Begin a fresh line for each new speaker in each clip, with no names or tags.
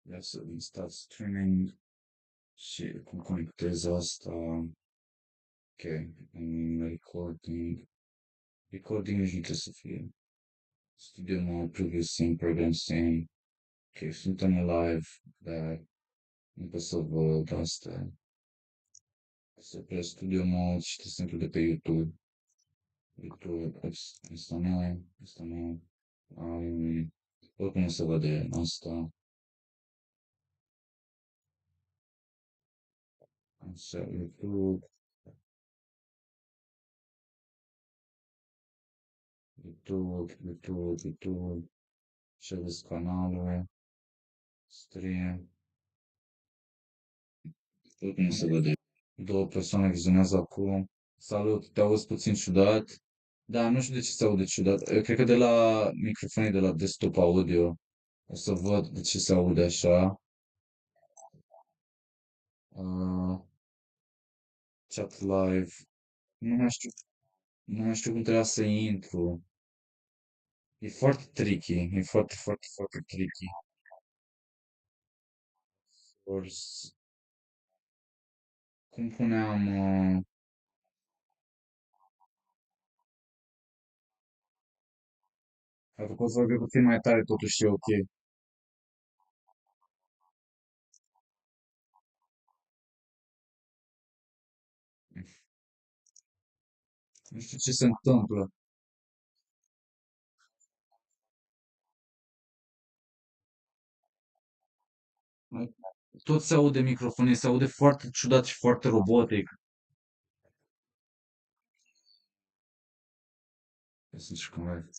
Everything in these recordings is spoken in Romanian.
Ia să start streaming și cum conectez asta. Ok, recording. Recording nici nu trebuie să fie. Studio mode, previous scene, program scene. Ok, suntem live, dar nu pot să văd asta. Să press studio mode și trebuie să intru de pe YouTube. YouTube, asta nu. Oricum o să vede asta. Așa, YouTube. Și ales canalul, stream. Oricum o să vede. Două persoane vizionează acum. Salut, te auzi puțin ciudat. Da, nu știu de ce se aude ciudat. Eu cred că de la microfonii de la desktop audio. O să văd de ce se aude așa. Uh, chat live. Nu mai știu, nu mai știu cum trebuia să intru. E foarte tricky. E foarte tricky. Source. Cum puneam... Dacă poți vorbi puțin mai tare, totuși e ok. Nu știu ce se întâmplă. Tot se aude microfonul, se aude foarte ciudat și foarte robotic. Sunt și cum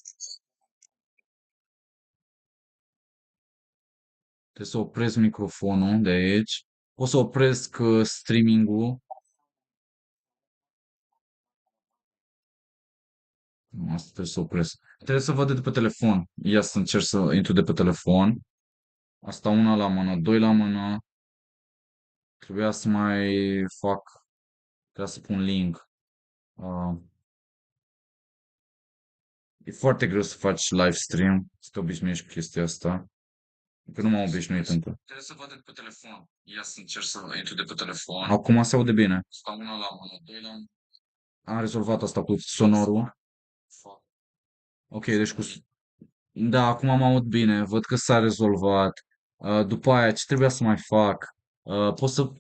trebuie să opresc microfonul de aici. O să opresc streaming-ul. Nu, asta trebuie să opresc. Trebuie să văd de pe telefon. Ia să încerc să intru de pe telefon. Asta una la mână, doi la mână. Trebuia să mai fac, trebuia să pun link. Uh, e foarte greu să faci live stream, să te obișnuiești cu chestia asta. Că nu m-am obișnuit încă. Trebuie să văd de pe telefon. Ia să încerc să intru de pe telefon. Acum se aude bine. Stau una la mână, doi la mână. Am rezolvat asta cu sonorul. Ok, deci cu... Da, acum am aud bine. Văd că s-a rezolvat. După aia, ce trebuia să mai fac? Pot să...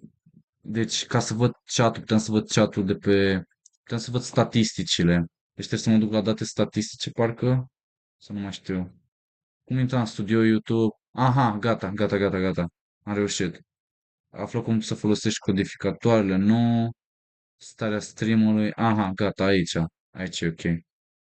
Deci, ca să văd chat-ul, putem să văd chat-ul de pe... Putem să văd statisticile. Deci trebuie să mă duc la date statistice, parcă? Să nu mai știu. Cum intram în studio YouTube? Aha, gata. Am reușit. Află cum să folosești codificatoarele, nu, starea streamului. Aha, gata, aici. Aici e ok.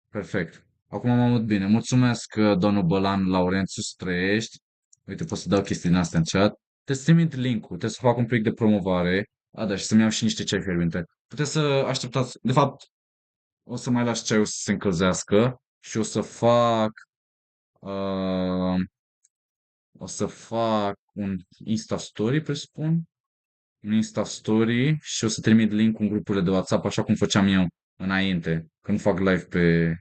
Perfect. Acum am auzit bine. Mulțumesc, domnul Bălan Laurențiu, să trăiești. Uite, pot să dau chestii din astea în chat. Trebuie să trimit link-ul, trebuie să fac un proiect de promovare. A, da, și să-mi iau și niște ceai fierbinte. Puteți să așteptați. De fapt, o să mai las ceaiul să se încălzească și uh, o să fac un Insta Story, presupun. Un Insta Story și o să trimit link în grupurile de WhatsApp, așa cum făceam eu înainte, când fac live pe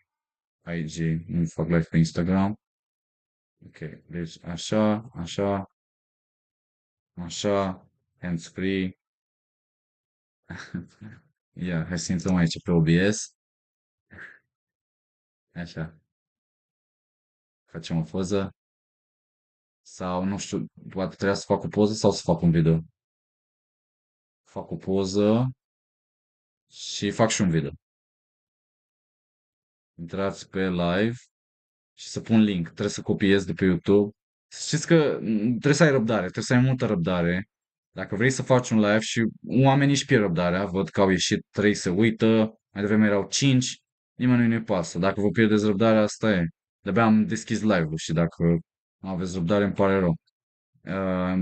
IG, nu fac live pe Instagram. Ok, deci așa, hands-free. Ia, hai să intrăm aici pe OBS. Așa, facem o poză. Sau, nu știu, poate trebuia să fac o poză sau să fac un video. Fac o poză și fac și un video. Intrați pe live și să pun link. Trebuie să copiez de pe YouTube. Știți că trebuie să ai răbdare, trebuie să ai multă răbdare. Dacă vrei să faci un live și oamenii își pierd răbdarea, văd că au ieșit 3 se uită, mai devreme erau 5, nimeni nu-i pasă. Dacă vă pierdeți răbdarea, asta e. De-abia am deschis live-ul și dacă nu aveți răbdare, îmi pare rău.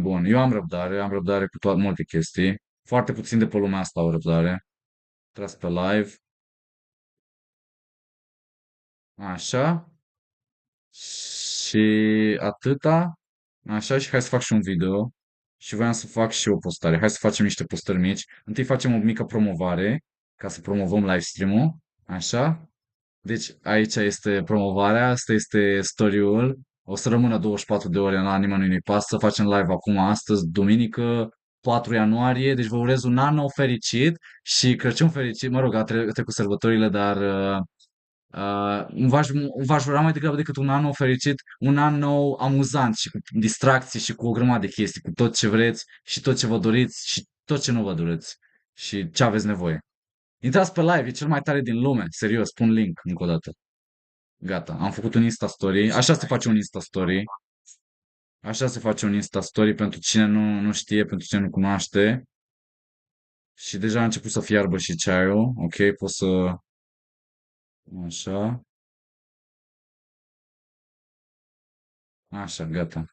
Bun, eu am răbdare cu toate multe chestii. Foarte puțin de pe lumea asta au răbdare. Tras pe live. Așa. Și atâta. Așa, și hai să fac și un video. Și voiam să fac și o postare. Hai să facem niște postări mici. Întâi facem o mică promovare, ca să promovăm live stream-ul. Așa. Deci aici este promovarea, asta este story-ul. O să rămână 24 de ore la nimănui nu-i pasă. Facem live acum, astăzi, duminică, 4 ianuarie. Deci vă urez un an nou fericit și Crăciun fericit. Mă rog, a trecut sărbătorile, dar v-aș vrea mai degrabă decât un an nou fericit, un an nou amuzant și cu distracții și cu o grămadă de chestii, cu tot ce vreți și tot ce vă doriți și tot ce nu vă doriți și ce aveți nevoie. Intrați pe live, e cel mai tare din lume, serios, pun link încă o dată. Gata, am făcut un Insta Story. Așa se face un Insta Story. Așa se face un Insta Story pentru cine nu știe, pentru cine nu cunoaște. Și deja a început să fiarbă și ceaiul. Ok, pot să... Așa. Așa, gata.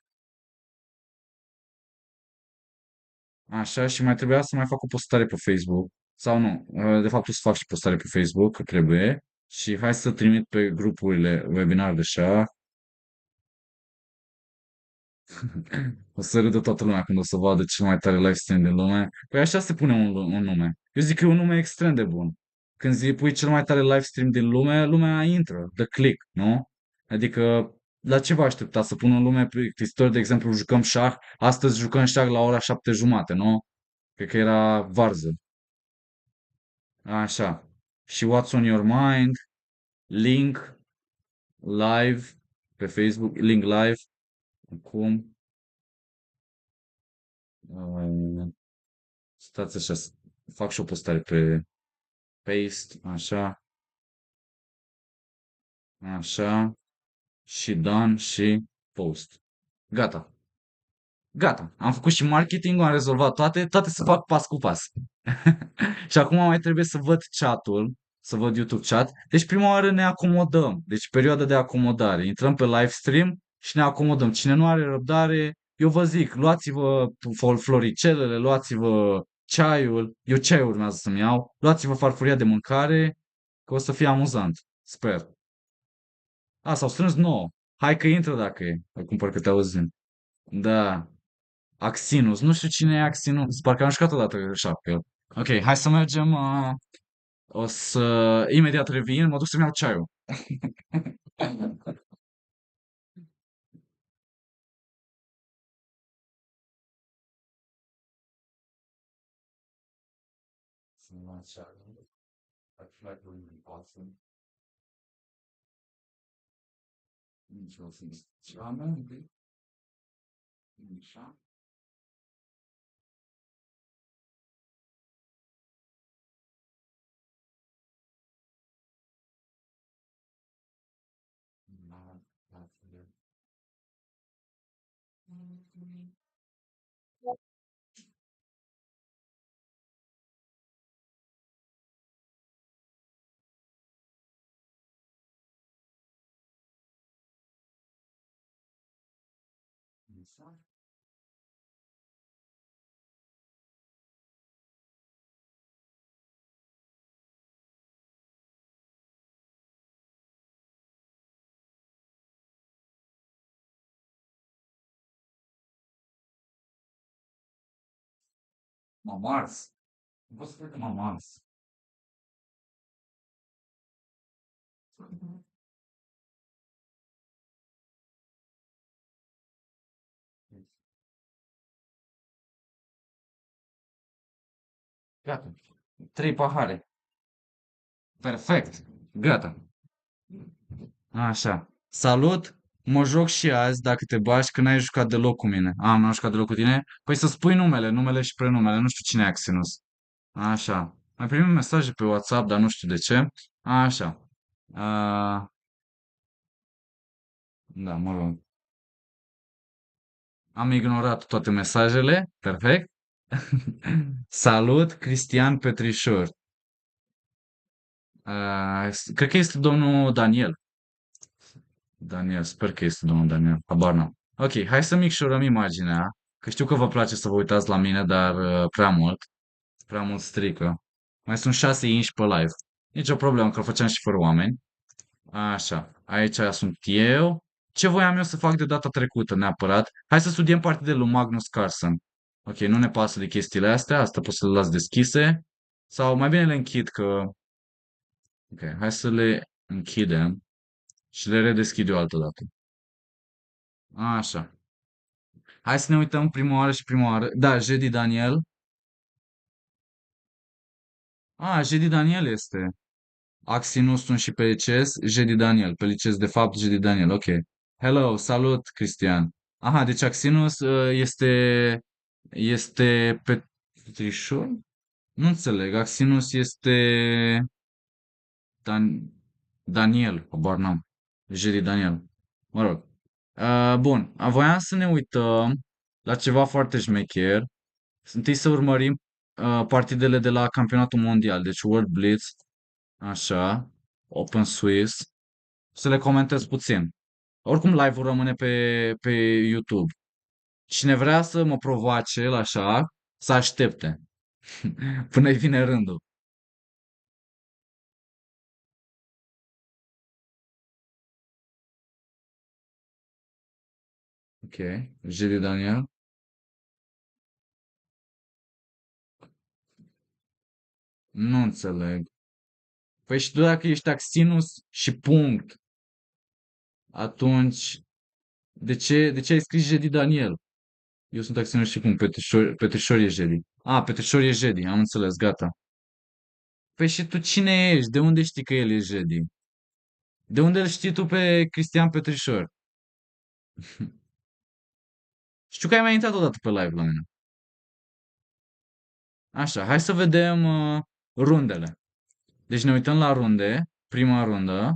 Așa, și mai trebuia să mai fac o postare pe Facebook. Sau nu, de fapt o să fac și postare pe Facebook, că trebuie. Și hai să trimit pe grupurile webinar de așa. O să râdă toată lumea când o să vadă cel mai tare live stream din lume. Păi așa se pune un nume. Eu zic că e un nume extrem de bun. Când pui cel mai tare live stream din lume, lumea intră, dă click, nu? Adică, la ce vă aștepta să pun un lume plictisitor, de exemplu, jucăm șah, astăzi jucăm șah la ora 7:30, nu? Cred că era varză. Așa. Și What's on your mind? Link live pe Facebook, link live. Acum, uh, stați așa, fac și o postare pe paste, așa, așa, și done și post. Gata. Gata. Am făcut și marketing, am rezolvat toate se fac pas cu pas. Și acum mai trebuie să văd chat-ul, să văd YouTube chat. Deci prima oară ne acomodăm. Deci perioada de acomodare. Intrăm pe live stream și ne acomodăm. Cine nu are răbdare, eu vă zic, luați-vă floricelele, luați-vă ceaiul. Eu ceai urmează să-mi iau. Luați-vă farfuria de mâncare, că o să fie amuzant. Sper. A, s-au strâns 9. Hai că intră dacă e. Acum parcă te auzim. Da. Axinus. Nu știu cine e Axinus. Parcă am jucat odată șapcă. Ok, hai să mergem. O să... Imediat revin, mă duc să-mi iau ceaiul. Să-mi iau ceaiul. Ar fi like really awesome. Nici o să ceva mai un pic. Așa. Da, da, da. Așa. M-am ars. Nu pot să cred că m-am ars. Gata. 3 pahare. Perfect. Gata. Așa. Salut! Mă joc și azi, dacă te bași, că n-ai jucat deloc cu mine. N-am jucat deloc cu tine? Păi să spui numele și prenumele. Nu știu cine e Axinus. Așa. Mai primim mesaje pe WhatsApp, dar nu știu de ce. Așa. A, da, mă rog. Am ignorat toate mesajele. Perfect. Salut, Cristian Petrișor. Cred că este domnul Daniel. Daniel, sper că este domnul Daniel. Habar n-am. Ok, hai să micșorăm imaginea, că știu că vă place să vă uitați la mine, dar prea mult strică. Mai sunt 6 inși pe live. Nici o problemă, că o făceam și fără oameni. Așa, aici sunt eu. Ce voiam eu să fac de data trecută neapărat? Hai să studiem partidele lui Magnus Carlsen. Ok, nu ne pasă de chestiile astea, asta pot să le las deschise. Sau mai bine le închid că... Ok, hai să le închidem și le redeschid eu altă dată. Așa. Hai să ne uităm prima oară și prima oară. Da, Jedi Daniel. Jedi Daniel este. Axinus sunt și Pelices, Jedi Daniel. Pelices, de fapt, Jedi Daniel. Ok. Hello, salut, Cristian. Aha, deci Axinus este Petrișor? Nu înțeleg. Axinus este Dan, Daniel, habar n-am. Jedi Daniel. Mă rog. Bun. Voiam să ne uităm la ceva foarte șmecher. Întâi să urmărim partidele de la campionatul mondial. Deci World Blitz. Așa. Open Swiss. Să le comentez puțin. Oricum live-ul rămâne pe YouTube. Cine vrea să mă provoace la așa, să aștepte până îi vine rândul. Ok. Jiri Daniel. Nu înțeleg. Păi și tu dacă ești Axinus și punct, atunci de ce ai scris Jedi Daniel? Eu sunt Axinus și punct. Petrișor e Jedi. Petrișor e Jedi. Am înțeles, gata. Păi și tu cine ești? De unde știi că el e Jedi? De unde îl știi tu pe Cristian Petrișor? Știu că ai mai intrat odată pe live la mine. Așa, hai să vedem rundele. Deci ne uităm la runde. Prima rundă.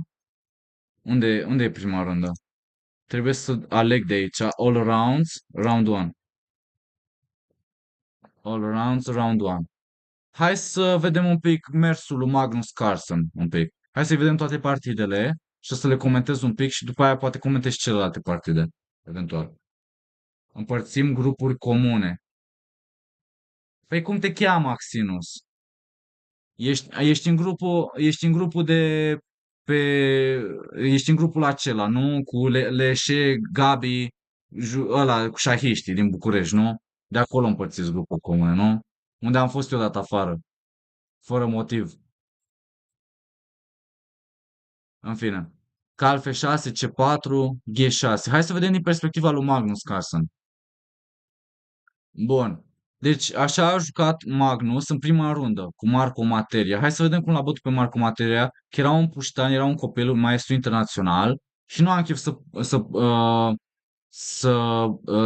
Unde e prima rundă? Trebuie să aleg de aici. All rounds, round 1. All rounds, round 1. Hai să vedem un pic mersul lui Magnus Carlsen. Un pic. Hai să vedem toate partidele și să le comentez un pic și după aia poate comentez și celelalte partide. Eventual. Împărțim grupuri comune. Păi cum te cheamă, Axinus? Ești în grupul de pe, ești în grupul acela, nu? Cu Leșe, Gabi, ăla, cu șahiștii din București, nu? De acolo împărțiți grupul comun, nu? Unde am fost eu dat afară, fără motiv. În fine. Cal F6, C4, G6. Hai să vedem din perspectiva lui Magnus Carlsen. Bun. Deci așa a jucat Magnus în prima rundă cu Marco Materia. Hai să vedem cum l-a bătut pe Marco Materia, că era un puștan, era un copil, un maestru internațional și nu am chef să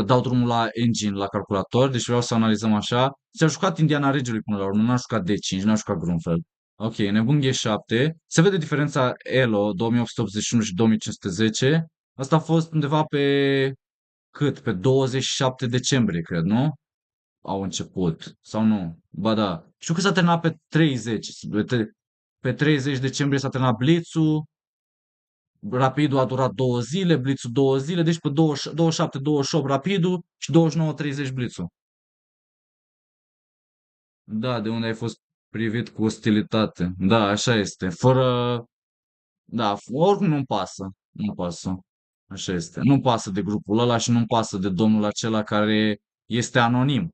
dau drumul la engine, la calculator, deci vreau să analizăm așa. S-a jucat Indiana Regelui până la urmă, nu a jucat D5, nu a jucat Grunfeld. Ok, nebun G7. Se vede diferența ELO 2881 și 2510. Asta a fost undeva pe cât? Pe 27 decembrie, cred, nu? Au început. Sau nu? Ba da. Știu că s-a terminat pe 30. Pe 30 decembrie s-a terminat Blitzul. Rapidul a durat 2 zile, Blitzul 2 zile, deci pe 20, 27, 28 Rapidul și 29-30 Blitzul. Da, de unde ai fost privit cu ostilitate. Da, așa este. Da, oricum nu-mi pasă. Nu pasă. Așa este. Nu pasă de grupul ăla și nu pasă de domnul acela care este anonim.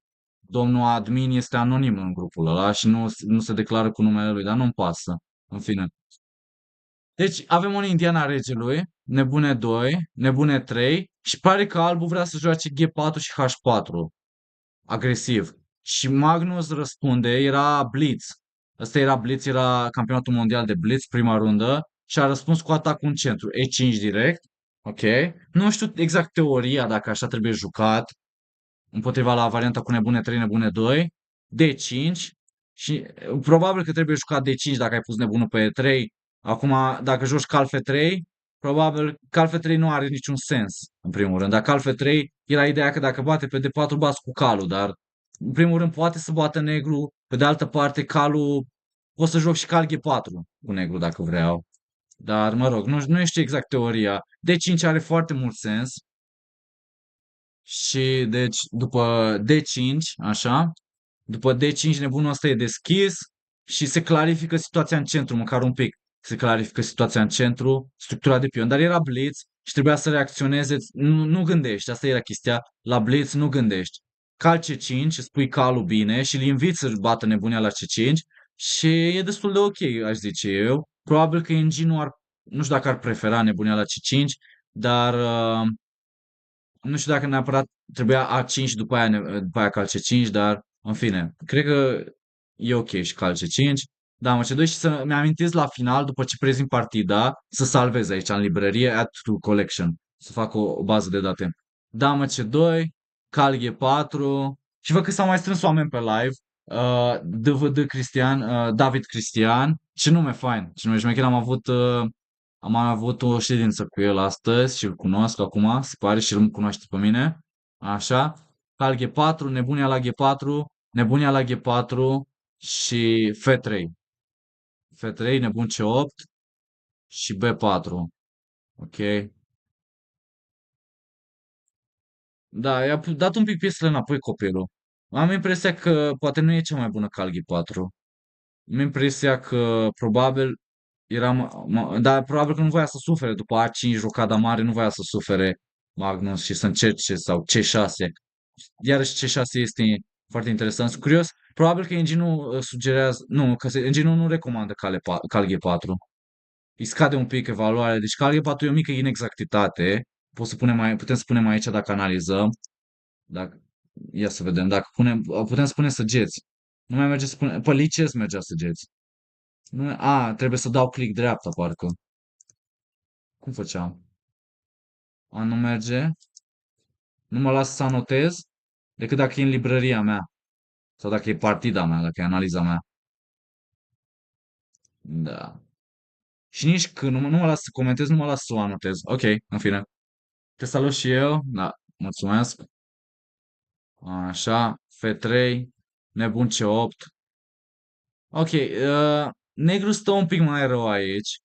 Domnul admin este anonim în grupul ăla și nu se declară cu numele lui, dar nu-mi pasă. În fine. Deci avem un Indiana Regelui, Nebune 2, Nebune 3 și pare că Albu vrea să joace G4 și H4. Agresiv. Și Magnus răspunde, era Blitz. Ăsta era Blitz, era campionatul mondial de Blitz, prima rundă, și a răspuns cu atacul în centru, E5 direct, ok? Nu știu exact teoria, dacă așa trebuie jucat, împotriva la varianta cu nebune 3, nebune 2, D5 și probabil că trebuie jucat D5 dacă ai pus nebunul pe E3. Acum, dacă joci cal F3, probabil cal F3 nu are niciun sens, în primul rând. Dar cal F3 era ideea că dacă bate pe D4, bați cu calul, dar în primul rând poate să bată negru, pe de altă parte calul, poți să joci și cal G4 cu negru dacă vreau. Dar, mă rog, nu știu exact teoria. D5 are foarte mult sens. Și deci după D5, așa, după D5 nebunul ăsta e deschis și se clarifică situația în centru, măcar un pic. Se clarifică situația în centru, structura de pion. Dar era blitz și trebuia să reacționeze. Nu gândești, asta era chestia. La blitz nu gândești. Cal C5, spui calul bine și îl inviți să bată nebunia la C5 și e destul de ok, aș zice eu. Probabil că Ing nu știu dacă ar prefera nebunia la C5, dar Nu știu dacă neapărat trebuia A5 și după aia calce 5, dar în fine, cred că e ok și calce 5. Da, mă, ce doi și să mi-amintesc la final, după ce prezint partida, să salvez aici în librărie, add to collection, să fac o bază de date. Da, mă, ce doi, cal G4 și văd că s-au mai strâns oameni pe live. DVD Cristian, David Cristian, ce nume fain, ce nume șmecher, am avut o ședință cu el astăzi și îl cunosc acum, se pare, și el mă cunoaște pe mine. Așa. Cal G4, nebunia la G4 și F3. F3, nebun C8 și B4. Ok. Da, i-a dat un pic piesele înapoi copilul. Am impresia că poate nu e cea mai bună cal G4. Am impresia că probabil dar probabil că nu voia să sufere după A5 rocada mare, nu voia să sufere Magnus și să încerce sau C6. Iarăși C6 este foarte interesant. Sunt curios, probabil că engine-ul sugerează, nu, că engine-ul nu recomandă cal G4. Îi scade un pic evaluarea. Deci cal G4 e o mică inexactitate. Putem să punem aici dacă analizăm. Dacă, ia să vedem. Dacă putem spune săgeți. Nu mai merge să punem. Pe lices mergea săgeți. Nu, trebuie să dau click dreapta, parcă. Cum făceam? Nu merge. Nu mă las să anotez decât dacă e în librăria mea. Sau dacă e partida mea, dacă e analiza mea. Da. Și nici când nu mă las să comentez, nu mă las să o anotez. Ok, în fine. Te salut și eu. Da, mulțumesc. Așa, F3, nebun C8. Ok, negru stă un pic mai rău aici.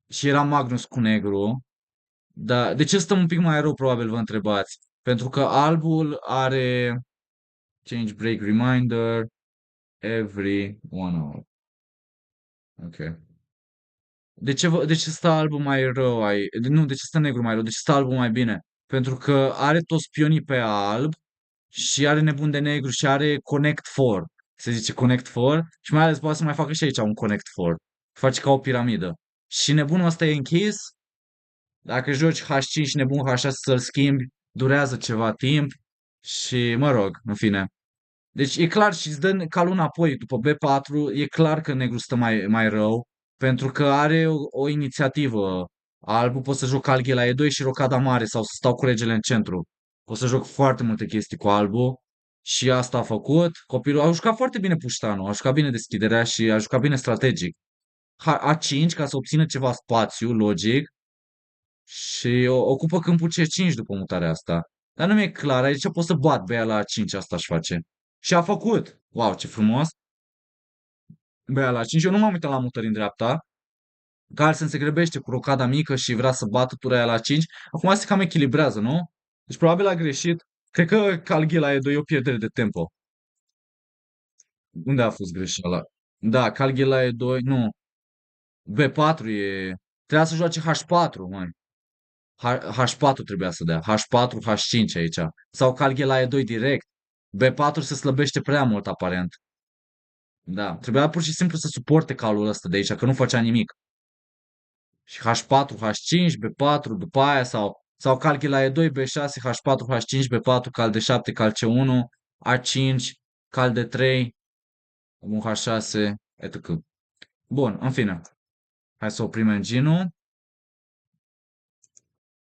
Și era Magnus cu negru. Da, de ce stă un pic mai rău, probabil vă întrebați. Pentru că albul are change break reminder every 1 hour. Ok. De ce stă albul mai rău Nu, de ce stă negru mai rău? De ce stă albul mai bine? Pentru că are toți pionii pe alb și are nebun de negru și are connect 4. Se zice connect 4 și mai ales poate să mai facă și aici un connect 4. Face ca o piramidă. Și nebunul ăsta e închis. Dacă joci H5 nebun H6 să-l schimbi, durează ceva timp și mă rog, în fine. Deci e clar și îți dă calul înapoi după B4, e clar că negru stă mai rău, pentru că are o inițiativă. Albul pot să joc alghe la E2 și rocada mare sau să stau cu regele în centru. Pot să joc foarte multe chestii cu albul și asta a făcut. Copilul a jucat foarte bine puștanul, a jucat bine deschiderea și a jucat bine strategic. A5 ca să obțină ceva spațiu, logic, și ocupă câmpul C5 după mutarea asta. Dar nu mi-e clar, aici pot să bat bea la A5, asta aș face. Și a făcut. Wow, ce frumos. Bea la 5. Eu nu m-am uitat la mutări în dreapta. Carlsen se grăbește cu rocada mică și vrea să bată tura aia la 5. Acum se cam echilibrează, nu? Deci probabil a greșit. Cred că Calghila e 2 o pierdere de tempo. Unde a fost greșeala? Da, Calghila e 2, nu. B4 e... Trebuia să joace H4, măi. H4 trebuia să dea. H4, H5 aici. Sau Calghila e 2 direct. B4 se slăbește prea mult, aparent. Da, trebuia pur și simplu să suporte calul ăsta de aici, că nu făcea nimic. Și H4, H5, B4, după aia sau calchi la E2, B6, H4, H5, B4, cal D7, cal C1, A5, cal D3, un H6, etc. Bun, în fine. Hai să oprim engine-ul.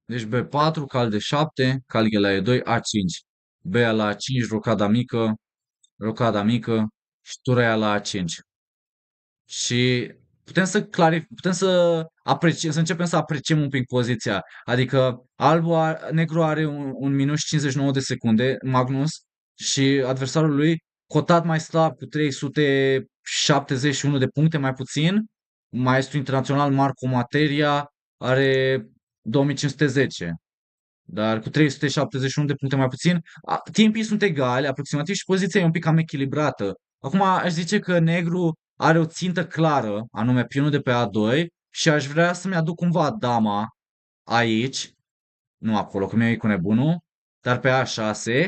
Deci B4, cal D7, calchi la E2, A5. B la A5, rocada mică și tura la A5. Și putem să începem să apreciem un pic poziția. Adică negru are un minus 59 de secunde, Magnus, și adversarul lui cotat mai slab cu 371 de puncte mai puțin. Maestru internațional Marco Materia are 2510. Dar cu 371 de puncte mai puțin, timpii sunt egali, aproximativ, și poziția e un pic cam echilibrată. Acum aș zice că negru are o țintă clară, anume pionul de pe A2, și aș vrea să-mi aduc cumva dama aici, nu acolo, că mi-e cu nebunul, dar pe A6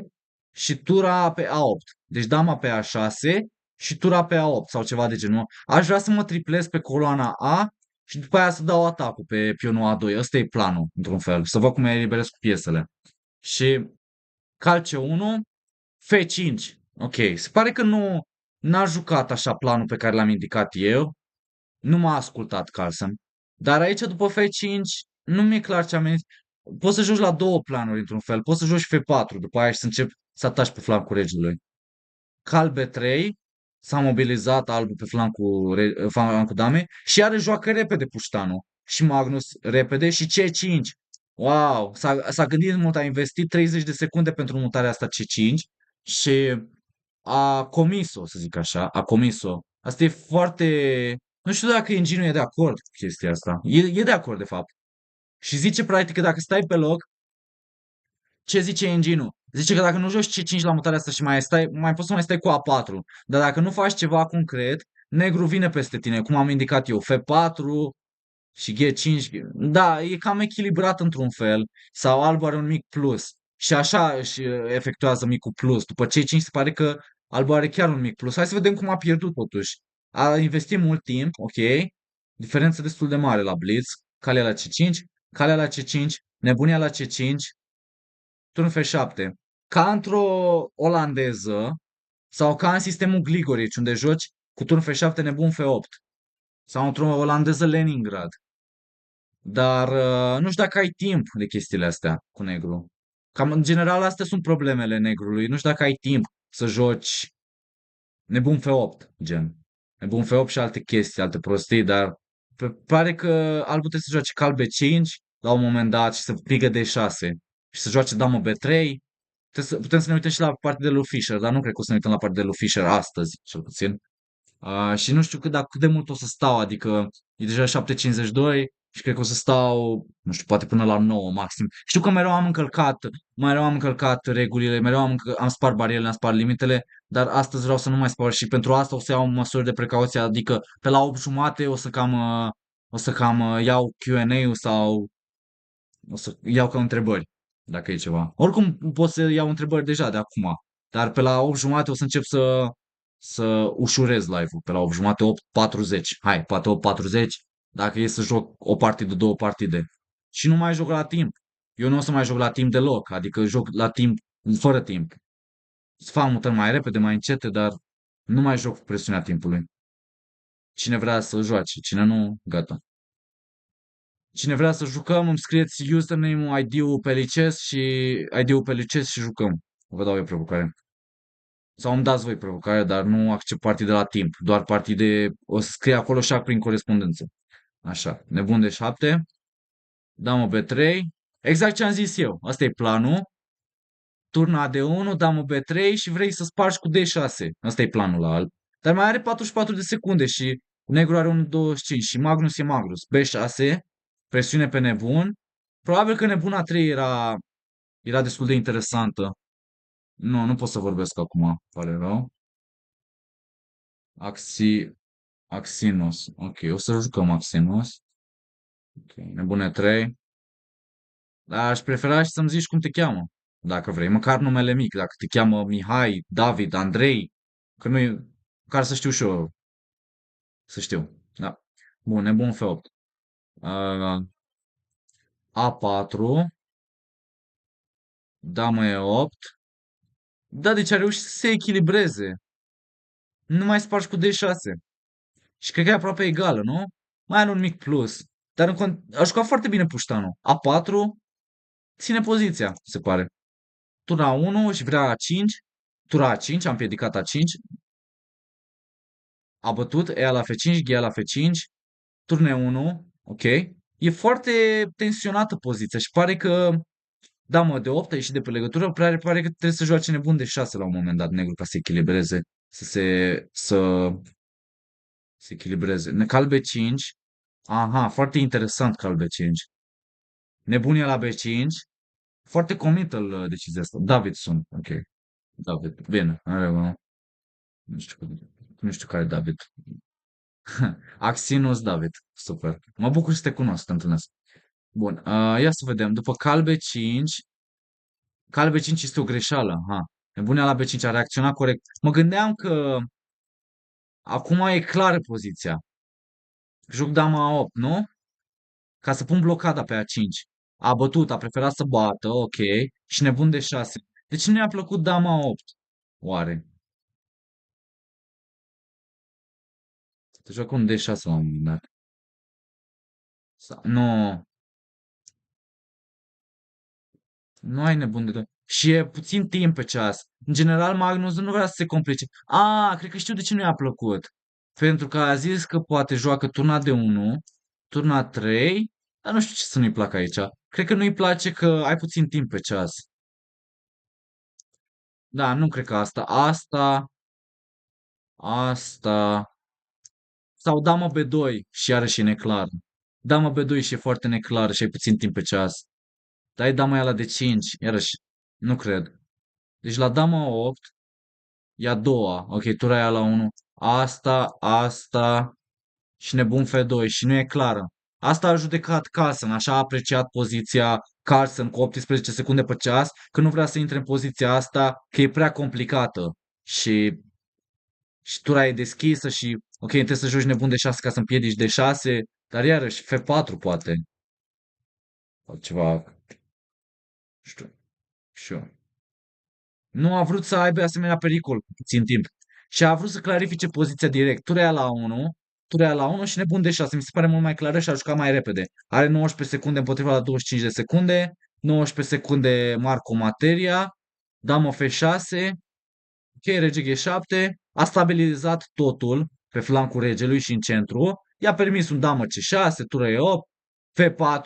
și tura pe A8. Deci dama pe A6 și tura pe A8 sau ceva de genul. Aș vrea să mă triplez pe coloana A și după aia să dau atacul pe pionul A2. Ăsta e planul, într-un fel. Să văd cum eliberez cu piesele. Și cal C1, F5. Ok, se pare că nu n-a jucat așa planul pe care l-am indicat eu. Nu m-a ascultat Carlsen. Dar aici, după F5, nu mi-e clar ce amenință. Poți să joci la două planuri, într-un fel. Poți să joci F4, după aia și să începi să ataci pe flancul regelui. Cal B3, s-a mobilizat albul pe flancul dame și are joacă repede puștanul. Și Magnus repede și C5. Wow, s-a gândit mult, a investit 30 de secunde pentru mutarea asta C5 și a comis-o, să zic așa, a comis-o. Asta e foarte... Nu știu dacă Engine e de acord cu chestia asta. E de acord, de fapt. Și zice, practic, că dacă stai pe loc, ce zice Engine-ul? Zice că dacă nu joci C5 la mutarea asta și mai poți să mai stai cu A4. Dar dacă nu faci ceva concret, negru vine peste tine, cum am indicat eu, F4 și G5. Da, e cam echilibrat într-un fel. Sau alb are un mic plus. Și așa își efectuează micul plus. După C5 se pare că alb are chiar un mic plus. Hai să vedem cum a pierdut totuși. A investit mult timp, ok. Diferență destul de mare la Blitz. Calea la C5, calea la C5, nebunia la C5, turn F7. Ca într-o olandeză sau ca în sistemul Gligorici, unde joci cu turn F7 nebun F8. Sau într-o olandeză Leningrad. Dar nu știu dacă ai timp de chestiile astea cu negru. Cam în general astea sunt problemele negrului. Nu știu dacă ai timp să joci nebun F8, gen. Nebun F8 și alte chestii, alte prostii, dar pare că albul trebuie să joace cal B5 la un moment dat și să prigă D6 și să joace damă B3. Putem să ne uităm și la partida de lui Fischer, dar nu cred că o să ne uităm la partida de lui Fischer astăzi, cel puțin. Și nu știu cât de mult o să stau, adică e deja 7:52 și cred că o să stau, nu știu, poate până la 9 maxim. Știu că mereu am încălcat regulile, am spart barierele, am spart limitele, dar astăzi vreau să nu mai spar și pentru asta o să iau măsuri de precauție, adică pe la 8 jumate o să cam iau Q&A-ul sau o să iau ca întrebări, dacă e ceva. Oricum pot să iau întrebări deja de acum, dar pe la 8 jumate o să încep să ușurez live-ul, pe la 8 jumate, 8:40. Hai, poate 8:40, dacă e să joc o partidă, două partide. Și nu mai joc la timp. Eu nu o să mai joc la timp deloc, adică joc la timp, fără timp. Să fac mutări mai repede, mai încete, dar nu mai joc cu presiunea timpului. Cine vrea să joace, cine nu, gata. Cine vrea să jucăm, îmi scrieți username-ul, ID-ul pe lices și ID-ul pe lices și jucăm. Vă dau eu provocare. Sau îmi dați voi provocare, dar nu accept partii de la timp. Doar partii de... O să scrie acolo și prin corespondență. Așa. Nebun de 7. Damă B3. Exact ce am zis eu. Asta e planul. Turna D1, damă B3 și vrei să spargi cu D6. Asta e planul la alb. Dar mai are 44 de secunde și negru are 1,25 și Magnus e Magnus. B6, presiune pe nebun. Probabil că nebuna 3 era destul de interesantă. Nu pot să vorbesc acum, pare rău. Axi, Axinos. Ok, o să jucăm Axinos. Ok, nebune 3. Dar aș prefera și să-mi zici cum te cheamă, dacă vrei. Măcar numele mic, dacă te cheamă Mihai, David, Andrei, că nu e... Care să știu și eu, să știu. Da. Bun, nebun F8. Uh, A4, damă E8. Da, deci a reușit să se echilibreze. Nu mai spargi cu D6. Și cred că e aproape egală, nu? Mai are un mic plus. Dar a jucat foarte bine puștanul. A4 ține poziția, se pare. Tura A1 și vrea A5. Tura A5, am împiedicat A5. A bătut E la F5, G la F5. Turne 1, ok. E foarte tensionată poziția și pare că damă de 8 a ieșit de pe legătură, pare că trebuie să joace nebun de 6 la un moment dat negru ca să se echilibreze, să se echilibreze. Cal B5. Aha, foarte interesant cal B5. Nebunia la B5. Foarte committal decizia asta. Davidson, ok. David, bine, are unul. Nu știu care e David. Axinus David, super. Mă bucur să te cunosc, să te întâlnesc. Bun, ia să vedem. După cal B5, cal B5 este o greșeală. Ha. Nebunia la B5 a reacționat corect. Mă gândeam că acum e clară poziția. Joc dama A8, nu? Ca să pun blocada pe A5. A bătut, a preferat să bată, ok. Și nebun de 6. De ce nu i-a plăcut dama 8? Oare? Te joacă un D6 la un moment dat. Nu, nu ai nebun de tot. Și e puțin timp pe ceas. În general, Magnus nu vrea să se complice. Cred că știu de ce nu i-a plăcut. Pentru că a zis că poate joacă turna de 1, turna 3, dar nu știu ce să nu-i placă aici. Cred că nu-i place că ai puțin timp pe ceas. Da, nu cred că asta. Asta. Sau damă B2 și iarăși e neclar. Damă B2 și e foarte neclar și ai puțin timp pe ceas. Dai dama aia la D5, iarăși, nu cred. Deci la dama 8 e a doua. Ok, tura aia la 1. Asta și nebun F2 și nu e clară. Asta a judecat Carlsen, așa a apreciat poziția Carlsen cu 18 secunde pe ceas, că nu vrea să intre în poziția asta, că e prea complicată. Și tura e deschisă și, ok, trebuie să joci nebun de 6 ca să împiedici de 6, dar iarăși F4 poate. Sau ceva, știu, știu. Nu a vrut să aibă asemenea pericol cu puțin timp. Și a vrut să clarifice poziția direct. Turea la 1, turea la 1 și nebun de 6. Mi se pare mult mai clară și a jucat mai repede. Are 19 secunde împotriva la 25 de secunde. 19 secunde Marco Materia. Damă F6. Ok, rege G7. A stabilizat totul pe flancul regelui și în centru. I-a permis un damă C6, tură E8, F4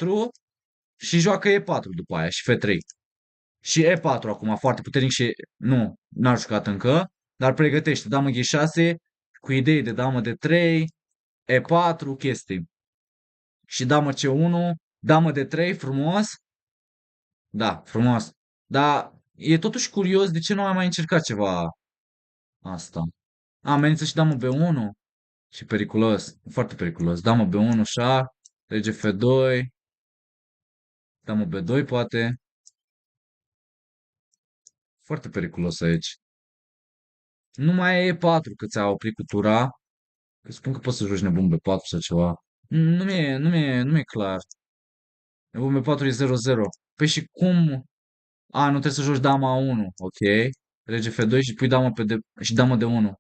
și joacă E4 după aia și F3. Și E4 acum, foarte puternic și nu, n-a jucat încă, dar pregătește damă G6 cu idei de damă de 3, E4, chestii. Și damă C1, damă de 3, frumos. Da, frumos. Dar e totuși curios de ce nu am mai încercat ceva asta. Amenință și damă B1 și periculos, foarte periculos. Damă B1, șah, rege F2, damă B2 poate. Foarte periculos aici. Nu mai e E4 că ți-a oprit cu tura. Spun că poți să joci nebun B4 sau ceva. Nu mi-e clar. Nebun B4 e 0-0. Păi și cum? Nu trebuie să joci dama A1. Ok. Rege F2 și pui dama și dama de 1.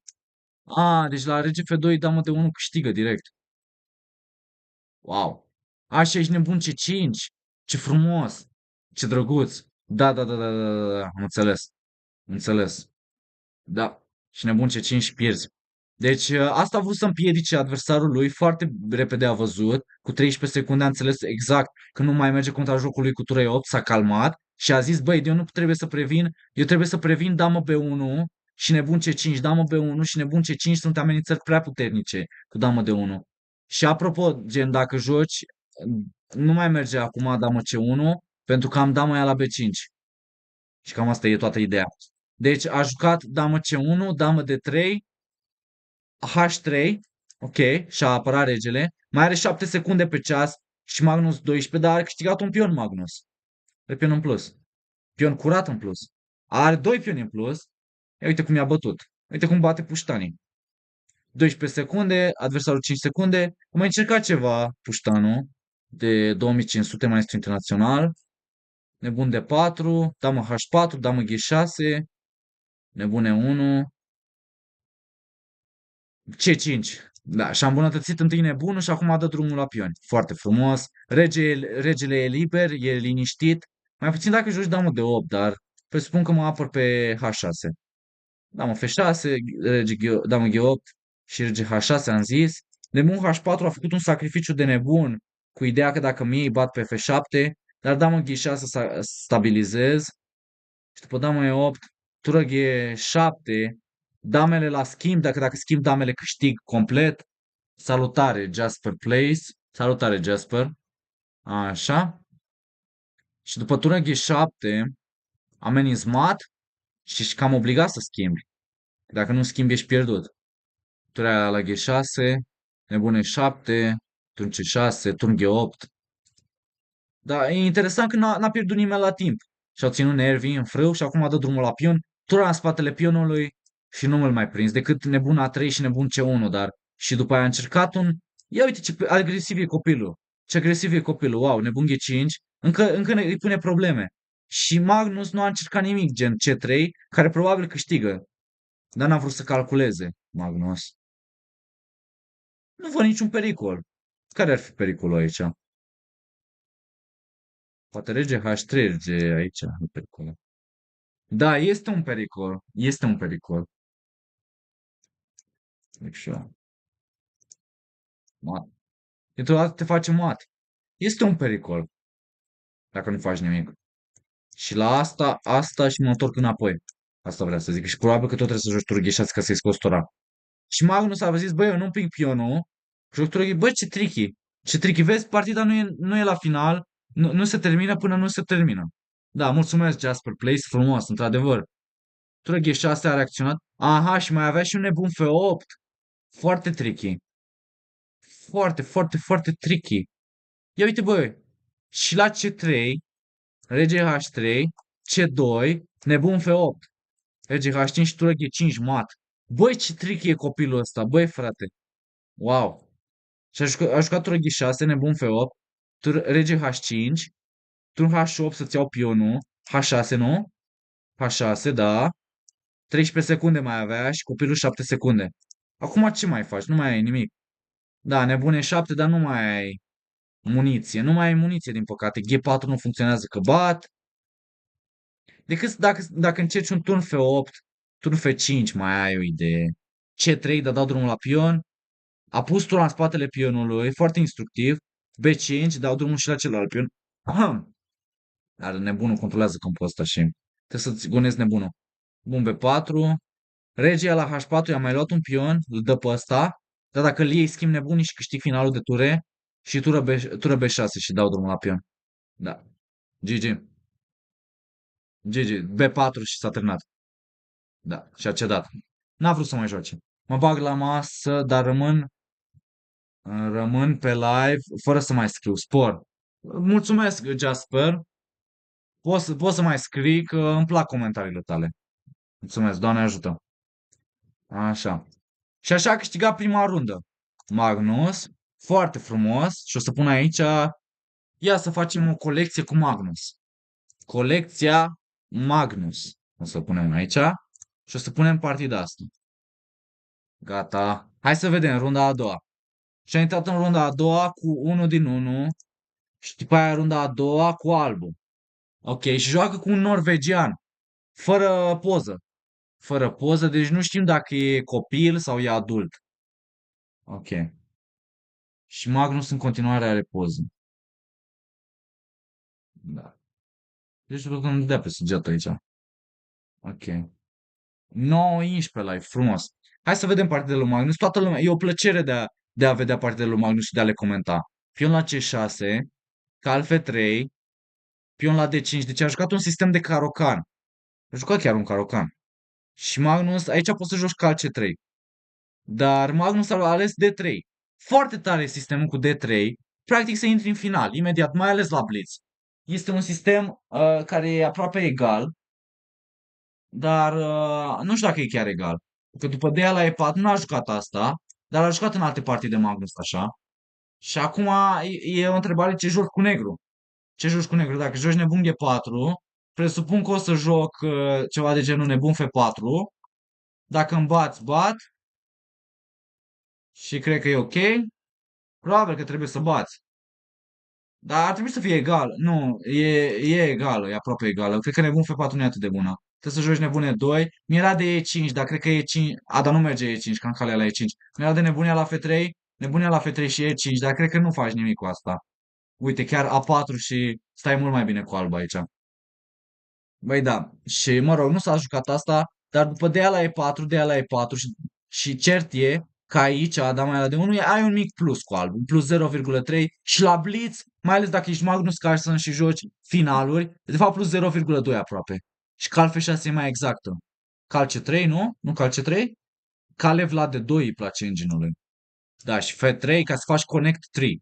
Deci la rege F2 dama de 1 câștigă direct. Wow. Și ești nebun C5. Ce frumos. Ce drăguț. Da. Am înțeles. Înțeles. Da. Și nebun C5 și pierzi. Deci asta a vrut să împiedice adversarul lui, foarte repede a văzut, cu 13 secunde a înțeles exact că nu mai merge contra jocului cu tură 8, s-a calmat și a zis, băi, eu nu trebuie să previn, eu trebuie să previn damă B1 și nebun C5, damă B1 și nebun C5 sunt amenințări prea puternice cu damă D1. Și apropo, gen, dacă joci, nu mai merge acum damă C1 pentru că am damă aia la B5. Și cam asta e toată ideea. Deci a jucat damă C1, damă D3, H3, ok, și-a apărat regele, mai are 7 secunde pe ceas și Magnus 12, dar a câștigat un pion Magnus. De pion în plus. Pion curat în plus. Are 2 pioni în plus. Ia uite cum i-a bătut. Uite cum bate puștanii. 12 secunde, adversarul 5 secunde. Am mai încercat ceva puștanul de 2500 maestru internațional. Nebun de 4, damă H4, damă G6, nebune 1, C5. Da, și-a îmbunătățit întâi nebunul și acum dă drumul la pioni. Foarte frumos. Regele e liber, e liniștit. Mai puțin dacă joci damă de 8, dar presupun că mă apăr pe H6. Damă F6, damă G8 și rege H6 am zis. Nebun H4 a făcut un sacrificiu de nebun cu ideea că dacă miei bat pe F7, dar damă G6 să stabilizez. Și după damă E8, tură G7, damele la schimb, dacă schimb damele câștig complet. Salutare, Jasper Place. Salutare, Jasper. Așa. Și după tură G7, amenințat și ești cam obligat să schimbi. Dacă nu schimbi, ești pierdut. Tura la G6, nebune 7, turn C6, turn G8. Dar e interesant că n-a pierdut nimeni la timp. Și-au ținut nervii în frâu și acum dă drumul la pion. Tura în spatele pionului și nu îl mai prins. Decât nebun A3 și nebun C1, dar și după aia a încercat un... Ia uite ce agresiv e copilul. Ce agresiv e copilul. Wow, nebun G5. Încă îi pune probleme. Și Magnus nu a încercat nimic, gen C3, care probabil câștigă. Dar n-a vrut să calculeze, Magnus. Nu văd niciun pericol. Care ar fi pericolul aici? Poate rege H3, rege aici, nu pericol. Da, este un pericol. Este un pericol. Deci, mat. Dintr-o dată te face mat. Este un pericol dacă nu faci nimic. Și la asta și mă întorc înapoi. Asta vreau să zic. Și probabil că tot trebuie să joci tură gheșați ca să-i scoți tora. Și Magnus a zis, băi, eu nu împing pionul. Joc tură băi, ce tricky. Ce tricky. Vezi, partida nu e la final. Nu se termină până nu se termină. Da, mulțumesc, Jasper. Place frumos, într-adevăr. Tură G6 a reacționat. Aha, și mai avea și un nebun F8. Foarte tricky. Foarte, foarte, foarte tricky. Ia uite, băi. Și la C3, rege H3, C2, nebun F8. Rege H5 și tură G5 mat. Băi, ce tricky e copilul ăsta, băi, frate. Wow. Și a jucat tură G6, nebun F8, rege H5, turn H8 să-ți iau pionul, H6, nu? H6, da. 13 secunde mai avea și copilul 7 secunde. Acum ce mai faci? Nu mai ai nimic. Da, nebune 7, dar nu mai ai muniție. Nu mai ai muniție, din păcate. G4 nu funcționează că bat. Decât dacă încerci un turn F8, turn F5, mai ai o idee. C3, dar dau drumul la pion. A pus tura în spatele pionului, foarte instructiv. B5, dau drumul și la celălalt pion. Ahem. Dar nebunul controlează câmpul ăsta și trebuie să-ți gonezi nebunul. Bun, B4. Regia la H4 i-a mai luat un pion, îl dă pe ăsta. Dar dacă îl iei, schimb nebunii și câștig finalul de ture. Și tură B6 și dau drumul la pion. Da. GG. GG. B4 și s-a terminat. Da. Și a cedat. N-a vrut să mai joace. Mă bag la masă, dar rămân pe live fără să mai scriu. Spor. Mulțumesc, Jasper. Poți să mai scrii că îmi plac comentariile tale. Mulțumesc, Doamne ajută. Așa. Și așa a câștigat prima rundă. Magnus, foarte frumos. Și o să pun aici, ia să facem o colecție cu Magnus. Colecția Magnus. O să punem aici și o să punem partida asta. Gata. Hai să vedem runda a doua. Și a intrat în runda a doua cu 1 din 1 și după aia runda a doua cu albul. Ok, și joacă cu un norvegian. Fără poză. Fără poză, deci nu știm dacă e copil sau e adult. Ok. Și Magnus în continuare are poză. Da. Deci cred că nu dea pe săgeată aici. Ok. 9-11 live, frumos. Hai să vedem partidele lui Magnus. Toată lumea, e o plăcere de a vedea partidele lui Magnus și de a le comenta. Pion la C6, cal F3, pion la D5. Deci a jucat un sistem de carocan. A jucat chiar un carocan. Și Magnus, aici poți să joci cal C3. Dar Magnus a ales D3. Foarte tare sistemul cu D3. Practic să intri în final, imediat, mai ales la Blitz. Este un sistem care e aproape egal, dar nu știu dacă e chiar egal. Că după de la E4 nu a jucat asta, dar a jucat în alte partii de Magnus așa. Și acum e o întrebare ce joci cu negru. Ce joci cu negru? Dacă joci nebun G4, presupun că o să joc ceva de genul nebun F4. Dacă îmi bați, bat. Și cred că e ok. Probabil că trebuie să bați. Dar ar trebui să fie egal. Nu, e egală, e aproape egală. Cred că nebun F4 nu e atât de bună. Trebuie să joci nebune 2. Mi-era de E5, dar cred că E5... A, dar nu merge E5, că am calea la E5. Mi-era de nebunia la F3, nebunia la F3 și E5, dar cred că nu faci nimic cu asta. Uite, chiar A4 și stai mult mai bine cu alba aici. Băi, da. Și, mă rog, nu s-a jucat asta, dar după de la E4, de la E4 și cert e că aici, da, mai la de 1, ai un mic plus cu alb, un plus 0,3 și la Blitz, mai ales dacă ești Magnus Carlsen și joci finaluri, de fapt plus 0,2 aproape. Și cal F6 e mai exactă. Cal C3, nu? Nu cal C3? Cal Vlad de 2 îi place engine-ului. Da, și F3 ca să faci connect 3.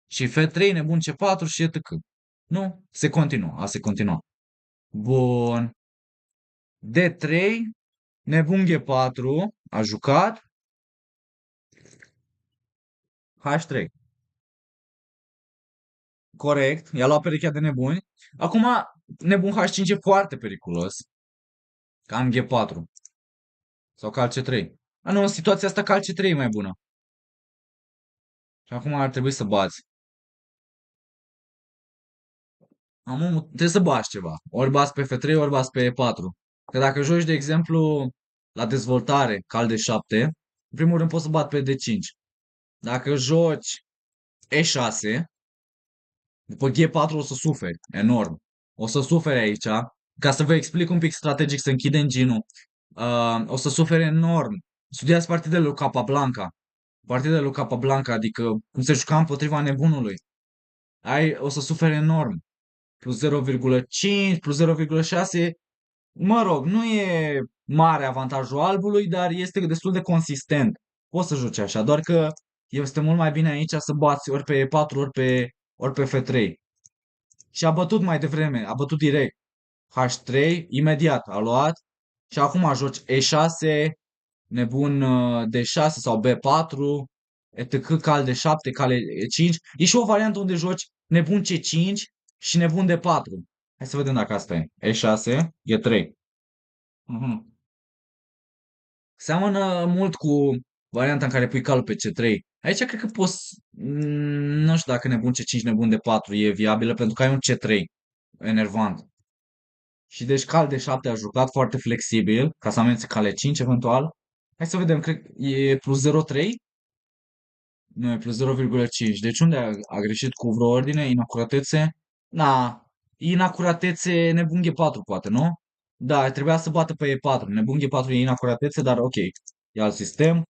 Și F3 nebun C4 și etc. Nu? Se continuă, a se continua. Bun. D3, nebun G4, a jucat. H3. Corect, i-a luat perechea de nebuni. Acum, nebun H5 e foarte periculos. Cam G4 sau cal C3. A, nu, în situația asta cal C3 e mai bună. Și acum ar trebui să bați. Trebuie să bați ceva. Ori bați pe F3, ori bați pe E4. Că dacă joci, de exemplu, la dezvoltare, cal de 7, în primul rând poți să bat pe D5. Dacă joci E6, după G4 o să suferi, enorm. O să suferi aici. Ca să vă explic un pic strategic, să închidem ginul. O să suferi enorm. Studiați partidele lui Capablanca. Partidele lui Capablanca, adică cum se juca împotriva nebunului. O să suferi enorm. Plus 0,5, plus 0,6. Mă rog, nu e mare avantajul albului, dar este destul de consistent. Poți să joci așa, doar că este mult mai bine aici să bați ori pe E4, ori pe F3. Și a bătut mai devreme, a bătut direct H3, imediat a luat și acum joci E6, nebun D6 sau B4, etc. cal D7, cal E5. E și o variantă unde joci nebun C5 și nebun D4. Hai să vedem dacă asta e. E6, E3. Mhm. Seamănă mult cu varianta în care pui calul pe C3. Aici cred că poți, nu știu dacă nebun C5, nebun D4 e viabilă pentru că ai un C3 enervant. Și deci cal de 7 a jucat foarte flexibil, ca să amenințe cale 5 eventual. Hai să vedem, cred că e plus 0,3? Nu, e plus 0,5. Deci unde a greșit cu vreo ordine? Inacuratețe? Na, inacuratețe nebun G4 poate, nu? Da, trebuia să bată pe E4. Nebun G4 e inacuratețe, dar ok. E alt sistem.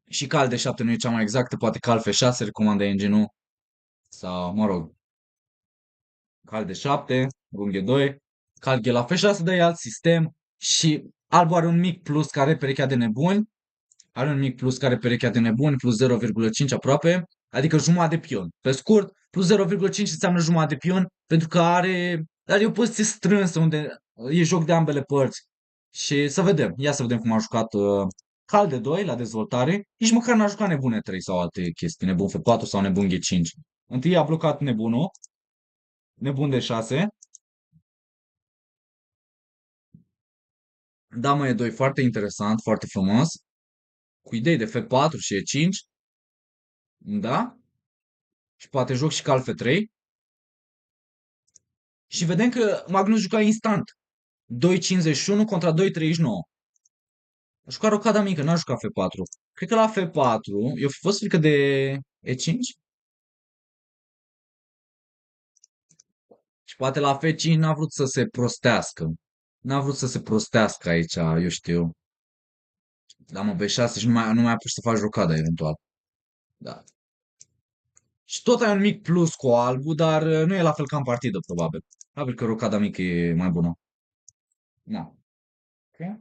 Și cal de 7 nu e cea mai exactă, poate cal F6 recomandă engine sau, mă rog, cal de 7, rung G2, cal G la F6, dă alt sistem și albul are un mic plus care perechea de nebuni, are un mic plus care perechea de nebuni, plus 0,5 aproape, adică jumătate de pion. Pe scurt, plus 0,5 înseamnă jumătate de pion pentru că are o poziție strânsă unde e joc de ambele părți. Și să vedem, ia să vedem cum a jucat cal de 2 la dezvoltare, nici măcar n-a jucat nebune 3 sau alte chestii, nebun F4 sau nebun G5. Întâi a blocat nebunul, nebun de 6. Dama E2 foarte interesant, foarte frumos, cu idei de F4 și E5, da? Și poate joc și cal F3. Și vedem că Magnus juca instant. 2,51 contra 2,39. A jucat rocada mică, n-a jucat F4. Cred că la F4, eu fi fost frică de E5 și poate la F5 n-a vrut să se prostească. N-a vrut să se prostească aici, eu știu. Dama B6 și nu mai a pus să faci rocada eventual. Da. Și tot ai un mic plus cu albul, dar nu e la fel ca în partidă, probabil. Probabil că rocada mică e mai bună. Da. Ok.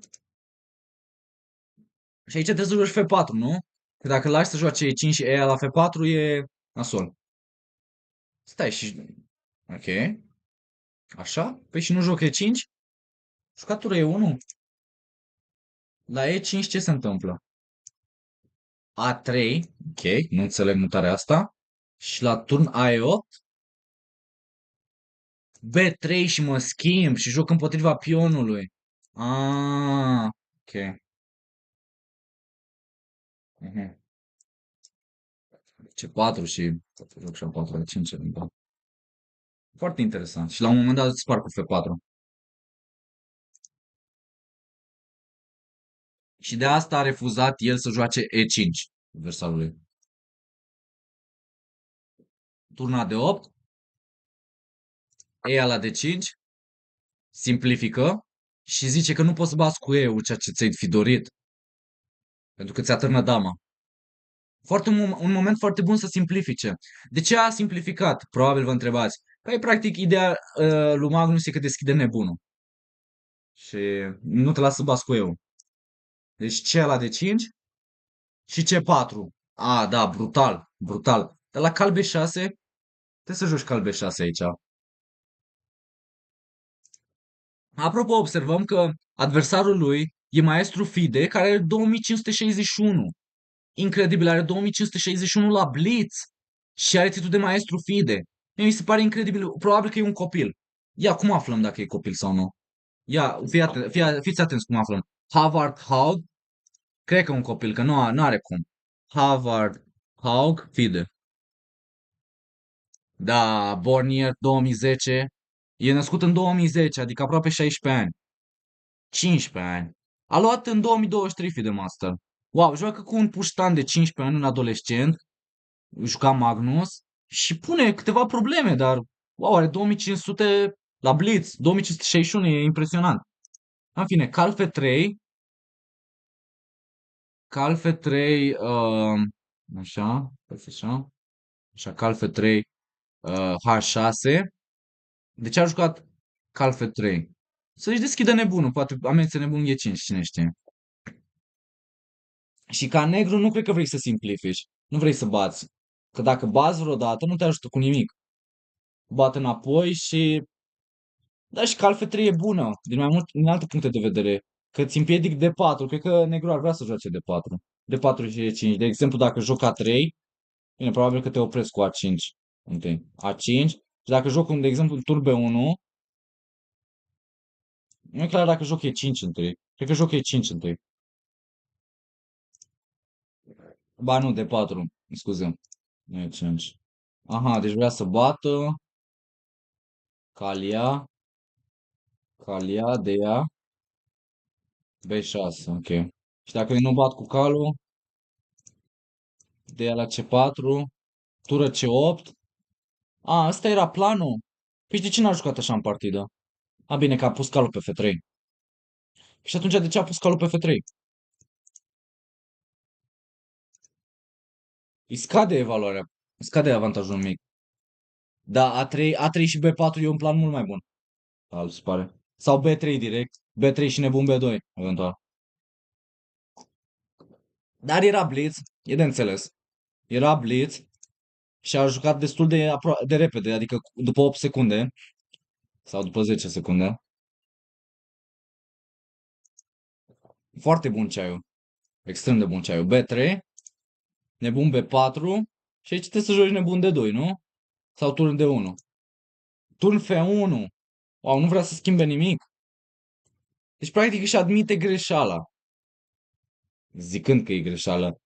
Și aici trebuie să joci F4, nu? Că dacă lași să joace E5 și E la F4 e nasol. Stai și... Ok. Așa? Păi și nu joc E5? Jucatura E1? La E5 ce se întâmplă? A3. Ok. Nu înțeleg mutarea asta. Și la turn A8? B3 și mă schimb și joc împotriva pionului. Ah, ok. Mhm. C4 și joc și A4 la 5 eventual. Foarte interesant. Și la un moment dat îți spar cu F4. Și de asta a refuzat el să joace E5 adversarului. Turna de 8, E la D5, simplifică și zice că nu poți să bați cu E-ul, ceea ce ți-ai fi dorit, pentru că ți atârnă dama. Un moment foarte bun să simplifice. De ce a simplificat? Probabil vă întrebați. Păi, practic, ideea lui Magnus e că deschide nebunul. Și nu te lasă să bați cu E-ul. Deci C la D5 și C4. A, da, brutal, brutal. Dar la cal B6, trebuie să joci cal B6 aici. Apropo, observăm că adversarul lui e maestru Fide, care are 2561. Incredibil, are 2561 la Blitz. Și are titlul de maestru FIDE. Mi se pare incredibil. Probabil că e un copil. Ia, cum aflăm dacă e copil sau nu? Ia, fiți atenți cum aflăm. Harvard Haug, cred că e un copil, că nu are cum. Harvard Haug FIDE. Da, born year 2010. E născut în 2010, adică aproape 16 ani. 15 ani. A luat în 2023 FIDE Master. Wow, joacă cu un puștan de 15 ani, un adolescent, juca Magnus și pune câteva probleme, dar wow, are 2500 la Blitz, 2561, e impresionant. În fine, Calfe 3, așa, așa, așa, Calfe 3, H6. De ce a jucat Calfe 3? Să-și deschidă nebunul, poate amenință nebunul G5, cine știe. Și ca negru nu cred că vrei să simplifici, nu vrei să bați. Că dacă bați vreodată, nu te ajută cu nimic. Bate înapoi și... Da, și Calfe 3 e bună, din alte puncte de vedere. Că îți împiedic D4, cred că negru ar vrea să joace D4. D4 și E5. De exemplu, dacă joc A3, bine, probabil că te opresc cu A5 întâi. A5. Și dacă joc, de exemplu, tur B1, nu e clar dacă joc E5 întâi. Cred că joc E5 întâi. Ba nu, D4, scuze. Nu E5. Aha, deci vrea să bată. Calia. Calia, Dea. B6, ok. Și dacă nu bat cu calul, Dea la C4. Tură C8. A, ăsta era planul. Păi de ce n-a jucat așa în partidă? A, bine că a pus calul pe F3. Și atunci de ce a pus calul pe F3? Îi scade evaluarea. Îi scade avantajul mic. Da, A3 și B4 e un plan mult mai bun. Se pare. Sau B3 direct. B3 și nebun B2, eventual. Dar era blitz, e de înțeles. Era blitz și a jucat destul de repede, adică după 8 secunde sau după 10 secunde. Foarte bun ceaiul. Extrem de bun ceaiul. B3, nebun B4 și aici trebuie să joci nebun D2, nu? Sau turn D1. Turn F1. Wow, nu vrea să schimbe nimic. Deci, practic, își admite greșeala. Zicând că e greșeală.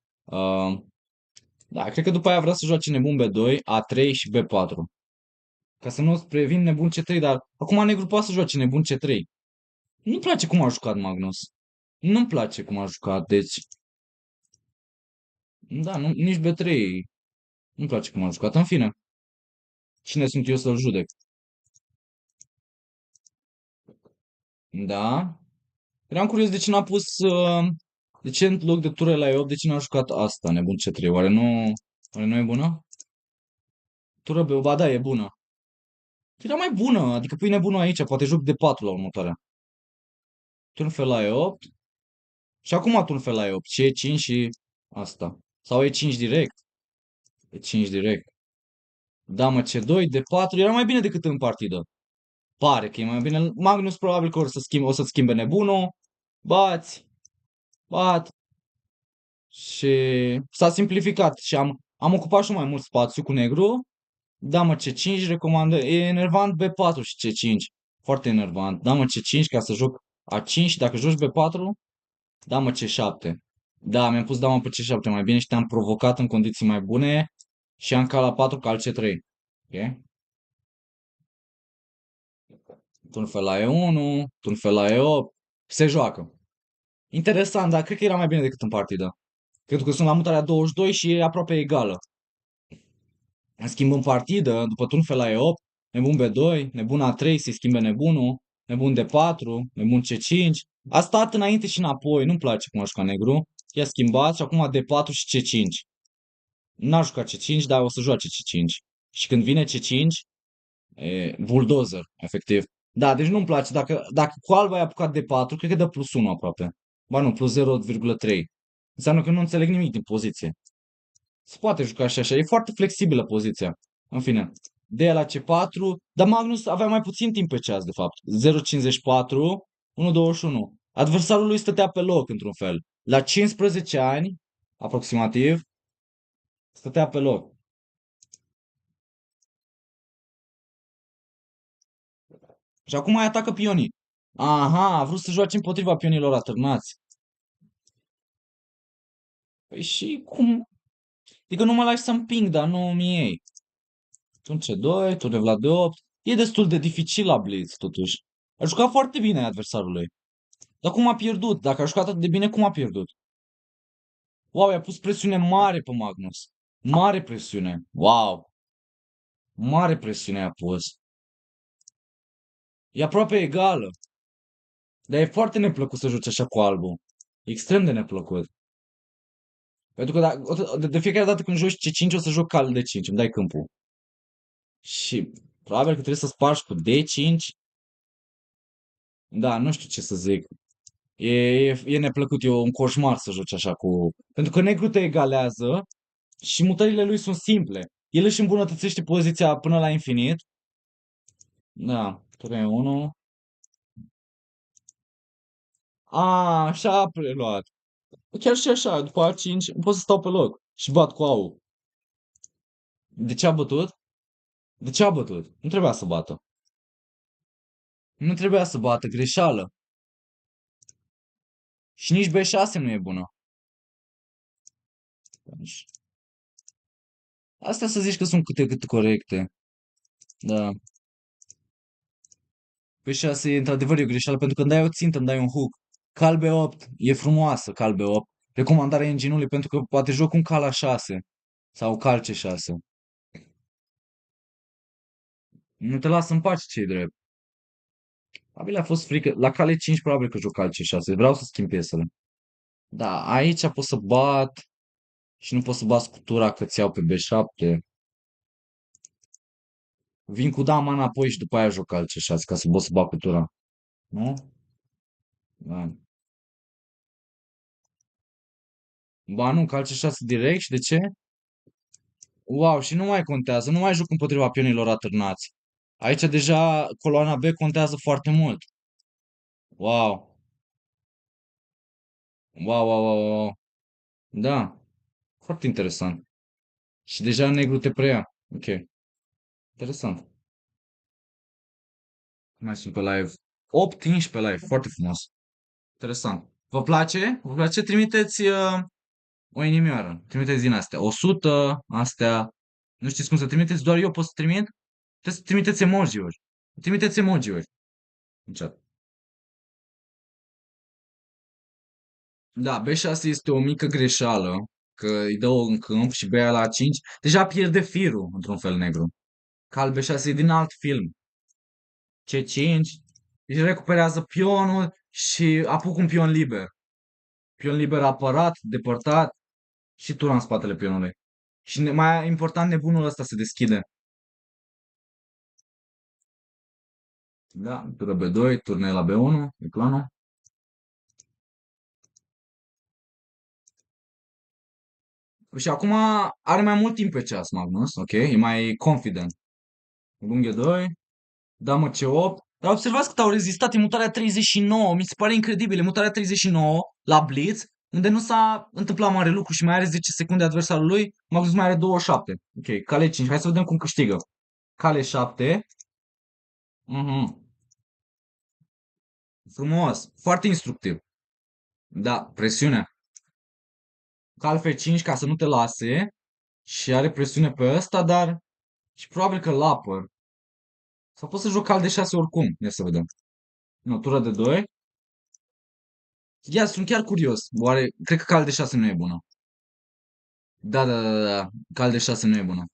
Da, cred că după aia vrea să joace nebun B2, A3 și B4. Ca să nu previn nebun C3, dar acum negru poate să joace nebun C3. Nu-mi place cum a jucat Magnus. Nu-mi place cum a jucat, deci... Da, nu, nici B3. Nu-mi place cum a jucat. În fine, cine sunt eu să-l judec? Da. Eram curios de ce n-a pus... de ce în loc de tură la E8, de ce n-a jucat asta, nebun C3? Oare nu e bună? Tură B8, ba da, e bună. Era mai bună, adică pui nebunul aici, poate joc de 4 la următoarea. Turn fel la E8. Și acum turn fel la E8. Și E5 și asta. Sau E5 direct. E5 direct. Damă C2, D4. Era mai bine decât în partidă. Pare că e mai bine. Magnus probabil că o să schimbe nebunul. Bați. Bat. Și s-a simplificat. Și am ocupat și mai mult spațiu cu negru. Damă C5 recomandă. E enervant B4 și C5. Foarte enervant. Damă C5 ca să joc A5 și dacă joci B4, damă C7. Da, mi-am pus dama pe C7 mai bine și te-am provocat în condiții mai bune și am cal la 4 cal C3. Ok? Turn fel la E1, turn fel la E8. Se joacă. Interesant, dar cred că era mai bine decât în partidă. Cred că sunt la mutarea 22 și e aproape egală. În schimb, în partidă, după turn fel la E8, nebun B2, nebun A3, se schimbe nebunul, nebun D4, nebun C5. A stat înainte și înapoi, nu-mi place cum a jucat negru. I-a schimbat și acum D4 și C5. N-a jucat C5, dar o să joace C5. Și când vine C5, bulldozer, efectiv. Da, deci nu-mi place. Dacă cu alba ai apucat de 4, cred că dă plus 1 aproape. Ba nu, plus 0,3. Înseamnă că nu înțeleg nimic din poziție. Se poate juca și așa. E foarte flexibilă poziția. În fine. De la C4. Dar Magnus avea mai puțin timp pe ceas, de fapt. 0,54, 1,21. Adversarul lui stătea pe loc, într-un fel. La 15 ani, aproximativ, stătea pe loc. Și acum mai atacă pionii. Aha, a vrut să joace împotriva pionilor atârnați. Păi și cum? Adică nu mă lași să împing, dar nu mi iei. Turn C2, turn Vlad de 8. E destul de dificil la Blitz, totuși. A jucat foarte bine adversarului. Dar cum a pierdut? Dacă a jucat atât de bine, cum a pierdut? Wow, i-a pus presiune mare pe Magnus. Mare presiune. Wow. Mare presiune a pus. E aproape egală. Dar e foarte neplăcut să joci așa cu albul. Extrem de neplăcut. Pentru că de fiecare dată când joci C5 o să joc cal de 5, îmi dai câmpul. Și probabil că trebuie să spargi cu D5. Da, nu știu ce să zic. E neplăcut, e un coșmar să joci așa cu... Pentru că negru te egalează și mutările lui sunt simple. El își îmbunătățește poziția până la infinit. Da, 3-1. A, așa a preluat. Chiar și așa, după A5 pot să stau pe loc și bat cu AU. De ce a bătut? De ce a bătut? Nu trebuia să bată. Nu trebuia să bată, greșeală. Și nici B6 nu e bună. Deci, astea să zici că sunt cât corecte. Da. B6 e într-adevăr e o greșeală pentru că îmi dai o țintă, îmi dai un hook. Cal B8 e frumoasă, cal B8. Recomandarea engine pentru că poate joc un cal A6 sau cal C6. Nu te lasă în pace, ce drept. Probabil a fost frică. La cale 5 probabil că joc cal C6. Vreau să schimb piesele. Da, aici pot să bat și nu pot să bat scutura că ți iau pe B7. Vin cu dama înapoi și după aia joc cal C6 ca să pot să bat cu tura. Nu? Da. Ba nu, cal C6 direct și de ce? Wow, și nu mai contează, nu mai joc împotriva pionilor atârnați. Aici deja coloana B contează foarte mult. Wow, wow, wow, wow, wow. Da, foarte interesant. Și deja negru te preia. Ok, interesant. Mai sunt pe live. 8-15 pe live, foarte frumos. Interesant. Vă place? Vă place? Trimiteți o inimioară. Trimiteți din astea. 100, astea. Nu știți cum să trimiteți? Doar eu pot să trimit? Trebuie să trimiteți emoji-uri. Trimiteți emoji-uri în chat. Da, B6 este o mică greșeală, că îi dă în câmp și bea la 5. Deja pierde firul, într-un fel negru. Cal B6 e din alt film. C5, își recuperează pionul și apuc un pion liber. Pion liber apărat, depărtat și tura în spatele pionului. Și mai important, nebunul ăsta se deschide. Da, tură B2, turne la B1, e planul. Și acum are mai mult timp pe ceas, Magnus, ok? E mai confident. Lunghe 2, damă C8. Dar observați cât au rezistat, e mutarea 39, mi se pare incredibil, e mutarea 39 la Blitz, unde nu s-a întâmplat mare lucru și mai are 10 secunde adversarul lui, Magnus mai are 27. Ok, cale 5, hai să vedem cum câștigă. Cale 7. Mhm. Frumos, foarte instructiv. Da, presiune. Cal F5 ca să nu te lase și are presiune pe ăsta, dar și probabil că lapăr. Sau poți să joc cal de 6 oricum. Ia să vedem. Nu, tură de 2. Ia, sunt chiar curios. Oare, cred că cal de 6 nu e bună. Da, da, da, da. Cal de 6 nu e bună.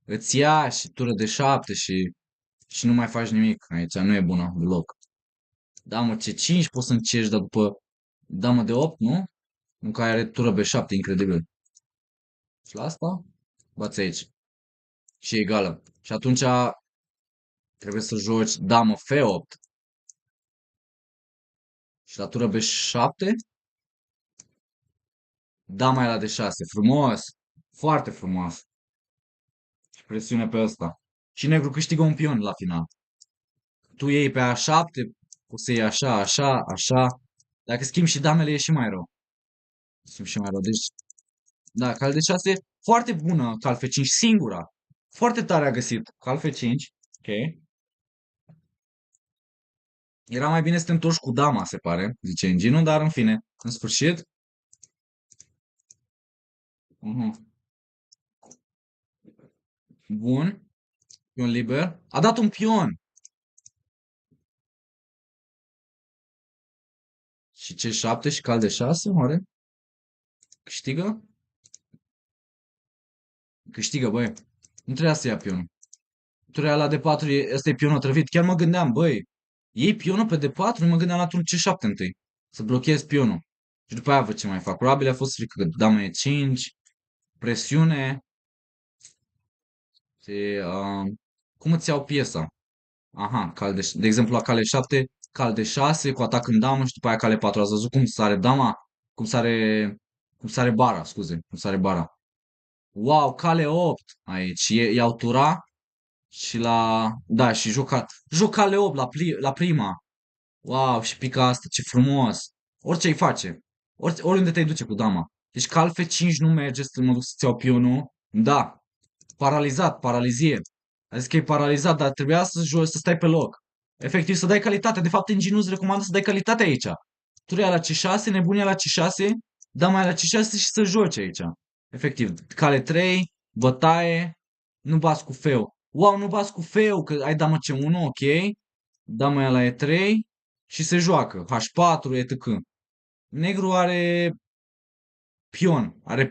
Îți ia și tură de 7 și nu mai faci nimic aici. Nu e bună deloc. Damă C5 poți să încerci, dar după damă de 8, nu? În care are tură B7, incredibil. Și la asta, bați aici. Și e egală. Și atunci trebuie să joci damă F8. Și la tură B7, dama e la D6. Frumos! Foarte frumos. Și presiune pe ăsta. Și negru câștigă un pion la final. Tu iei pe A7, poți să iei așa, așa, așa. Dacă schimbi și damele, e și mai rău. Schimbi și mai rău. Deci, da, cal de 6 foarte bună, cal F5, singura. Foarte tare a găsit. Cal F5, ok. Era mai bine să te întorci cu dama, se pare, zice Enginu, dar în fine, în sfârșit. Mhm. Bun, pion liber. A dat un pion. Și C7 și cal de 6, oare? Câștigă? Câștigă, băi. Nu trebuia să ia pionul. Trebuia la D4, ăsta e pionul trăvit. Chiar mă gândeam, băi, iei pionul pe D4, mă gândeam la turn C7 întâi. Să blochez pionul. Și după aia văd ce mai fac. Probabil a fost frică că dama e 5, presiune. Cum îți iau piesa? Aha, de exemplu la cale 7, cal de 6 cu atac în damă și după aia cale 4. Ați văzut cum sare dama? Cum sare, cum sare bara, scuze, cum sare bara. Wow, cale 8 aici. Iau tura și la... Da, și joc cale 8 la prima. Wow, și pica asta, ce frumos. Orice ai face. Oriunde te duce cu dama. Deci cal F5 nu merge să mă duc să-ți iau pionul. Da, paralizat, paralizie. A zis că e paralizat, dar trebuia să joci, să stai pe loc. Efectiv, să dai calitate. De fapt, Engine nu-ți recomandă să dai calitate aici. Turea la C6, nebunia la C6, dama la C6 și să joci aici. Efectiv, cale 3, bătaie, nu bați cu feu. Wow, nu bați cu feu, că ai dama C1, ok. Dama la E3 și se joacă. H4, etc. Negru are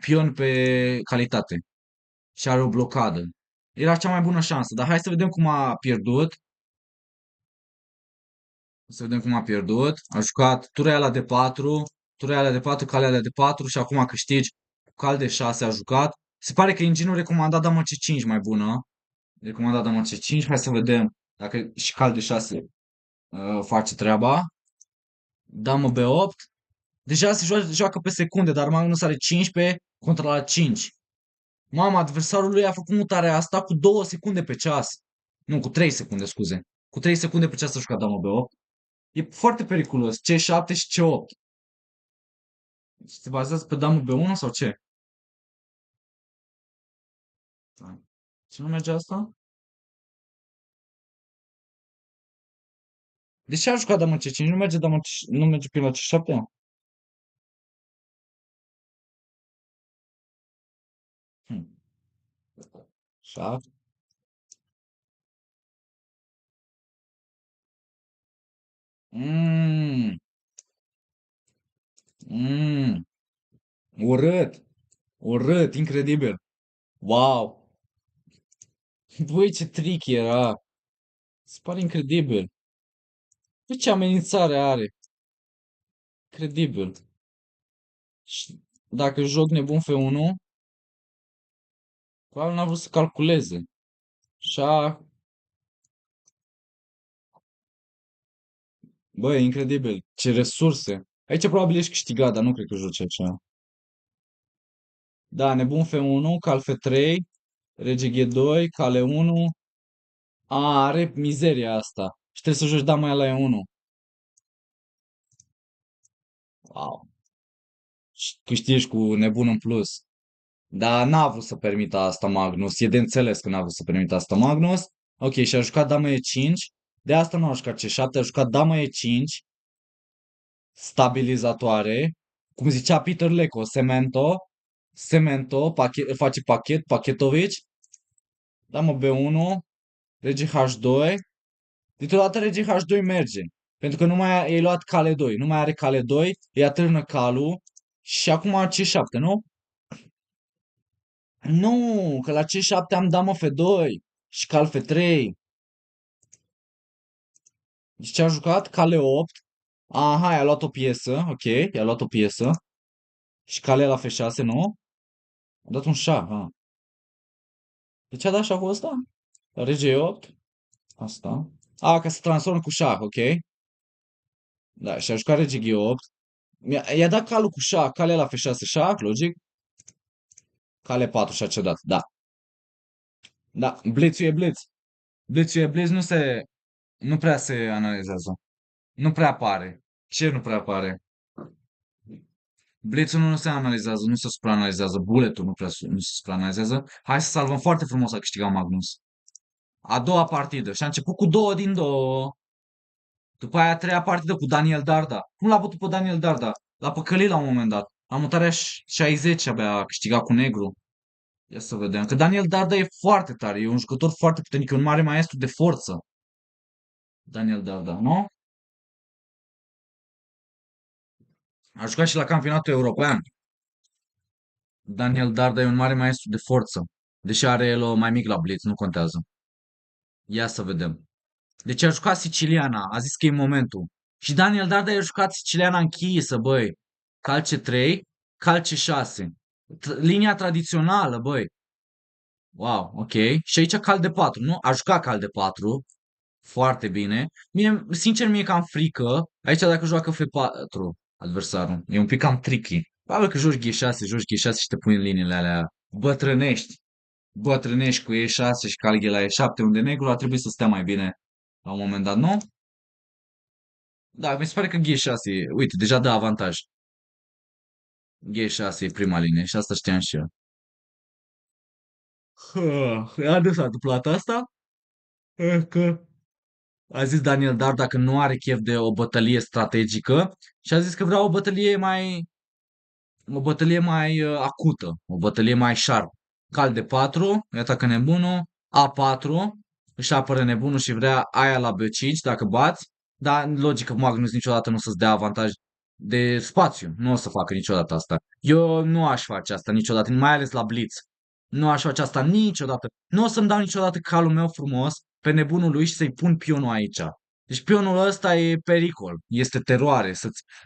pion pe calitate și are o blocadă. Era cea mai bună șansă, dar hai să vedem cum a pierdut. Să vedem cum a pierdut. A jucat tura la D4, tura la D4, calea la D4 și acum câștigi. Cal de 6 a jucat. Se pare că inginul recomanda dama C5 mai bună. Recomanda dama C5. Hai să vedem dacă și cal de 6 face treaba. Dama B8. Deja se joacă pe secunde, dar Magnus are 15 contra la 5. Mama, adversarul lui a făcut mutarea asta cu 2 secunde pe ceas. Nu, cu 3 secunde, scuze. Cu 3 secunde pe ceas a jucat dama B8. E foarte periculos. C7 și C8. Se bazează pe damă B1 sau ce? Da. Ce nu merge asta? De ce a jucat damă C5? Nu merge nu merge prin la C7? Hm. Șah. Mmm. Mmm. Urât. Urât. Incredibil. Wow. Băi, ce trick era. Se pare incredibil. Băi, ce amenințare are. Incredibil. Și dacă joc nebun F1, probabil n-a vrut să calculeze. Șah. Băi, incredibil. Ce resurse. Aici probabil ești câștigat, dar nu cred că joci așa. Da, nebun F1, cal F3, rege G2, cale 1. A, are mizeria asta. Și trebuie să joci dama la E1. Wow. Și câștigi cu nebun în plus. Dar n-a vrut să permită asta Magnus. E de înțeles că n-a vrut să permită asta Magnus. Ok, și a jucat dama E5. De asta nu a jucat C7, a jucat dama E5. Stabilizatoare. Cum zicea Peter Leco, Cemento, face pachet, Pachetovici. Dama B1, rege H2. Dintr-o rege H2 merge. Pentru că nu mai ai luat cale 2. Nu mai are cale 2. Îi atârnă calul. Și acum C7, nu? Nu, că la C7 am damă F2 și cal F3. Deci ce a jucat? Cale 8. Aha, i-a luat o piesă. Ok, i-a luat o piesă. Și cale la F6, nu? A dat un șah. Ah. De ce a dat șahul ăsta? La rege E8. Asta. A, ca să transform cu șah, ok? Da, și a jucat rege G8. I-a dat calul cu șah, cale la F6, șah, logic. Cale 4 și-a cedat, da. Da, blitzul e blitz. Blitzul e blitz, nu prea se analizează. Nu prea apare. Ce nu prea apare? Blitzul nu se analizează, nu se supraanalizează. Bulletul nu se supraanalizează. Hai să salvăm foarte frumos a câștigat Magnus. A doua partidă. Și a început cu 2 din 2. După aia a treia partidă cu Daniel Darda. Cum l-a bătut pe Daniel Darda? L-a păcălit la un moment dat. La mutarea 60 abia a câștigat cu negru. Ia să vedem. Că Daniel Darda e foarte tare. E un jucător foarte puternic. E un mare maestru de forță. Daniel Darda, nu? A jucat și la campionatul european. Daniel Darda e un mare maestru de forță. Deși are el o mai mic la Blitz, nu contează. Ia să vedem. Deci a jucat siciliana, a zis că e momentul. Și Daniel Darda a jucat siciliana închisă, băi. Calce 3, calce 6. Linia tradițională, băi. Wow, ok. Și aici cal de 4, nu? A jucat cal de 4. Foarte bine. Mie, sincer, mie e cam frică. Aici dacă joacă F4 adversarul. E un pic cam tricky. Probabil că joci G6 și te pui în liniile alea. Bătrânești. Bătrânești cu E6 și calghe la E7, unde negru ar trebui să stea mai bine la un moment dat, nu? Da, mi se pare că G6, uite, deja dă avantaj. G6 e prima linie și asta știam și eu. A de s-a întâmplat asta? Că a zis Daniel Dar dacă nu are chef de o bătălie strategică și a zis că vrea o bătălie mai acută, o bătălie mai sharp. Cal de 4, îi atacă nebunul, A4, își apără nebunul și vrea aia la B5 dacă bați, dar logic că Magnus niciodată nu o să-ți dea avantaj de spațiu, nu o să facă niciodată asta. Eu nu aș face asta niciodată, mai ales la Blitz. Nu aș face asta niciodată. Nu o să-mi dau niciodată calul meu frumos pe nebunul lui și să-i pun pionul aici. Deci pionul ăsta e pericol, este teroare.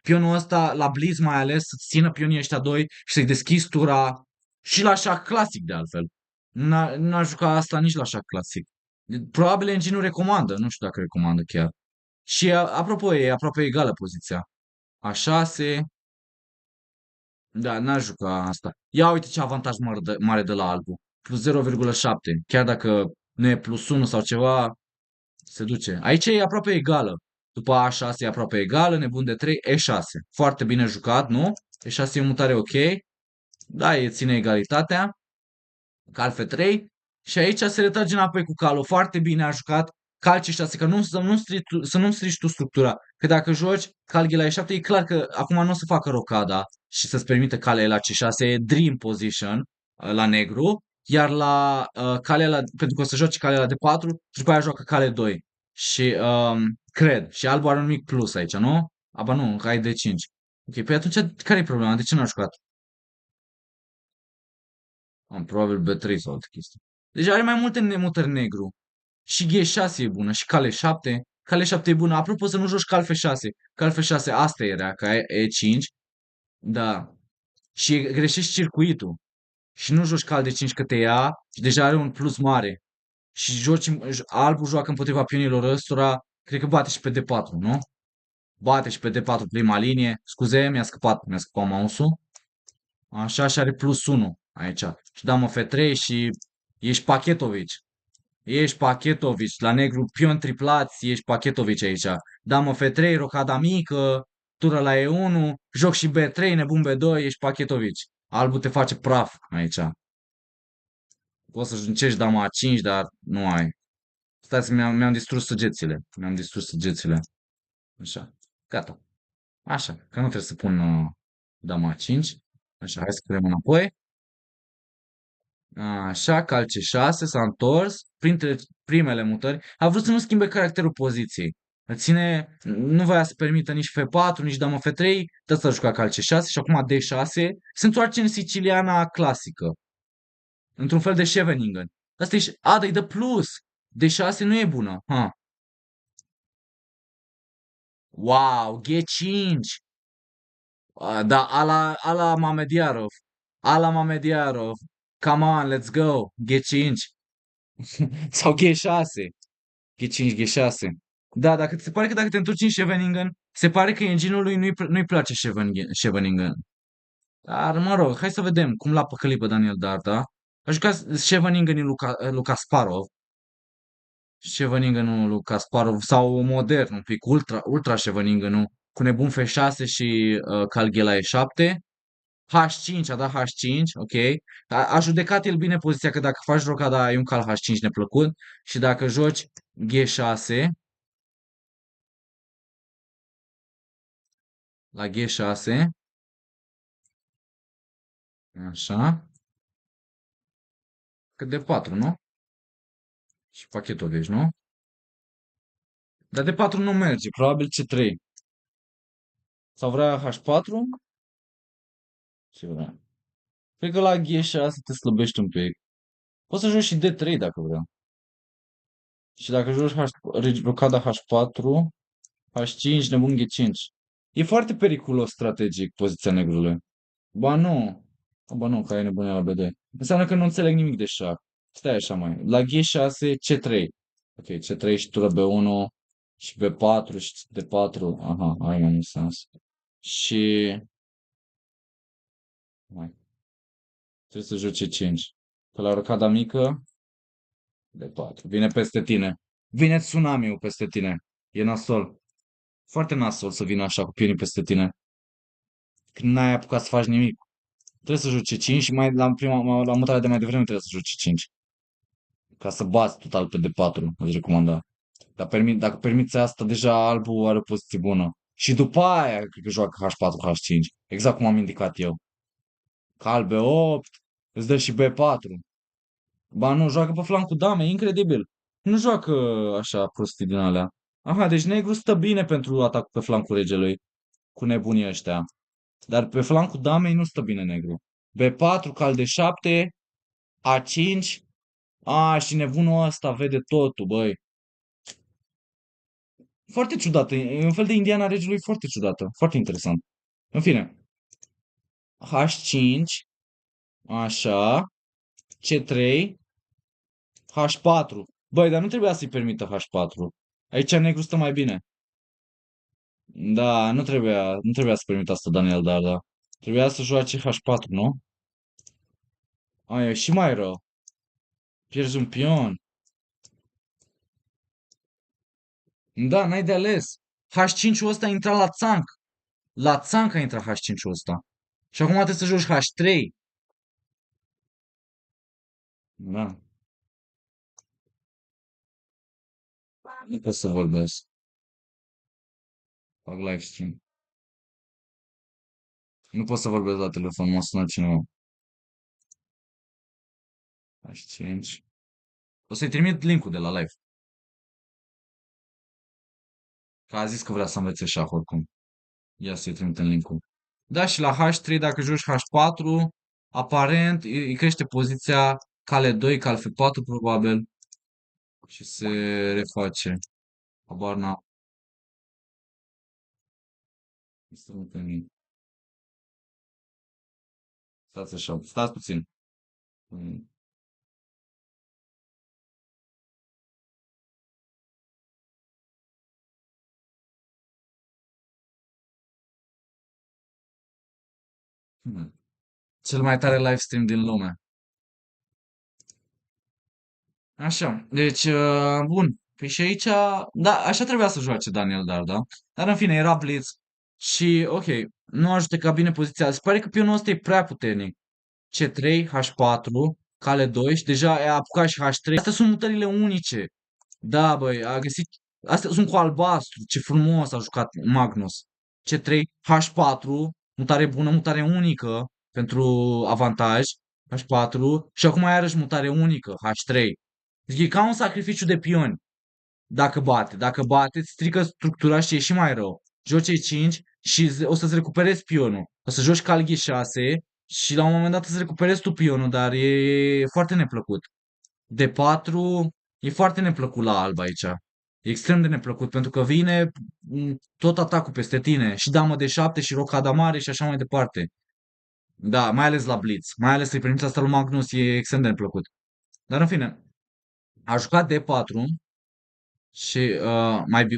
Pionul ăsta, la Blitz mai ales, să-ți țină pionii ăștia doi și să-i deschizi tura și la șah clasic de altfel. N-aș juca asta nici la șah clasic. Probabil engine nu recomandă, nu știu dacă recomandă chiar. Și apropo, e aproape egală poziția. A6, da, n-aș juca asta. Ia uite ce avantaj mare de la albul. Plus 0,7. Chiar dacă nu e plus 1 sau ceva, se duce. Aici e aproape egală. După A6 e aproape egală, nebun de 3, E6. Foarte bine jucat, nu? E6 e o mutare ok. Da, e ține egalitatea. Cal F3. Și aici se retrage înapoi cu calul. Foarte bine a jucat. Cal C6, că să nu strici tu structura. Că dacă joci cal G la E7, e clar că acum nu o să facă rocada și să-ți permite calea la C6. E dream position la negru. Iar la pentru că o să joci calea la D4 și după aia joacă cale 2. Și cred. Și albul are un mic plus aici, nu? Aba nu, că ai D5. Ok, păi atunci care e problema? De ce n-a jucat? Probabil B3 sau alte chestii. Deci are mai multe nemutări negru. Și G6 e bună, și cale 7. Cale 7 e bună. Apropo, să nu joci cal F6. Cal F6, asta era, ca E5. Da. Și greșești circuitul. Și nu joci cal D5 că te ia și deja are un plus mare. Și albul joacă împotriva pionilor ăstora, cred că bate și pe D4, nu? Bate și pe D4 prima linie. Scuze, mi-a scăpat mouse-ul. Așa și are plus 1 aici. Și dăm F3 și ești Pachetovici. Ești Pachetovici. La negru pion triplați, ești Pachetovici aici. Dăm F3, rocada mică, tură la E1, joc și B3, nebun B2, ești Pachetovici. Albul te face praf aici. Poți să încerci dama A5, dar nu ai. Stai să mi-am distrus săgețile. Mi-am distrus săgețile. Așa. Gata. Așa. Că nu trebuie să pun dama A5. Așa, hai să creăm înapoi. Așa, cal C6, s-a întors, printre primele mutări, a vrut să nu schimbe caracterul poziției. Nu voia să permită nici F4, nici damă F3, de asta a jucat cal C6 și acum D6, se întoarce în siciliana clasică, într-un fel de Scheveningen. Asta e, dar îi dă plus, D6 nu e bună, ha. Wow, G5, da, ala Mamediarov, ala Mamediarov, come on, let's go, G5. Sau G6. G5, G6. Da, dacă ți se pare că dacă te întorci în Scheveningen, se pare că engine-ului nu-i place Scheveningen. Dar, mă rog, hai să vedem cum l-a păcălit pe Daniel Darda. A jucat Scheveningen în lui Kasparov. Scheveningen lui Kasparov sau modern, un pic ultra Scheveningen cu nebun F6 și Calghe la E7. H5, a dat H5, ok. A judecat el bine poziția că dacă faci rocada ai un cal H5 neplăcut și dacă joci G6, La G6. Așa. Cât de 4, nu? Și pachetul vezi, nu? Dar de 4 nu merge, probabil C3. Sau vrea H4? Ce vrea? Cred că la G6 te slăbești un pic. Poți să joci și D3 dacă vrea. Și dacă joci rocada H4, H5, nebun G5. E foarte periculos strategic poziția negrului. Ba nu. Ba nu, că ai nebunia la BD. Înseamnă că nu înțeleg nimic de șah. Stai așa mai. La G6, C3. Ok, C3 și tură B1 și B4 și D4. Aha, are mai mult sens. Și... Mai. Trebuie să joci C5. Că la rocada mică, D4. Vine peste tine. Vine tsunamiul peste tine. E nasol. Foarte nasol să vină așa cu pienii peste tine. Când n-ai apucat să faci nimic. Trebuie să joci C5 și mai la mutarea de mai devreme trebuie să joci C5. Ca să bați total pe D4, aș recomanda. Dar dacă permiți asta, deja albul are o poziție bună. Și după aia, cred că joacă H4, H5. Exact cum am indicat eu. Cal B8, îți dă și B4. Ba nu, joacă pe flancul dame, incredibil. Nu joacă așa prostii din alea. Aha, deci negru stă bine pentru atacul pe flancul regelui. Cu nebunii ăștia. Dar pe flancul damei nu stă bine negru. B4, cal D7, A5. Și nebunul ăsta vede totul, băi. Foarte ciudată. E un fel de Indiana regelui foarte ciudată. Foarte interesant. În fine. H5. Așa. C3. H4. Băi, dar nu trebuia să-i permită H4. Aici negru stă mai bine. Da, nu trebuia să permită asta Daniel Darda. Trebuia să joace H4, nu? Aia e și mai rău. Pierzi un pion. Da, n-ai de ales. H5-ul ăsta intra la țanc. La țanc a intrat H5-ul ăsta. Și acum trebuie să joci H3. Da, nu pot să vorbesc. Fac live stream. Nu pot să vorbesc la telefon, mă sună cineva. H5. O să-i trimit link-ul de la live. Că a zis că vrea să învețe șah oricum. Ia să-i trimitem link-ul. Da, și la H3, dacă joci H4, aparent îi crește poziția cale 2, cal F4 probabil. Și se reface. Habar n-am. Să nu pe Stați așa, stați puțin. Hmm. Cel mai tare live stream din lume. Așa, deci, bun. Păi și aici, da, așa trebuia să joace Daniel Darda. Dar în fine, era blitz. Și, ok, nu a judecat bine poziția. Se pare că pionul ăsta e prea puternic. C3, H4, cale 2 și deja a apucat și H3. Astea sunt mutările unice. Da, băi, a găsit... Astea sunt cu albastru. Ce frumos a jucat Magnus. C3, H4, mutare bună, mutare unică pentru avantaj. H4 și acum iarăși mutare unică, H3. Deci e ca un sacrificiu de pioni. Dacă bate. Dacă bate, îți strică structura și e și mai rău. Joci E5 și o să-ți recuperezi pionul. O să joci cal G6 și la un moment dat îți recuperezi tu pionul, dar e foarte neplăcut. D4 e foarte neplăcut la alb aici. E extrem de neplăcut pentru că vine tot atacul peste tine. Și damă de 7 și rocada mare și așa mai departe. Da, mai ales la Blitz. Mai ales să-i permiți asta lui Magnus e extrem de neplăcut. Dar în fine, a jucat D4 și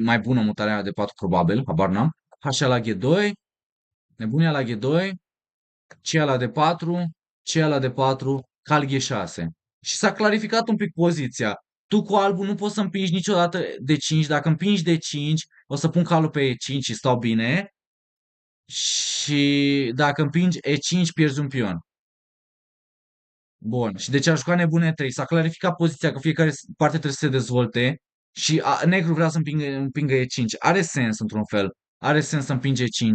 mai bună mutarea de 4 probabil, habar n-am. H la G2, nebunia la G2, C la D4, C la D4, cal G6. Și s-a clarificat un pic poziția. Tu cu albul nu poți să împingi niciodată de 5. Dacă împingi de 5, o să pun calul pe E5 și stau bine. Și dacă împingi E5, pierzi un pion. Bun. Și de ce a jucat nebune 3? S-a clarificat poziția că fiecare parte trebuie să se dezvolte și negru vrea să împingă E5. Are sens într-un fel. Are sens să împinge E5.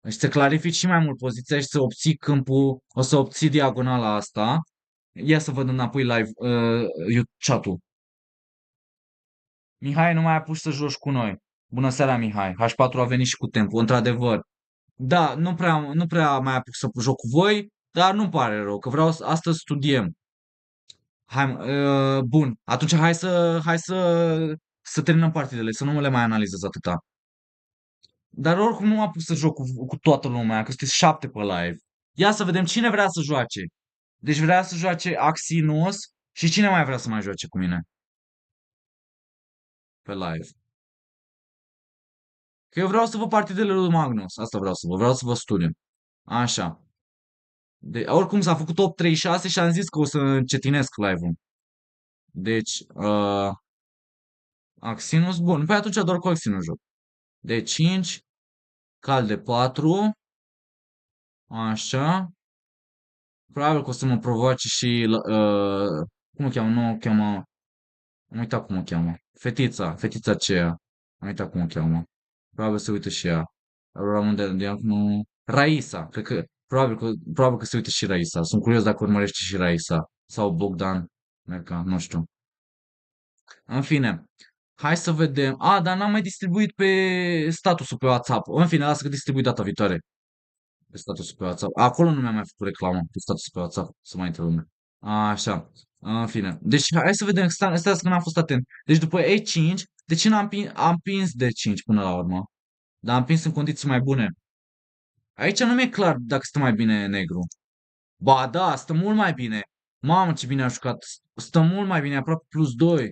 Și să clarifici și mai mult poziția și să obții câmpul, o să obții diagonala asta. Ia să văd înapoi live chat-ul. Mihai, nu mai apuci să joci cu noi. Bună seara, Mihai. H4 a venit și cu tempo, într-adevăr. Da, nu prea mai apuc să joc cu voi, dar nu-mi pare rău, că vreau astăzi studiem. Hai, bun. Atunci hai să terminăm partidele, să nu le mai analizez atâta. Dar oricum nu am pus să joc cu toată lumea, că sunteți 7 pe live. Ia să vedem cine vrea să joace. Deci vrea să joace Axinus și cine mai vrea să mai joace cu mine pe live. Că eu vreau să văd partidele lui Magnus. Asta vreau să vă studiem. Așa. Oricum s-a făcut 8-3-6 și am zis că o să încetinesc live-ul. Deci, Axinus, bun. Păi atunci doar cu Axinus joc. De 5, cal de 4, așa. Probabil că o să mă provoace și, cum o cheamă? Nu o cheamă, am uitat cum o cheamă. Fetița aceea. Am uitat cum o cheamă. Probabil se uită și ea. Ramon de nu. Raisa, probabil că se uită și Raisa. Sunt curios dacă urmărește și Raisa. Sau Bogdan Merca, nu știu. În fine, hai să vedem. Dar n-am mai distribuit pe statusul pe WhatsApp. În fine, lasă că distribui data viitoare pe statusul pe WhatsApp. Acolo nu mi-am mai făcut reclamă pe statusul pe WhatsApp, să mai intre lumea. Așa, în fine. Deci hai să vedem, stai că n-am fost atent. Deci după E5, de ce am pins D5 până la urmă? Dar am pins în condiții mai bune. Aici nu mi-e clar dacă stă mai bine negru. Ba da, stă mult mai bine. Mamă, ce bine a jucat. Stă mult mai bine, aproape +2.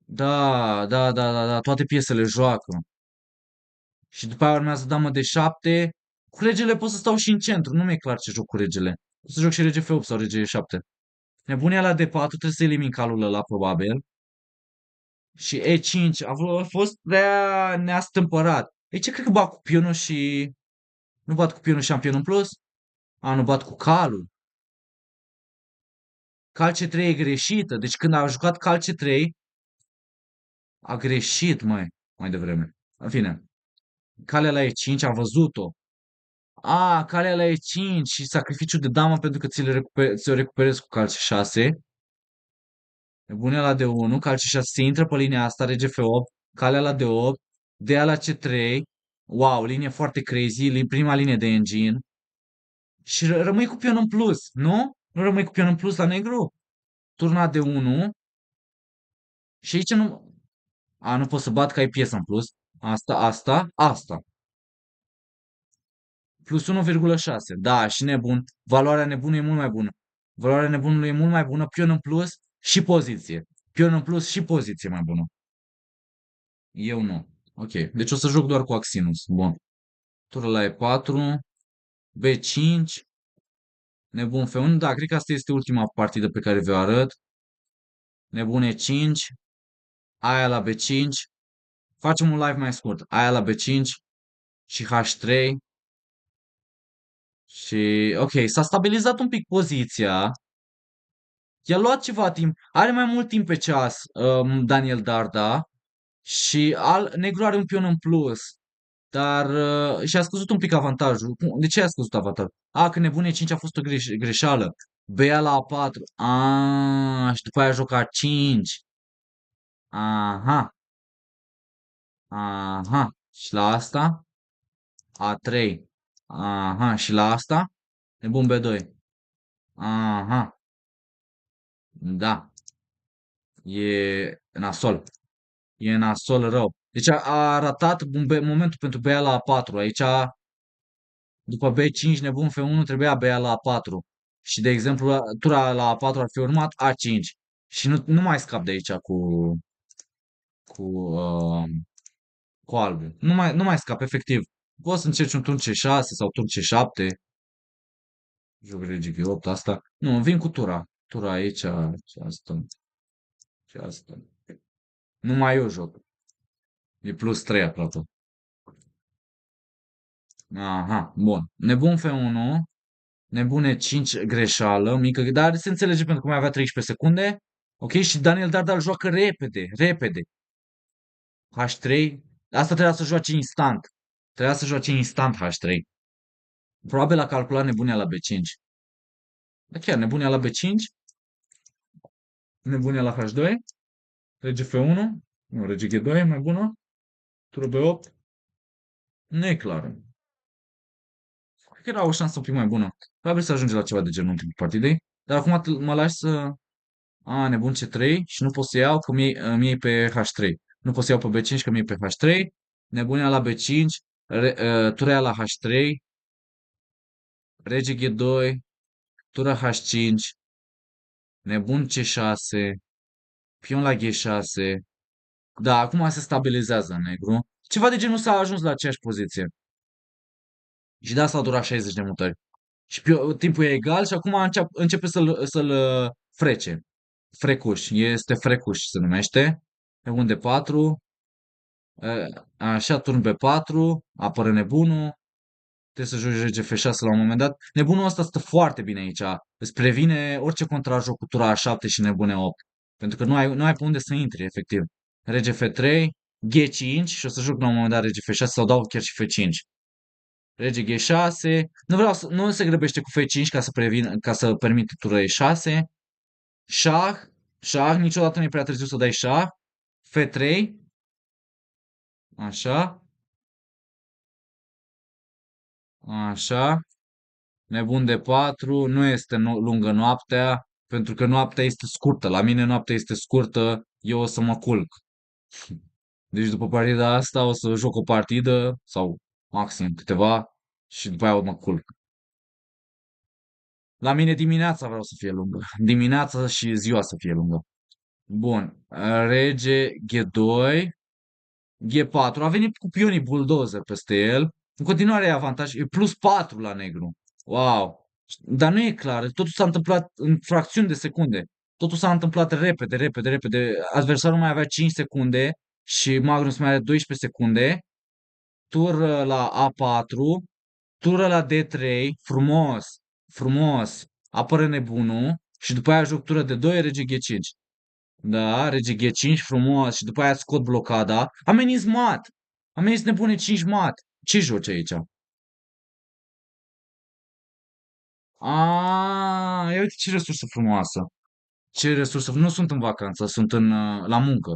Da, da, da, da, da, toate piesele joacă. Și după aia urmează damă de 7. Cu regele pot să stau și în centru. Nu mi-e clar ce joc cu regele. O să joc și rege F8 sau rege E7. Nebunia la D4, trebuie să elimin calul ăla, probabil. Și E5 a fost prea neastâmpărat. Ce cred că bat cu pionul și... Nu bat cu pionul și am pionul în plus? Nu bat cu calul. Cal C3 e greșită. Deci când a jucat cal C3, a greșit, mai devreme. În fine. Calea la E5, a văzut-o. Calea la E5 și sacrificiu de damă pentru că ți-o recuperezi cu cal C6. Nebunia la D1, cal C6 se intră pe linia asta, rege F8, calea la D8, dea la C3. Wow, linie foarte crazy, prima linie de engine. Și rămâi cu pion în plus, nu? Nu rămâi cu pion în plus la negru? Turna D1 și aici nu... Nu pot să bat că ai piesă în plus. Asta. Plus 1,6. Da, și nebun. Valoarea nebunului e mult mai bună. Valoarea nebunului e mult mai bună. Pion în plus și poziție. Pion în plus și poziție mai bună. Eu nu. Ok. Deci o să joc doar cu Axinus. Bun. Turul la E4. B5. Nebun F1. Da, cred că asta este ultima partidă pe care vi-o arăt. Nebun E5. Aia la B5. Facem un live mai scurt. Aia la B5 și H3. Și, ok, s-a stabilizat un pic poziția. I-a luat ceva timp. Are mai mult timp pe ceas, Daniel Darda. Și negru are un pion în plus. Dar și-a scăzut un pic avantajul. De ce a scăzut avantajul? Că nebune 5 a fost o greșeală. Bea la A4. Și după aia joca A5. Aha. Aha. Și la asta? A3. Aha. Și la asta? Nebun B2. Aha. Da. E nasol. E nasol rău. Deci a ratat momentul pentru Bea la A4. Aici, după B5, nebun F1, trebuia Bea la A4. Și, de exemplu, tura la A4 ar fi urmat A5. Și nu mai scap de aici cu, uh, cu albul. Nu mai scap, efectiv. Poți să încerci un turn C6 sau turn C7. Joc rege G8, asta. Nu, vin cu tura. Tura aici, și asta. Și asta. Numai eu joc. E +3 aproape. Aha, bun. Nebun F1, nebune 5 greșeală, mică, dar se înțelege pentru că mai avea 13 secunde. Ok, și Daniel Dardal joacă repede, repede. H3, asta trebuia să joace instant. Trebuia să joace instant H3. Probabil a calculat nebunia la B5. Da, chiar nebunia la B5, nebunia la H2, rege F1, nu, rege G2 e mai bună, tură B8, nu e clară. Cred că era o șansă un pic mai bună. Probabil să ajunge la ceva de genul în timpul partidei, dar acum mă lași să... A, nebun C3 și nu pot să iau că mi iei pe H3. Nu pot să iau pe B5 că mi iei pe H3, nebunia la B5, tura la H3, rege G2, tura H5, nebun C6, pion la G6. Da, acum se stabilizează negru. Ceva de genul s-a ajuns la aceeași poziție. Și de asta a durat 60 de mutări. Și timpul e egal și acum începe să-l frece. Frecuș. Este frecuș se numește. Pe unde 4. Așa, turn B4. Apără nebunul. Trebuie să joci rege F6 la un moment dat. Nebunul ăsta stă foarte bine aici. Îți previne orice contrajoc cu tura A7 și nebune 8. Pentru că nu ai pe unde să intri, efectiv. Rege F3, G5 și o să joc la un moment dat rege F6 sau dau chiar și F5. Rege G6. Nu se grăbește cu F5 ca să permită tură E6. Șah. Șah. Niciodată nu e prea târziu să dai șah. F3. Așa. Așa. Nebun de 4. Nu este lungă noaptea. Pentru că noaptea este scurtă. La mine noaptea este scurtă. Eu o să mă culc. Deci după partida asta o să joc o partidă sau maxim câteva și după aia o mă culc. La mine dimineața vreau să fie lungă. Dimineața și ziua să fie lungă. Bun. Rege G2. G4. A venit cu pionii bulldozer peste el. În continuare e avantaj. E plus 4 la negru. Wow. Dar nu e clar. Totul s-a întâmplat în fracțiuni de secunde. Totul s-a întâmplat repede, repede, repede. Adversarul mai avea 5 secunde și Magnus mai are 12 secunde. Tur la A4. Tură la D3. Frumos. Frumos. Apără nebunul. Și după aia joc tură de 2, rege G5. Da, rege G5 frumos și după aia scot blocada. Ameninț mat. Ameninț nebune 5 mat. Ce joci aici? Ia uite ce resursă frumoasă. Ce resursă. Nu sunt în vacanță, sunt la muncă.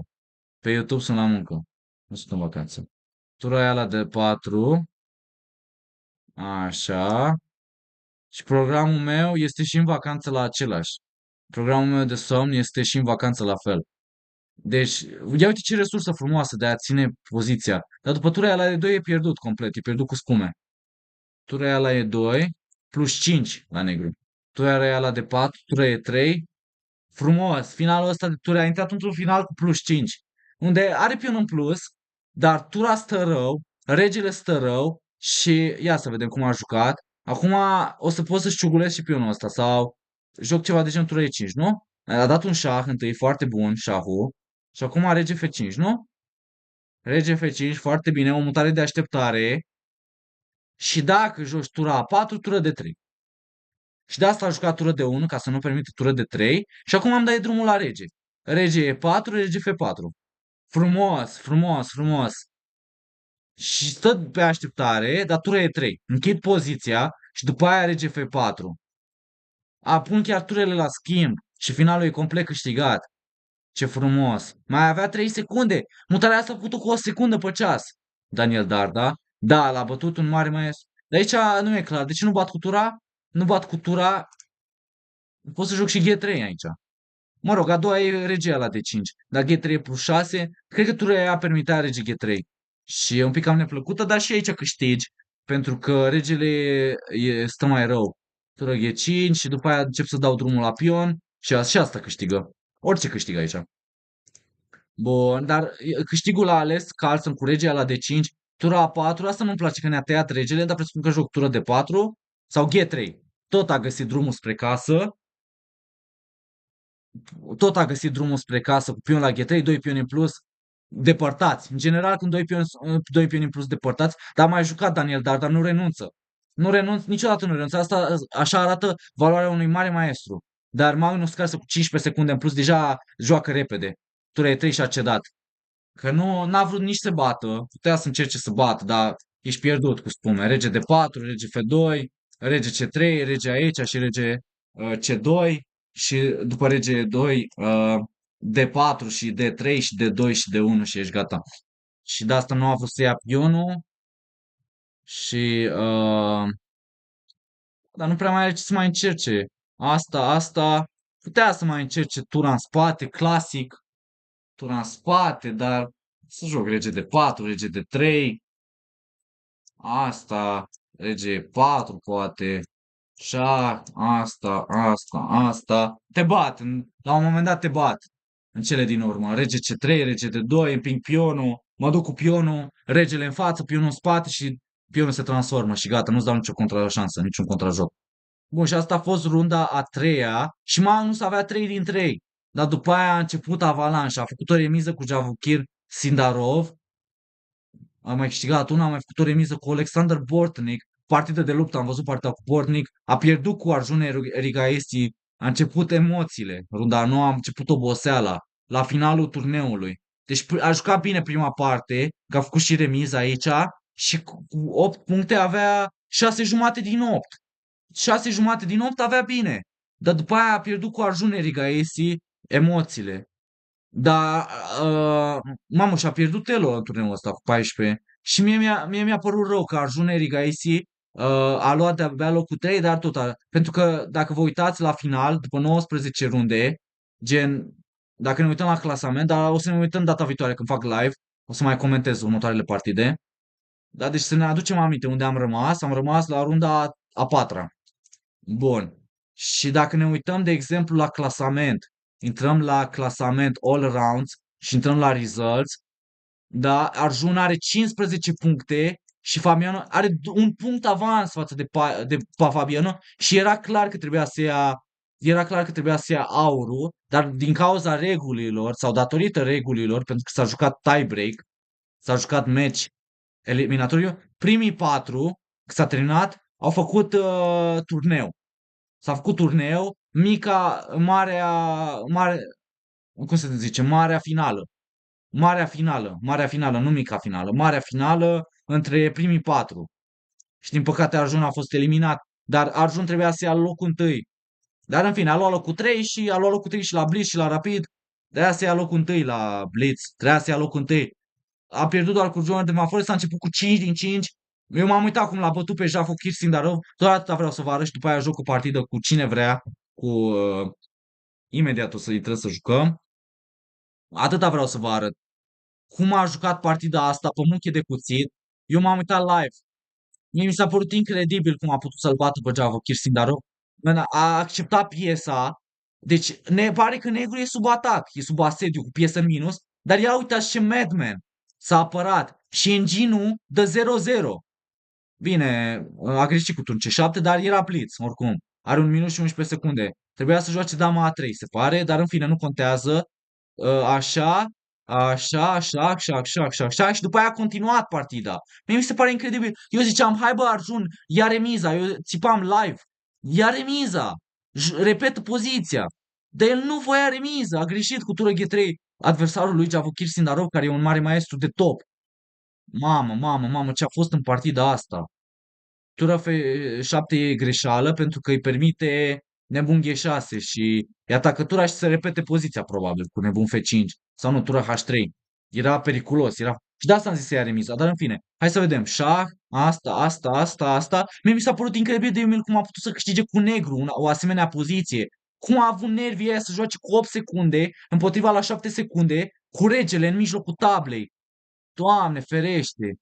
Pe YouTube sunt la muncă. Nu sunt în vacanță. Tura aia la D4. Așa. Și programul meu este și în vacanță la același. Programul meu de somn este și în vacanță la fel. Deci, ia uite ce resursă frumoasă de a ține poziția. Dar după tura aia la E2 e pierdut complet, e pierdut cu spume. Tura aia la E2, plus 5 la negru. Tura aia la D4, tura E3. Frumos, finalul ăsta de tura a intrat într-un final cu plus 5. Unde are pion în plus, dar tura stă rău, regele stă rău și ia să vedem cum a jucat. Acum o să pot să șciugulesc și pionul ăsta sau joc ceva de genul tura E5, nu? A dat un șah întâi, foarte bun, șahul. Și acum rege F5, nu? Rege F5, foarte bine, o mutare de așteptare. Și dacă joci tura A4, tură de 3. Și de asta a jucat tură de 1, ca să nu permită tură de 3. Și acum am dat drumul la rege. Rege E4, rege F4. Frumos, frumos, frumos. Și stă pe așteptare, dar tură E3. Închid poziția și după aia rege F4. Pun chiar turele la schimb și finalul e complet câștigat. Ce frumos! Mai avea 3 secunde. Mutarea asta a făcut cu o secundă pe ceas. Daniel Darda. Da, l-a bătut un mare maestru. Dar aici nu e clar. De ce nu bat cu tura? Nu bat cu tura. Pot să joc și G3 aici. Mă rog, a doua e regia la D5. Dar G3 e plus 6. Cred că tura aia permitea rege G3. Și e un pic cam neplăcută, dar și aici câștigi. Pentru că regele stă mai rău. Tura G5 și după aia încep să dau drumul la pion. Și asta câștigă. Orice câștigă aici. Bun, dar câștigul l-a ales Carlsen cu regia la D5, tura A4, asta nu-mi place că ne-a tăiat regele, dar presupun că joc tură de 4 sau G3. Tot a găsit drumul spre casă, tot a găsit drumul spre casă cu pion la G3, 2 pioni în plus, depărtați. În general, când doi pioni în plus depărtați, dar a mai jucat Daniel Dar nu renunță. Nu renunț, niciodată nu renunță. Asta așa arată valoarea unui mare maestru. Dar Magnus Carlsen cu 15 secunde în plus deja joacă repede. Tura E3 și a cedat. Că nu n-a vrut nici să bată, putea să încerce să bată, dar ești pierdut cu spume. Rege de 4, rege F2, rege C3, rege aici și rege C2 și după rege E2 D4 și D3 și D2 și D1 și ești gata. Și de asta nu a vrut să ia pionul și dar nu prea mai are ce să mai încerce. Asta putea să mai încerce tura în spate, clasic, tura în spate, dar să joc rege de 4, rege de 3, asta, rege 4 poate, șah, asta. Te bat, la un moment dat te bat în cele din urmă. Rege C3, rege de 2, împing pionul, mă duc cu pionul, regele în față, pionul în spate și pionul se transformă și gata, nu-ți dau nicio contrașansă, niciun contrajoc. Bun, și asta a fost runda a treia și Magnus avea 3 din 3. Dar după aia a început avalanșa. A făcut o remiză cu Javukir Sindarov. A mai câștigat una, a mai făcut o remiză cu Alexander Bortnik. Partidă de luptă, am văzut partea cu Bortnik. A pierdut cu Arjun Erigaisi. A început emoțiile. Runda a noua a început oboseala. La finalul turneului. Deci a jucat bine prima parte, că a făcut și remiză aici. Și cu 8 puncte avea 6 jumate din 8. 6 jumate din 8 avea bine. Dar după aia a pierdut cu Arjun Erigaisi emoțiile. Dar, mamă, și-a pierdut Elo în turneul ăsta cu 14. Și mie mi-a părut rău că Arjun Erigaisi a luat de-abia locul 3, dar tot. Pentru că dacă vă uitați la final, după 19 runde, gen, dacă ne uităm la clasament, dar o să ne uităm data viitoare când fac live, o să mai comentez următoarele partide. Da, deci să ne aducem aminte unde am rămas. Am rămas la runda a patra. Bun. Și dacă ne uităm, de exemplu, la clasament, intrăm la clasament all rounds și intrăm la results, da, Arjun are 15 puncte și Fabiano are un punct avans față de Fabiano și era clar că trebuia să ia aurul, dar din cauza regulilor sau datorită regulilor, pentru că s-a jucat tiebreak, s-a jucat match eliminatoriu, primii 4, că s-a terminat, au făcut turneu. S-a făcut turneu, mare, cum se zice, marea finală, nu mica finală, marea finală între primii 4. Și din păcate Arjun a fost eliminat, dar Arjun trebuia să ia locul întâi. Dar în fine, a luat locul 3 și a luat locul 3 și la Blitz și la Rapid. Trebuia să ia locul întâi la Blitz, trebuia să ia locul întâi. A pierdut doar cu Jordan de Mafore, s-a început cu 5 din 5. Eu m-am uitat cum l-a bătut pe Jafokir Sindarov. Doar atâta vreau să vă arăt și după aia joc o partidă cu cine vrea. Imediat o să trebuie să jucăm. Atâta vreau să vă arăt. Cum a jucat partida asta pe muche de cuțit. Eu m-am uitat live. Mie mi s-a părut incredibil cum a putut să-l bată pe Jafokir Sindarov. A acceptat piesa. Deci ne pare că negru e sub atac. E sub asediu cu piesă minus. Dar ia uitați ce madman s-a apărat. Și engine-ul dă 0-0. Bine, a greșit cu turn C7, dar era blitz, oricum. Are 1 minut și 11 secunde. Trebuia să joace dama A3, se pare, dar în fine, nu contează. Așa, așa, și după aia a continuat partida. Mie mi se pare incredibil. Eu ziceam, hai bă, Arjun, ia remiza. Eu țipam live. Ia remiza. Repet poziția. Dar el nu voia remiza. A greșit cu tură G3. Adversarul lui Javokir Sindarov, care e un mare maestru de top. Mamă, ce a fost în partida asta. Tura F7 e greșeală pentru că îi permite nebun G6 și e atacătura și să repete poziția probabil cu nebun F5 sau nu, tura H3. Era periculos, era... Și de asta am zis să ia remiza, dar în fine, hai să vedem. Șah, asta. Mie mi s-a părut incredibil de Emil cum a putut să câștige cu negru o asemenea poziție. Cum a avut nervii aia să joace cu 8 secunde împotriva la 7 secunde cu regele în mijlocul tablei. Doamne, ferește!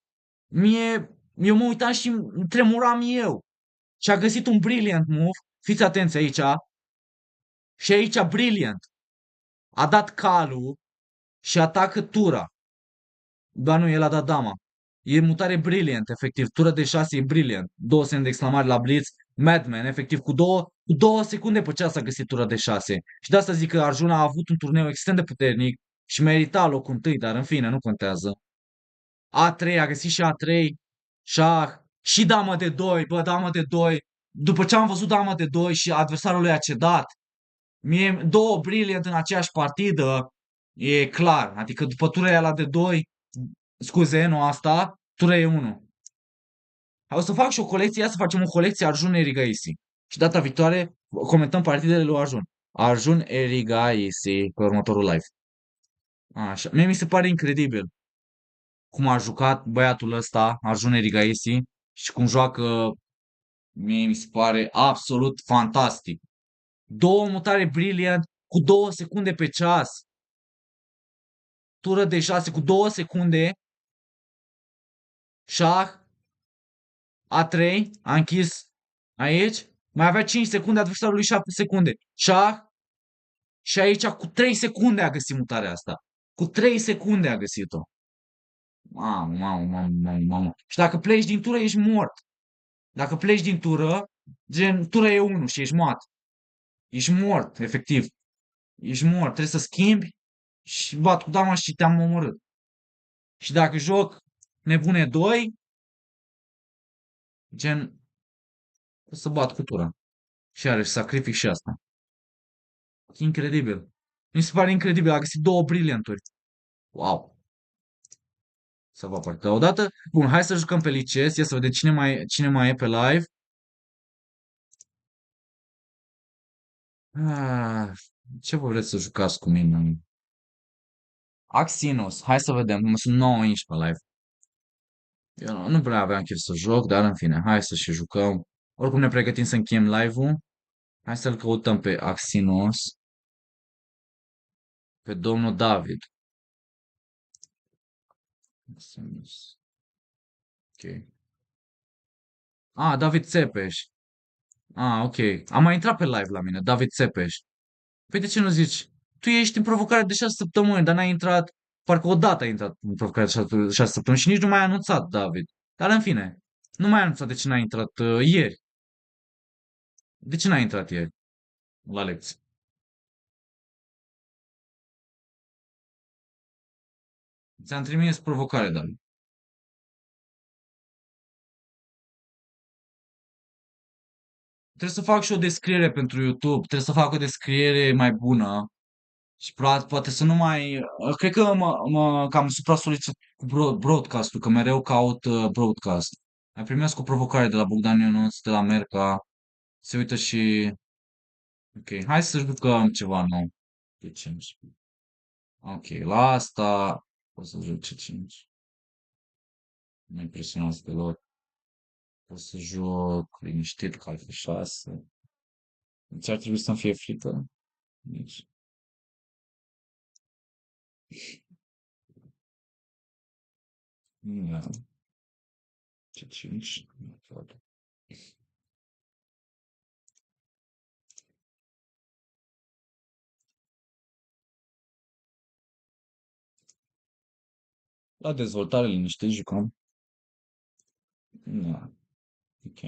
Eu mă uitam și tremuram eu. Și a găsit un brilliant move. Fiți atenți aici. Și aici brilliant. A dat calul și atacă tura. Ba nu, el a dat dama. E mutare brilliant, efectiv. Tura de 6 e brilliant. 2 semne de exclamare la blitz. Madman, efectiv, cu două secunde pe ceas a găsit tura de 6. Și de asta zic că Arjuna a avut un turneu extrem de puternic și merita locul întâi, dar în fine, nu contează. A3, a găsit și A3, șah, și damă de 2, bă, damă de 2. După ce am văzut damă de 2 și adversarul lui a cedat, mie două brilliant în aceeași partidă, e clar. Adică după tura aia la de 2, scuze, nu asta, tura e 1. O să fac și o colecție, ia să facem o colecție Arjun Erigaisi. Și data viitoare comentăm partidele lui Arjun. Arjun Erigaisi pe următorul live. Așa. Mie mi se pare incredibil cum a jucat băiatul ăsta, Arjun Erigaisi, și cum joacă, mie mi se pare absolut fantastic. Două mutare brilliant cu 2 secunde pe ceas. Tură de 6 cu 2 secunde. Șah. A3. A închis aici. Mai avea 5 secunde, adversarul lui 7 secunde. Șah. Și aici cu 3 secunde a găsit mutarea asta. Cu 3 secunde a găsit-o. Mamă, mamă, mamă, mamă, mamă. Și dacă pleci din tură, ești mort. Dacă pleci din tură, gen, tura e 1 și ești moat. Ești mort, efectiv. Ești mort. Trebuie să schimbi și bat cu dama și te-am omorât. Și dacă joc nebune 2, gen, o să bat cu tura. Și are sacrific și asta. Incredibil. Mi se pare incredibil. A găsit două brilianturi. Wow. Să vă partea odată. Bun, hai să jucăm pe lices. Ia să vedem cine mai e pe live. Ah, ce vă vreți să jucați cu mine? Axinus. Hai să vedem. Sunt 9 inși pe live. Eu nu prea aveam chef să joc, dar în fine, hai să și jucăm. Oricum ne pregătim să încheiem live-ul. Hai să-l căutăm pe Axinus. Pe domnul David. Axinus. Ok. David Țepeș. Ok. Am mai intrat pe live la mine, David Țepeș. Păi de ce nu zici? Tu ești în provocare de 6 săptămâni, dar n-ai intrat, parcă odată ai intrat în provocare de 6 săptămâni și nici nu mai ai anunțat, David. Dar în fine, nu mai ai anunțat de ce n-ai intrat ieri. De ce n-ai intrat ieri la lecții? Ți-am trimis provocare, David. Trebuie să fac și o descriere pentru YouTube, trebuie să fac o descriere mai bună și poate să nu mai... Cred că cam supra-solicitat cu broadcast-ul, că mereu caut broadcast. Mai primesc o provocare de la Bogdan Ionuț, de la Merca. Se uită și... Ok, hai să jucăm ceva nou. Pe 5. Ok, la asta o să joc C5. Nu mă impresionați deloc. O să joc liniștit ca F6. Deci ar trebui să-mi fie frică. Deci, da, C5. La dezvoltare liniștit jucăm. Da, ok.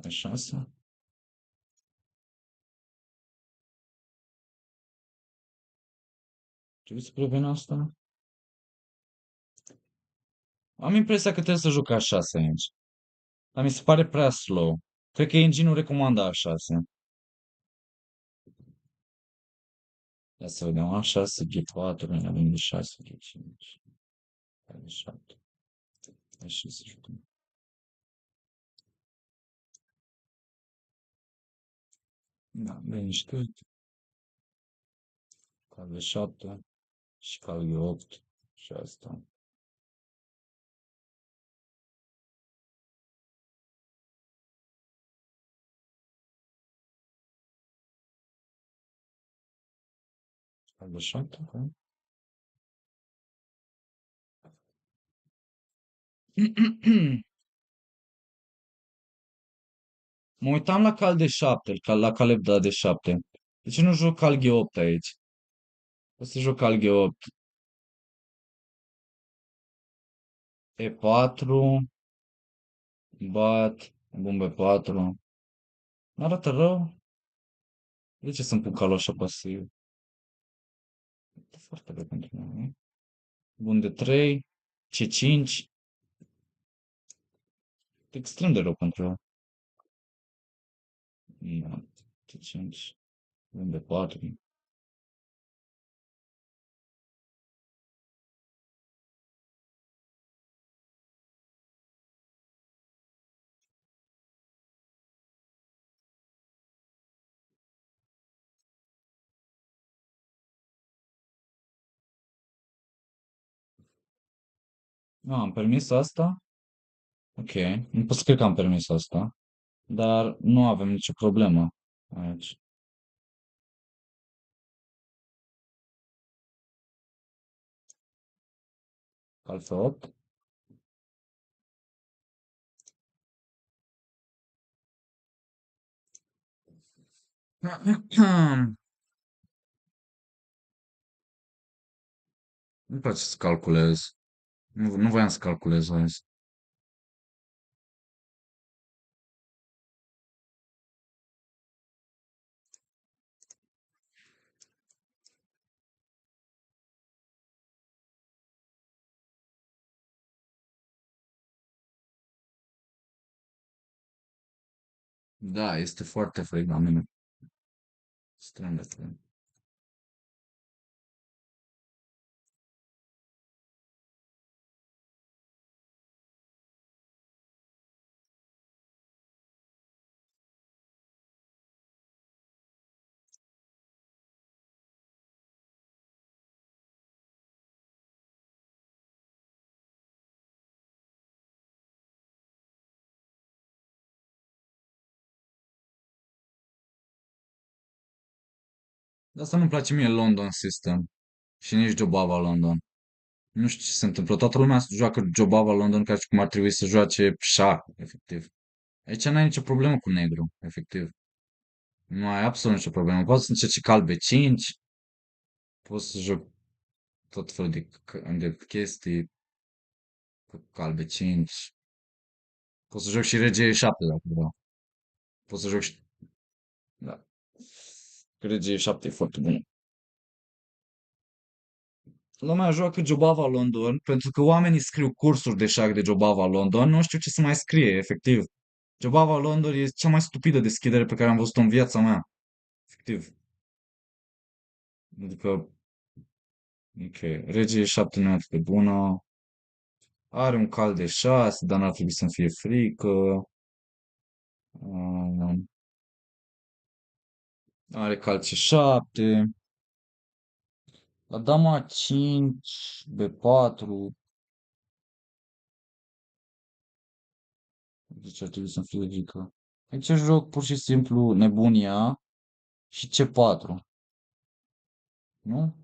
A6. Trebuie să previn asta? Am impresia că trebuie să joc A6 aici. Dar mi se pare prea slow. Cred că engine-ul recomandă A6. Ia să vedem. A6, G4, avem G6, G5, G7. Hai și să jucăm. Da, liniștit. Cal G7 și cal G8 și asta. Cal G7, ok. Mă uitam la cal D7, la Caleb da D7. De ce nu joc cal G8 aici? O să joc cal G8. E4, bat, bun B4. Arată rău. De ce să-mi pun calul așa pasiv? E foarte rău pentru mine. Bun de 3, C5. Extrem de rău pentru el. Da, C5. Bun de 4. Am permis asta? Ok. Nu pot să cred că am permis asta. Dar nu avem nicio problemă aici. Alfa 8. Nu-mi place să calculez. Nu voiam să calculez azi. Da, este foarte frig la mine. Extrem de frig. De asta nu-mi place mie London System. Și nici Jobava London. Nu știu ce se întâmplă. Toată lumea joacă Jobava London ca și cum ar trebui să joace șah, efectiv. Aici n-ai nicio problemă cu negru, efectiv. Nu ai absolut nicio problemă. Poți să încerci calbe 5, poți să joc tot felul de chestii cu calbe 5. Poți să joc și regie 7 dacă vreau. Poți să joc și... Da. Regie 7 e foarte bună. Lumea joacă Jobava London pentru că oamenii scriu cursuri de șah de Jobava London. Nu știu ce să mai scrie, efectiv. Jobava London e cea mai stupidă deschidere pe care am văzut-o în viața mea. Efectiv. Adică, ok, regie 7 nu e atât de bună. Are un cal de 6, dar n-ar trebui să-mi fie frică. Um, Are cal C7. La dama 5, B4. Deci ar trebui să-mi fie frică. Aici joc pur și simplu nebunia și C4. Nu?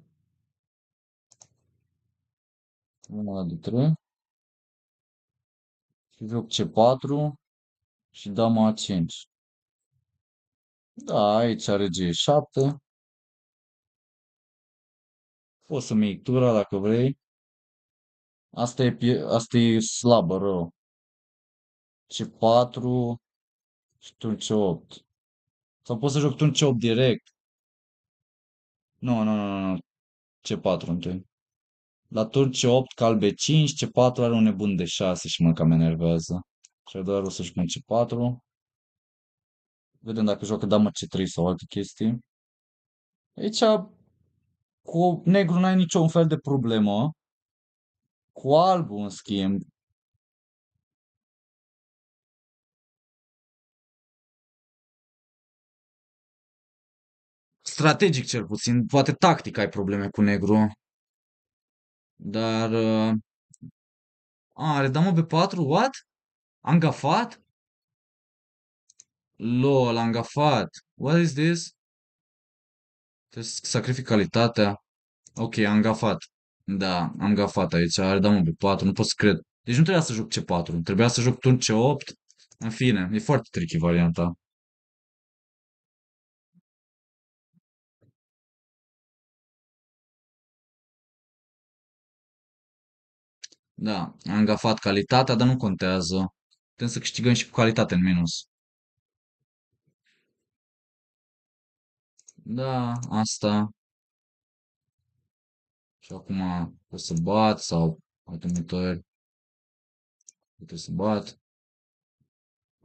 Una de 3. Și joc C4 și dama A5. Da, aici are G7. Poți să-mi iei tura dacă vrei. Asta e slabă, rău. C4 și turn C8. Sau poți să joc turn C8 direct. Nu, nu, nu, nu, nu. C4 întâi. La turn C8, cal B5, C4 are un nebun de 6 și mă cam enervează. Și doar o să jucăm C4. Vedem dacă joacă damă C3 sau alte chestii. Aici cu negru n-ai niciun fel de problemă. Cu albul, în schimb, strategic cel puțin, poate tactic ai probleme cu negru, dar are damă B4, what? Am gafat? LOL, am gafat. What is this? Trebuie să sacrific calitatea. Ok, am gafat. Da, am gafat aici. Are damă B4, nu pot să cred. Deci nu trebuia să joc C4, trebuia să joc turn C8. În fine, e foarte tricky varianta. Da, am gafat calitatea, dar nu contează. Putem să câștigăm și cu calitate în minus. Da, asta. Și acum o să bat sau alte mutări. Uite să bat.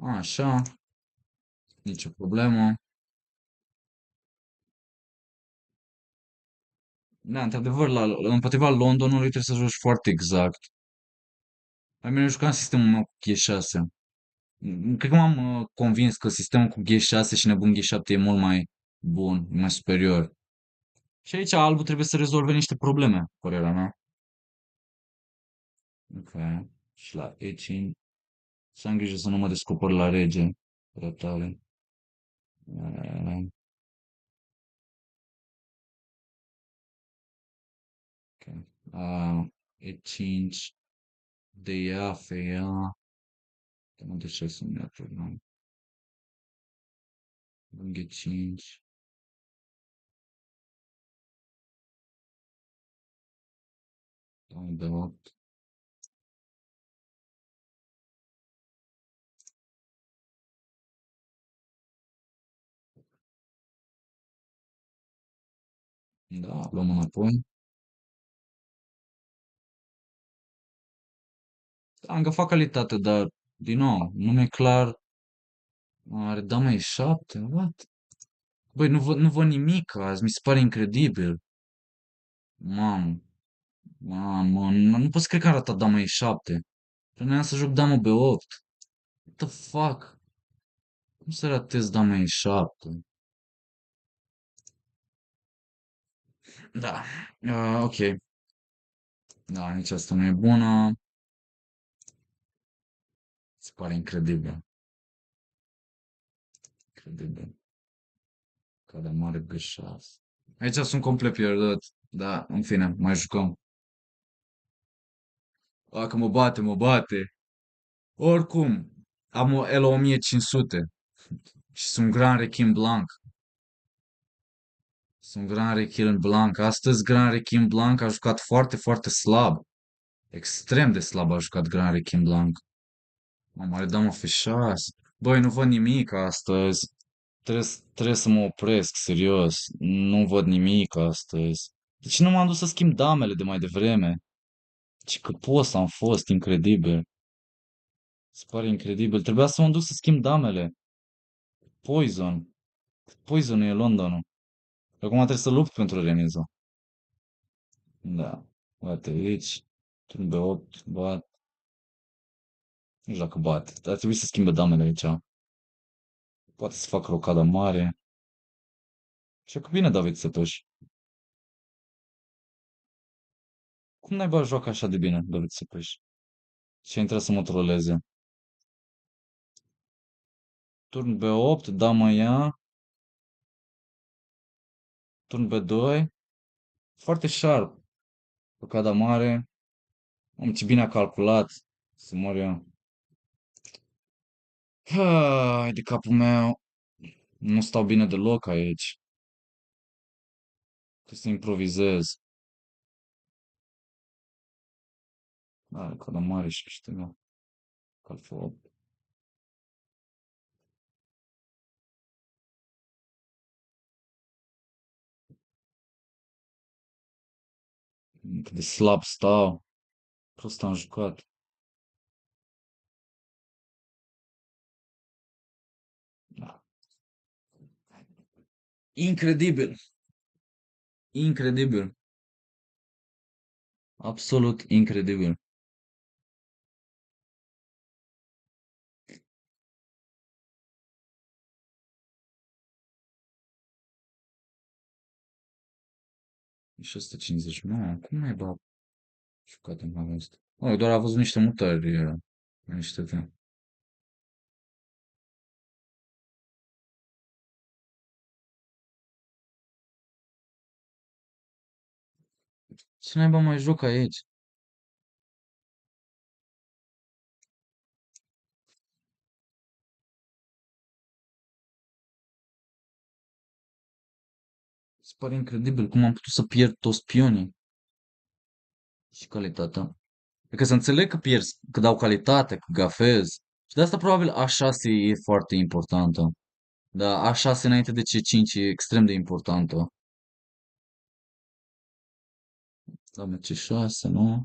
Așa, nicio problemă. Da, într-adevăr, împotriva Londonului trebuie să joci foarte exact. Mai bine jucam sistemul meu cu G6. Cred că m-am convins că sistemul cu G6 și nebun G7 e mult mai bun, mai superior. Și aici albul trebuie să rezolve niște probleme, părerea mea. Ok. Și la E5. Să am grijă să nu mă descopăr la rege. Prea tare. Uh, ok. E5. De ea, fe ea. De ce să-mi ia program? Lângă 5. Dau de 8. Da, luăm înapoi. Am găfat calitate, dar, din nou, nu mi-e clar. Are dama E7? What? Băi, nu văd nimic azi, mi se pare incredibil. Mamă, mamă, nu pot să cred că a ratat dama E7. Trebuia să joc damă B8. What the fuck? Cum să ratez dama E7? Da, ok. Da, nici asta nu e bună. Se pare incredibil. Incredibil. Cada mare B6. Aici sunt complet pierdut. Da, în fine, mai jucăm. Dacă mă bate, mă bate. Oricum, am o Elo 1500 și sunt Grand Rechin Blanc. Sunt Grand Rechin Blanc. Astăzi Grand Rechin Blanc a jucat foarte, foarte slab. Extrem de slab a jucat Grand Rechin Blanc. Mă are dama F6. Băi, nu văd nimic astăzi. Trebuie să mă opresc, serios. Nu văd nimic astăzi. Deci nu m-am dus să schimb damele de mai devreme. Ce că post am fost, incredibil. Se pare incredibil. Trebuia să mă duc să schimb damele. Poison. Poison e Londonul. Acum trebuie să lupt pentru remiză. Da. Uite aici. Turn B8. Bat. Nu știu dacă bate. Dar trebuie să schimbe damele aici. Poate să fac rocada mare. Și că bine David Sătoși. Cum naiba joacă așa de bine David Sătoși? Și a intrat să mă troleze. Turn B8. Damă ia. Turn B2. Foarte sharp. Rocada mare. Am ce bine a calculat. Să mor eu. Hai de capul meu. Nu stau bine deloc aici. Trebuie să improvizez. Da, calamari și câștigă. Calfă 8. Cât de slab stau. Prost am jucat. Da. Incredibil. Incredibil. Absolut incredibil. Și 150. Cum mai bag jucat în halul ăsta? Oh, doar a văzut niște mutări. Niște de... Ce naiba mai joc aici? Se pare incredibil cum am putut să pierd toți pionii și calitatea. Adică să înțeleg că pierzi, că dau calitate, că gafez. Și de asta probabil A6 e foarte importantă. Da, A6 înainte de C5 e extrem de importantă. Dame C6, nu?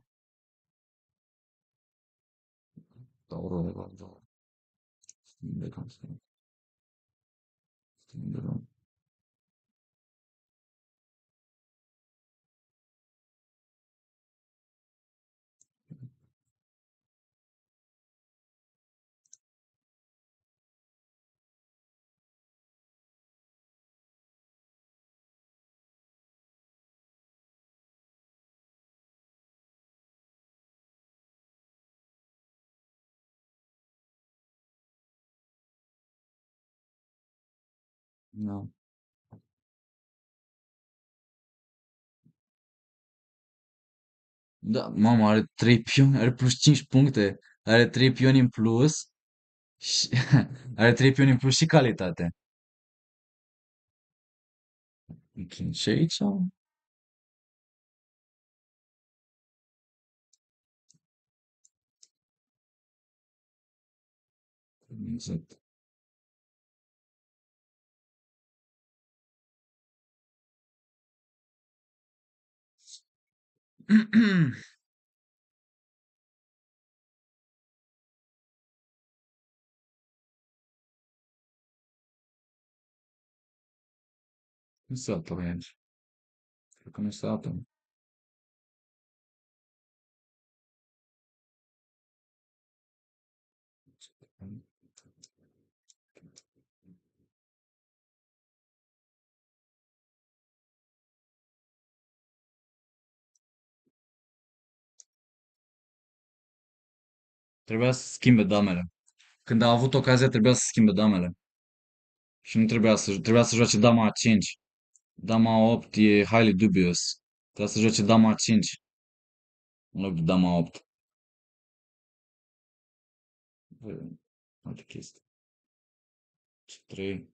Dau rol, dau. Da. Da, mamă, are 3 pioni, are plus 5 puncte. Are 3 pioni în plus și are 3 pioni în plus și calitate. Ok, și aici, exact. Exato, gente. Pra começar, tá? Trebuia să schimbe damele. Când a avut ocazia, trebuia să schimbe damele. Și nu trebuia să joace dama A5. Dama A8 e highly dubious. Trebuia să joace dama A5 în loc de dama A8. Alte chestii. C3.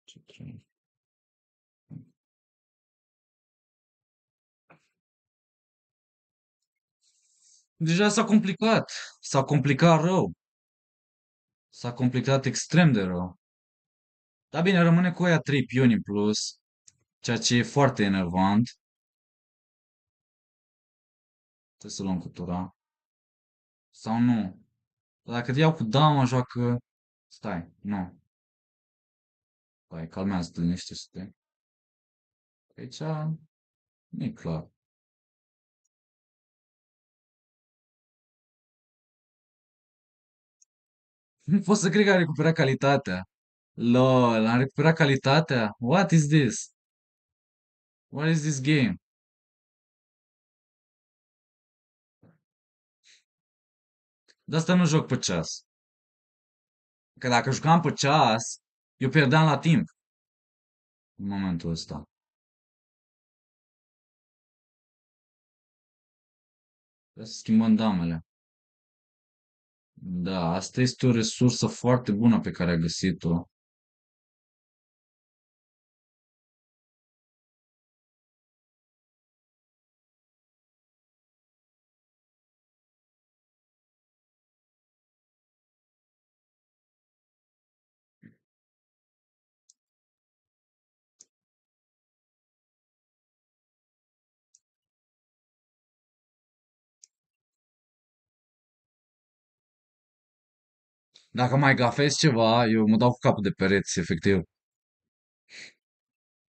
C3. Deja s-a complicat. S-a complicat rău. S-a complicat extrem de rău. Dar bine, rămâne cu aia 3 pioni în plus, ceea ce e foarte enervant. Trebuie să luăm cu tura. Sau nu. Dacă te iau cu dama, joacă... Stai, nu. Stai, calmează-te, liniștește-te. Aici nu e clar. Nu pot să cred că a recuperat calitatea. LOL, a recuperat calitatea? What is this? What is this game? De asta nu joc pe ceas. Că dacă jucam pe ceas, eu pierdeam la timp în momentul ăsta. Trebuie să schimbăm damele. Da, asta este o resursă foarte bună pe care a găsit-o. Dacă mai gafezi ceva, eu mă dau cu capul de pereți, efectiv.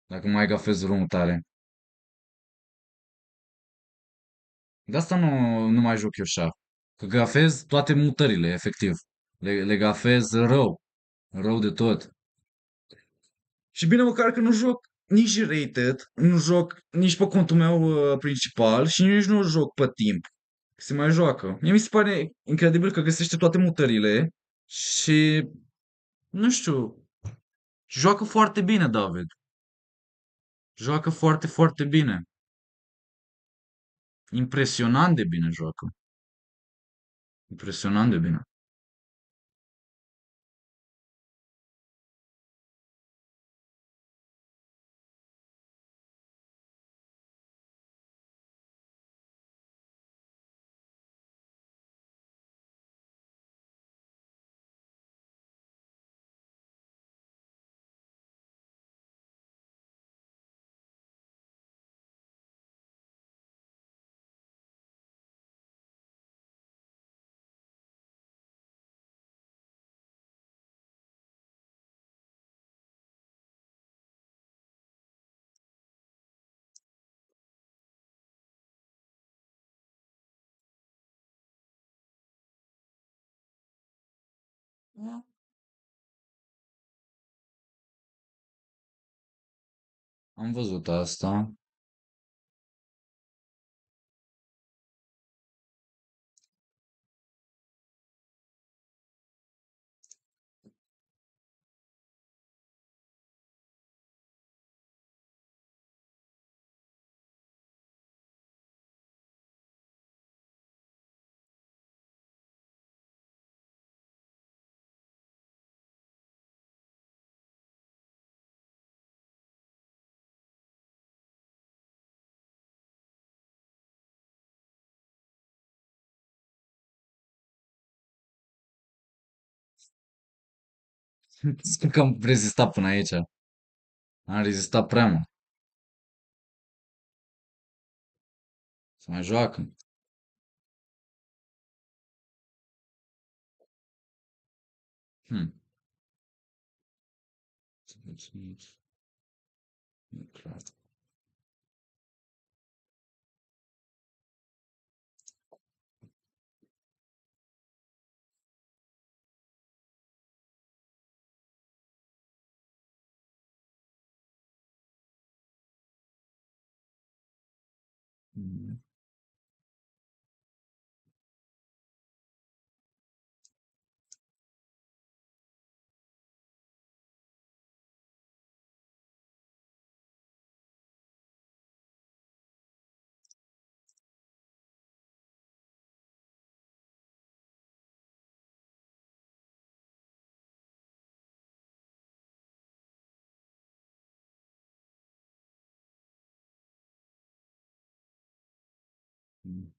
Dacă mai gafezi drumul tare. De asta nu mai joc eu șah. Că gafez toate mutările, efectiv. Le gafez rău. Rău de tot. Și bine măcar că nu joc nici rated, nu joc nici pe contul meu principal și nici nu joc pe timp. Se mai joacă. Mie mi se pare incredibil că găsește toate mutările și, nu știu, joacă foarte bine, David. Joacă foarte, foarte bine. Impresionant de bine joacă. Impresionant de bine. Am văzut asta. Sper că am rezistat până aici. Am rezistat prea mult. Se mai joacă. Hmm. Nu clar. Hmm. Hmm.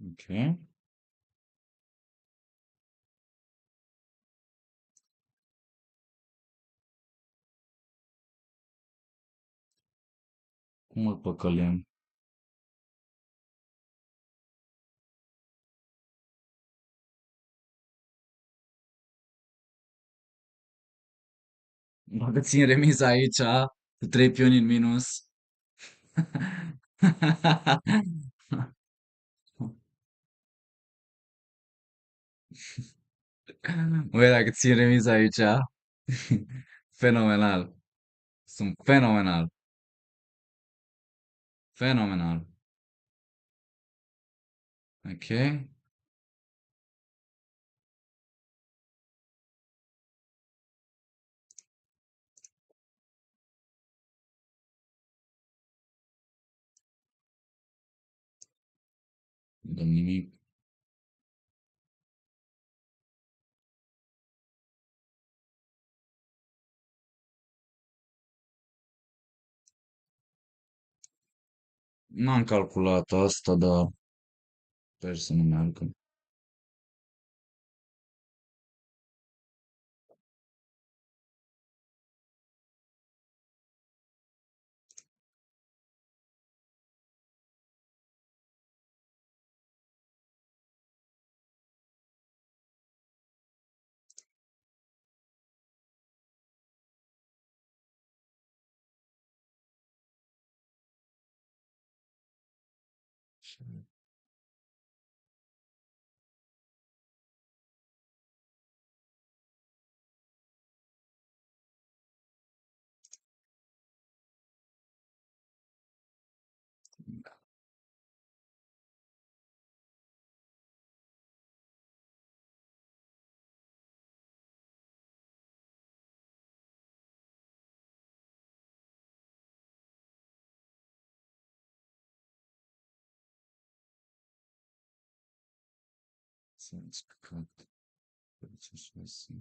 Ok. Cum îl păcălim? Dacă țin remiza aici, cu trei pioni în minus. Băi, dacă țin remiza aici, fenomenal. Sunt fenomenal. Fenomenal. Ok. Nu dăm nimic. N-am calculat asta, dar sper să nu meargă. Să-ți căcat. Ce șase.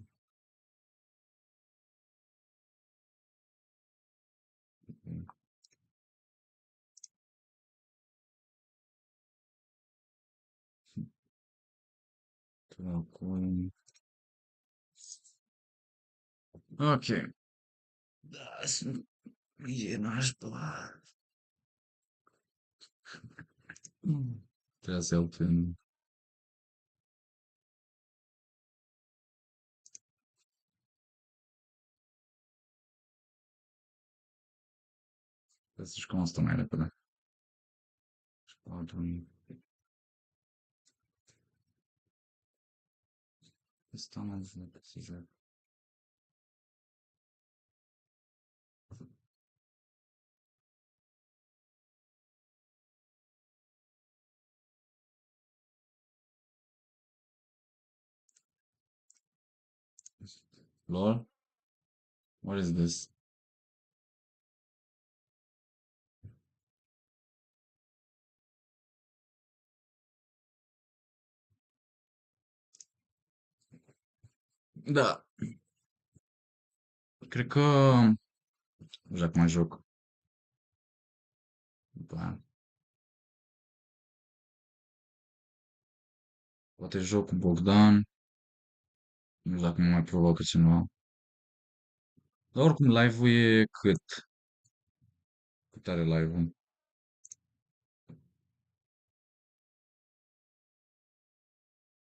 Acum. Ok. Da, sunt... E nașpa. Trebuie să iau pen. Trebuie să-și cum asta mai repede. Patru. Asta mai repede. Lol? What is this? Da. Cred că... Nu știu dacă mai joc. Da. Poate joc cu Bogdan. Nu știu dacă mă mai provoacă cineva. Dar oricum live-ul e cât? Cât are live-ul?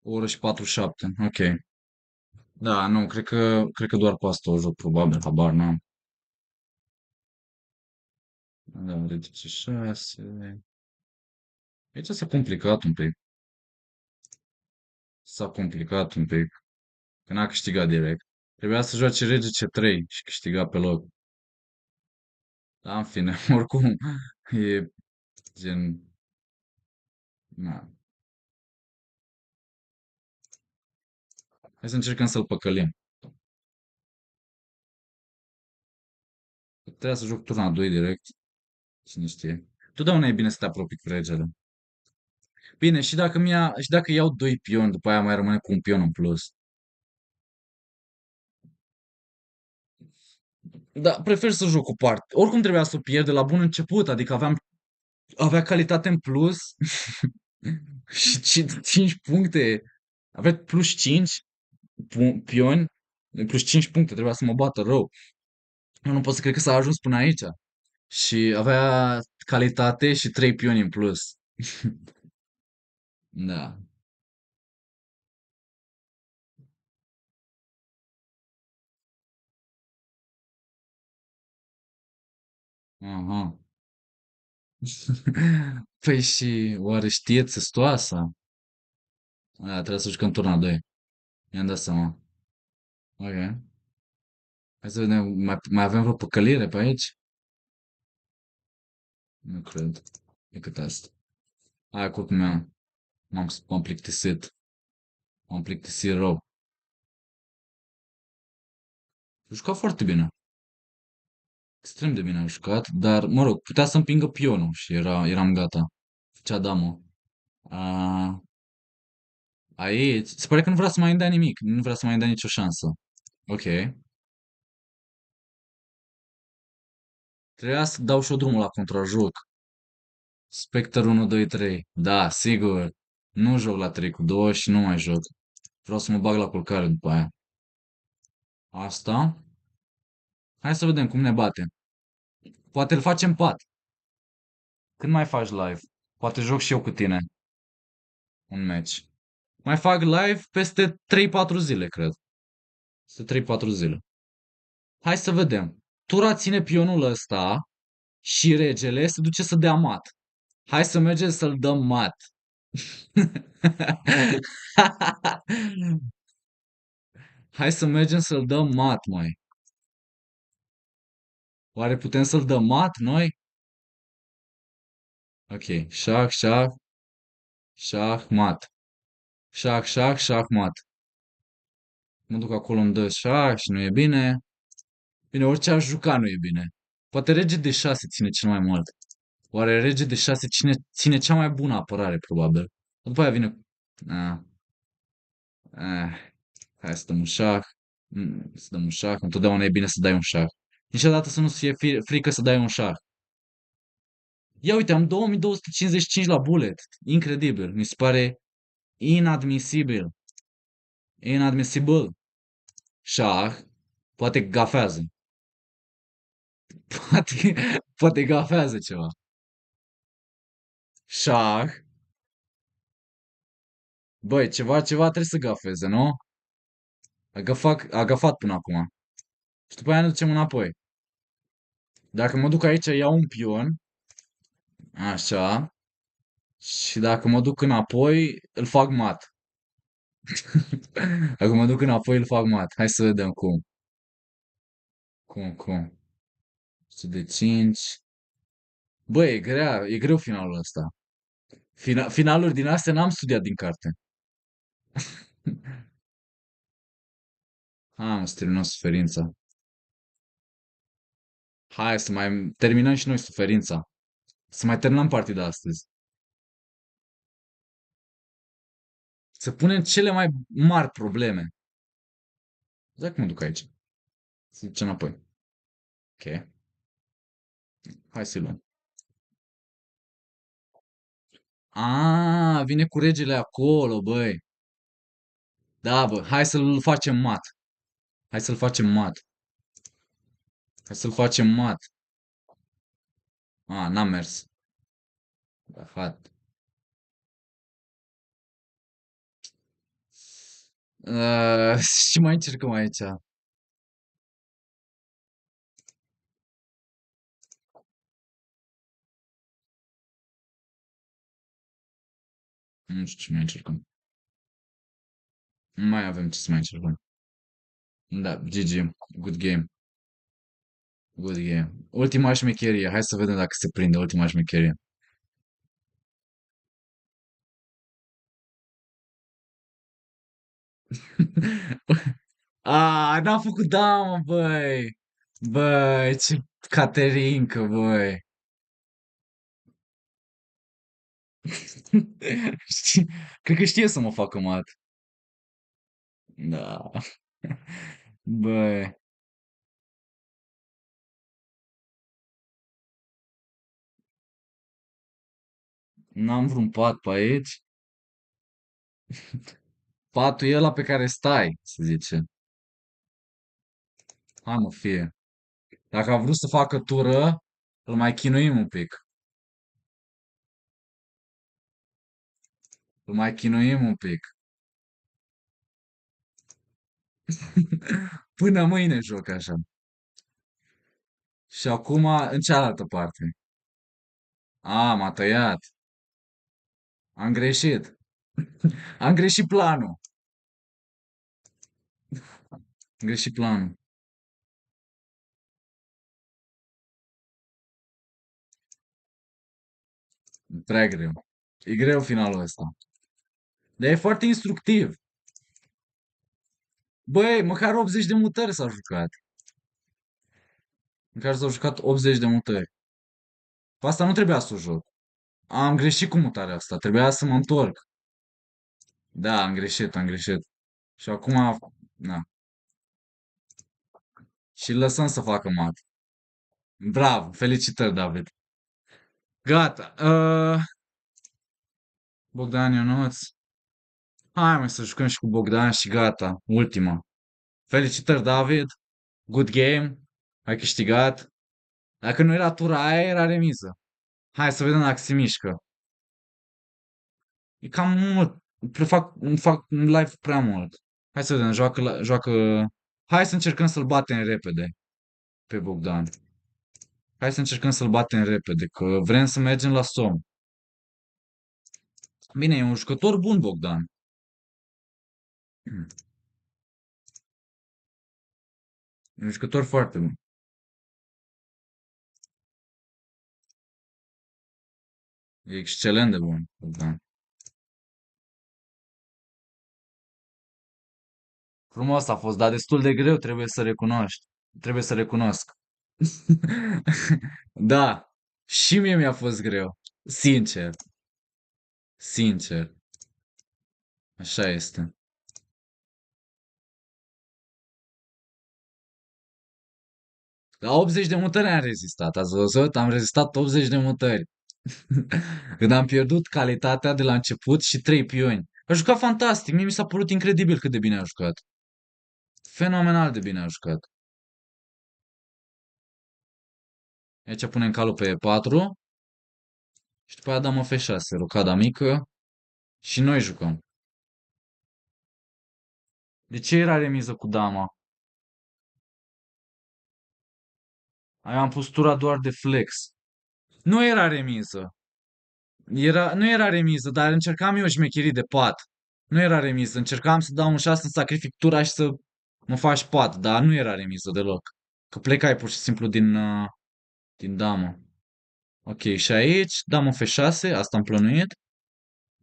O oră și 47. Ok. Da, nu, cred că doar cu asta o joc probabil, habar n-am. Da, ridice 6. Aici s-a complicat un pic. S-a complicat un pic. Că n-a câștigat direct. Trebuia să joace rege C3 și câștiga pe loc. Da, în fine, oricum e gen... Na. Hai să încercăm să-l păcălim. Trebuia să joc turna 2 direct. Cine știe. Totdeauna e bine să te apropii cu regele. Bine, și dacă iau 2 pioni, după aia mai rămâne cu un pion în plus. Da, prefer să joc cu parte. Oricum trebuia să o pierd de la bun început, adică avea calitate în plus și 5 puncte. Avea plus 5 pioni, plus 5 puncte, trebuia să mă bată rău. Eu nu pot să cred că s-a ajuns până aici. Și avea calitate și 3 pioni în plus. Da. Aha. Păi și oare știe țestoasa? Da, trebuie să jucăm turna 2. Mi-am dat seama. Ok. Hai să vedem, mai avem vreo păcălire pe aici? Nu cred. E cât asta. Hai, cum m-am plictisit. M-am plictisit rău. A jucat foarte bine. Extrem de bine a jucat, dar, mă rog, putea să împingă pionul și eram gata. Făcea damă. A, aici, se pare că nu vrea să mai dea nimic, nu vrea să mai dea nicio șansă. Ok. Trebuia să dau și o drumul la contrajoc. Spectre 1, 2, 3. Da, sigur. Nu joc la 3 cu 2 și nu mai joc. Vreau să mă bag la culcare după aia. Asta. Hai să vedem cum ne bate. Poate îl facem pat. Când mai faci live? Poate joc și eu cu tine un match. Mai fac live peste 3-4 zile, cred. Peste 3-4 zile. Hai să vedem. Tura ține pionul ăsta și regele se duce să dea mat. Hai să mergem să-l dăm mat. Hai să mergem să-l dăm mat, mai. Oare putem să-l dăm mat noi? Ok. Șah, șah, șah, mat. Șah, șah, șah, mat. Mă duc acolo, îmi dă șah și nu e bine. Bine, orice aș juca nu e bine. Poate rege de 6 ține cel mai mult. Oare rege de 6 ține cea mai bună apărare, probabil. După aia vine... A. Eh, hai să dăm un șah. Să dăm un șah. Întotdeauna e bine să dai un șah. Niciodată să nu-ți fie frică să dai un șah. Ia uite, am 2255 la bullet. Incredibil. Mi se pare inadmisibil. Inadmisibil. Șah. Poate gafează. Poate gafează ceva. Șah. Băi, ceva trebuie să gafeze, nu? A gafat până acum. Și după aia ne ducem înapoi. Dacă mă duc aici, iau un pion. Așa. Și dacă mă duc înapoi, îl fac mat. Dacă mă duc înapoi, îl fac mat. Hai să vedem cum. Cum. 100 de 5. Băi, e greu finalul ăsta. Finaluri din astea n-am studiat din carte. Hai, mă, să terminăm suferința. Hai să mai terminăm și noi suferința. Să mai terminăm partida astăzi. Să punem cele mai mari probleme. Dacă mă duc aici. Să ducem înapoi. Ok. Hai să-i luăm. Vine cu regele acolo, băi. Da, bă, hai să-l facem mat. Hai să-l facem mat. Hai să-l facem mat. N-a mers. Fat. Și mai încercăm aici. Nu știu ce mai încercăm. Nu mai avem ce să mai încercăm. Da, GG. Good game. Good game. Ultima șmecherie. Hai să vedem dacă se prinde ultima șmecherie. N-a făcut damă, băi. Băi, ce Caterinca, băi. Cred că știe să mă facă mat. Da. Băi, n-am vreun pat pe aici. Patul e ăla pe care stai, se zice. Hai mă, fie. Dacă a vrut să facă tură, îl mai chinuim un pic. Îl mai chinuim un pic. Până mâine joc așa. Și acum în cealaltă parte. M-a tăiat. Am greșit. Am greșit planul. Am greșit planul. Prea greu. E greu finalul ăsta. Dar e foarte instructiv. Băi, măcar 80 de mutări s-a jucat. Măcar s-au jucat 80 de mutări. Pe asta nu trebuia să o joc. Am greșit cu mutarea asta. Trebuia să mă întorc. Da, am greșit. Și acum, na. Și îl lăsăm să facă mat. Bravo, felicitări, David. Gata. Bogdan Ionuț. Hai mai să jucăm și cu Bogdan și gata. Ultima. Felicitări, David. Good game. Ai câștigat. Dacă nu era tura aia, era remiză. Hai să vedem dacă se mișcă. E cam mult. Fac live prea mult. Hai să vedem, joacă. Hai să încercăm să-l batem repede pe Bogdan. Hai să încercăm să-l batem repede, că vrem să mergem la somn. Bine, e un jucător bun, Bogdan. E un jucător foarte bun. E excelent de bun, Bogdan. Frumos a fost, dar destul de greu, trebuie să recunoști. Trebuie să recunosc. Da, și mie mi-a fost greu. Sincer, sincer. Așa este. La 80 de mutări am rezistat, ați văzut? Am rezistat 80 de mutări. Când am pierdut calitatea de la început și 3 pioni. A jucat fantastic, mie mi s-a părut incredibil cât de bine a jucat. Fenomenal de bine a jucat. Aici punem calul pe E4 și după aia dăm F6, rocada mică și noi jucăm. De ce era remiză cu dama? Aia am pus tura doar de flex. Nu era remiză. Nu era remiză, dar încercam eu șmecherii de pat. Nu era remiză. Încercam să dau un 6 să sacrific tura și să mă faci pat, dar nu era remiză deloc. Că plecai pur și simplu din damă. Ok, și aici dam un F6, asta am plănuit,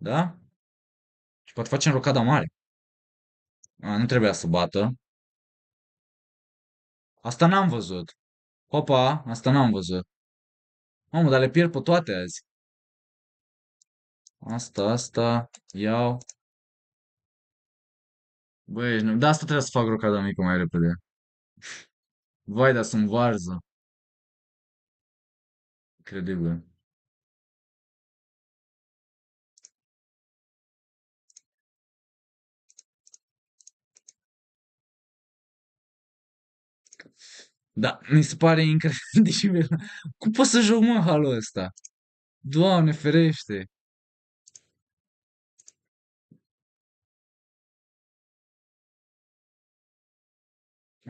da? Și poate facem rocada mare. Nu trebuia să bată. Asta n-am văzut. Opa, asta n-am văzut. Mamă, dar le pierd pe toate azi. Asta, iau. Băi, de asta trebuie să fac rocada mică mai repede. Vai, dar sunt varză. Incredibil. Da, mi se pare incredibil. Cum pot să joc, mă, halul ăsta? Doamne ferește.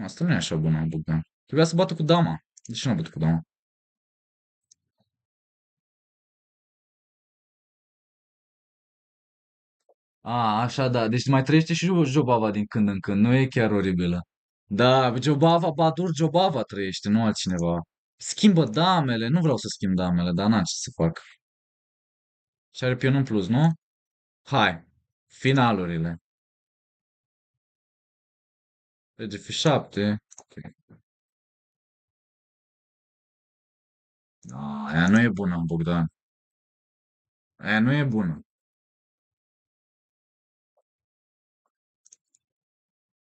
Asta nu e așa bună, Bogdan. Trebuia să bată cu dama. De ce nu a bătut cu dama? Așa, da. Deci mai trăiește și Jobava din când în când. Nu e chiar oribilă. Da, Jobava, Batur Jobava trăiește, nu altcineva. Schimbă damele. Nu vreau să schimb damele, dar n-am ce să fac. Și are pion în plus, nu? Hai. Finalurile. Rege F7. Ok. Aia nu e bună, Bogdan. Aia nu e bună.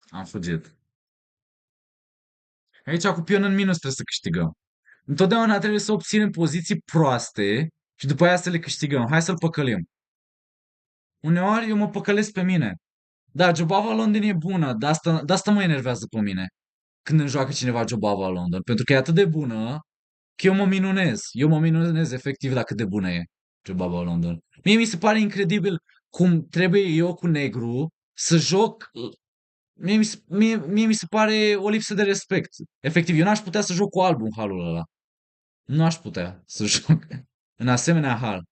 Am fugit. Aici cu pion în minus trebuie să câștigăm. Întotdeauna trebuie să obținem poziții proaste și după aia să le câștigăm. Hai să-l păcălim. Uneori eu mă păcălesc pe mine. Da, Jobava London e bună, dar asta mă enervează pe mine. Când îmi joacă cineva Jobava London. Pentru că e atât de bună că eu mă minunez. Eu mă minunez efectiv la cât de bună e Jobava London. Mie mi se pare incredibil cum trebuie eu cu negru să joc. Mie mi se pare o lipsă de respect. Efectiv, eu n-aș putea să joc cu alb în halul ăla. Nu aș putea să joc în asemenea hal.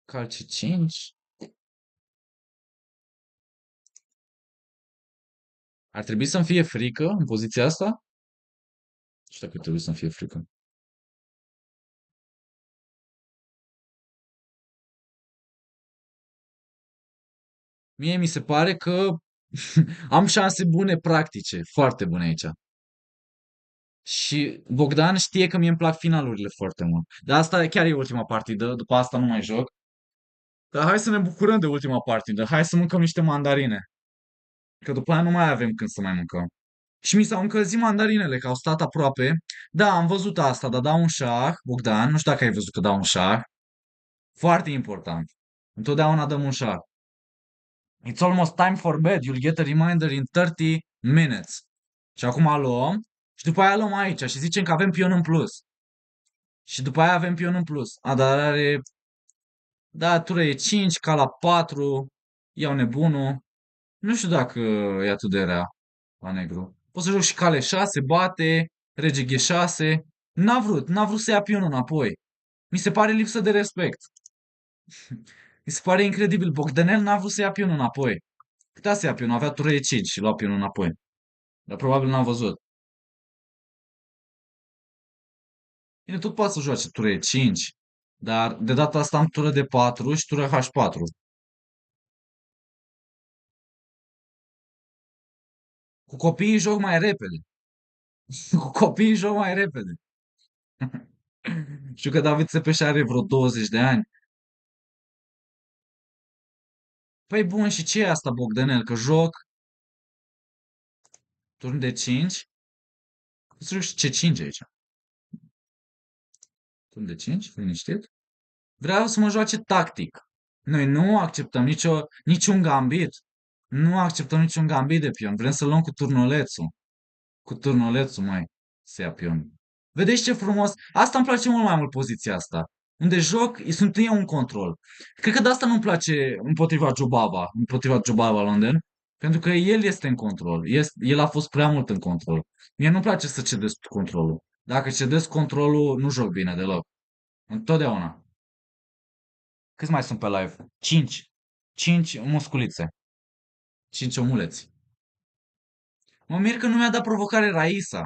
Calci 5. Ar trebui să-mi fie frică în poziția asta? Nu știu dacă trebuie să-mi fie frică. Mie mi se pare că am șanse bune practice, foarte bune aici. Și Bogdan știe că mie îmi plac finalurile foarte mult. Dar asta chiar e ultima partidă, după asta nu mai joc. Dar hai să ne bucurăm de ultima partidă. Hai să mâncăm niște mandarine. Că după aia nu mai avem când să mai mâncăm. Și mi s-au încălzit mandarinele, că au stat aproape. Da, am văzut asta, dar dau un șah, Bogdan, nu știu dacă ai văzut că dau un șah. Foarte important. Întotdeauna dăm un șah. It's almost time for bed. You'll get a reminder in 30 minutes. Și acum luăm și după aia luăm aici și zicem că avem pion în plus. Și după aia avem pion în plus. Dar are... Da, tură e 5, ca la 4. Iau nebunul. Nu știu dacă e atât de rea la negru. Pot să joc și cale 6, bate, rege G6. N-a vrut să ia pionul înapoi. Mi se pare lipsă de respect. Mi se pare incredibil. Bogdanel n-a vrut să ia pionul înapoi. Putea să ia pionul, avea tură E5 și lua pionul înapoi. Dar probabil n-a văzut. Bine, tot poate să joace tură E5. Dar de data asta am tură de 4 și tură H4. Cu copiii joc mai repede. Cu copiii joc mai repede. Știu că David Țepeș are vreo 20 de ani. Păi bun, și ce e asta, Bogdanel? Că joc Turn de 5. Să ce 5 aici? Turn de 5, liniștit. Vreau să mă joace tactic. Noi nu acceptăm niciun gambit. Nu acceptăm niciun gambit de pion. Vrem să luăm cu turnulețul. Cu turnulețul, mai. Să ia pion. Vedeți ce frumos? Asta îmi place mult mai mult, poziția asta. Unde joc, sunt eu în control. Cred că de asta nu-mi place împotriva Jobava London, pentru că el este în control. El a fost prea mult în control. Mie nu-mi place să cedez controlul. Dacă cedez controlul, nu joc bine deloc. Întotdeauna. Câți mai sunt pe live? 5. 5 musculițe. 5 omuleți. Mă mir că nu mi-a dat provocare Raisa.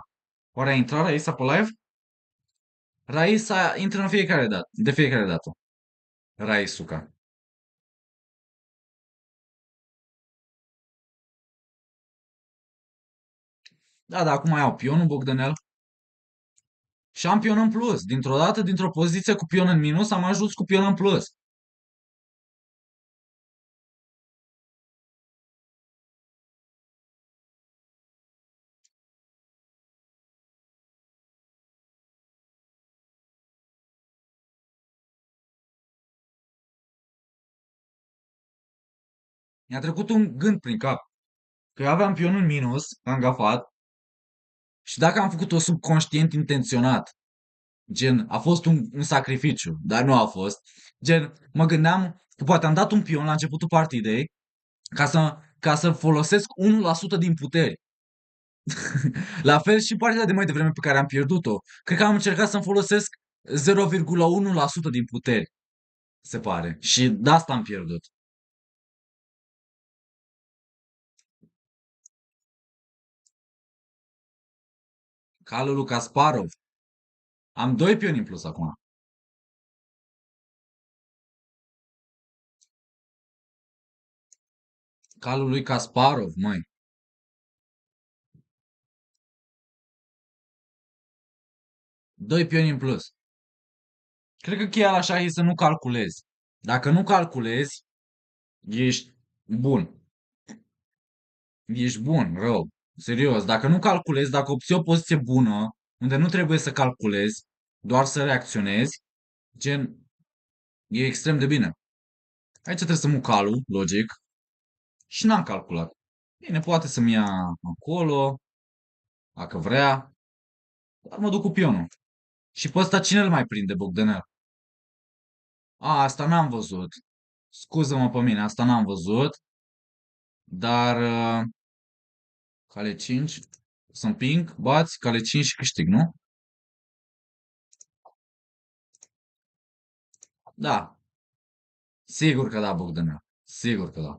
Oare a intrat Raisa pe live? Raisa intră în fiecare dată. De fiecare dată. Raisuca. Da, dar acum iau pionul Bogdanel. Și am pion în plus. Dintr-o dată, dintr-o poziție cu pion în minus, am ajuns cu pion în plus. Mi-a trecut un gând prin cap. Că eu aveam pionul în minus, am gafat, și dacă am făcut-o subconștient intenționat, gen, a fost un sacrificiu, dar nu a fost. Gen, mă gândeam că poate am dat un pion la începutul partidei ca să folosesc 1% din puteri. La fel și partida de mai devreme pe care am pierdut-o. Cred că am încercat să-mi folosesc 0,1% din puteri, se pare. Și de asta am pierdut. Calul lui Kasparov. Am doi pioni în plus acum. Calul lui Kasparov, măi. Doi pioni în plus. Cred că cheia la șah e să nu calculezi. Dacă nu calculezi, ești bun. Ești bun, rău. Serios. Dacă nu calculezi, dacă obții o poziție bună, unde nu trebuie să calculezi, doar să reacționezi, gen, e extrem de bine. Aici trebuie să muc calul, logic, și n-am calculat. Bine, poate să-mi ia acolo, dacă vrea, dar mă duc cu pionul. Și pe ăsta cine îl mai prinde, Bogdanel? Asta n-am văzut. Scuză-mă pe mine, asta n-am văzut. Dar cale 5, să împing, bați, cale 5 și câștig, nu? Da, sigur că da, Bogdanel. Sigur că da.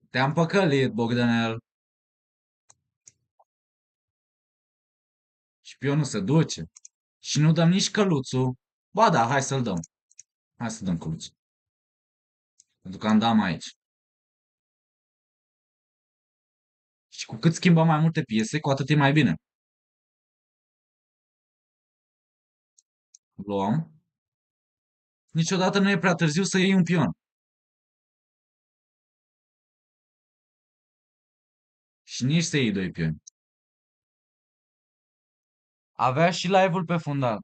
Te-am păcălit, Bogdanel. Și pionul se duce. Și nu dăm nici căluțul. Ba da, hai să-l dăm. Hai să dăm căluțul. Pentru că am dam aici. Și cu cât schimbăm mai multe piese, cu atât e mai bine. Luăm. Niciodată nu e prea târziu să iei un pion. Și nici să iei doi pioni. Avea și live-ul pe fundal.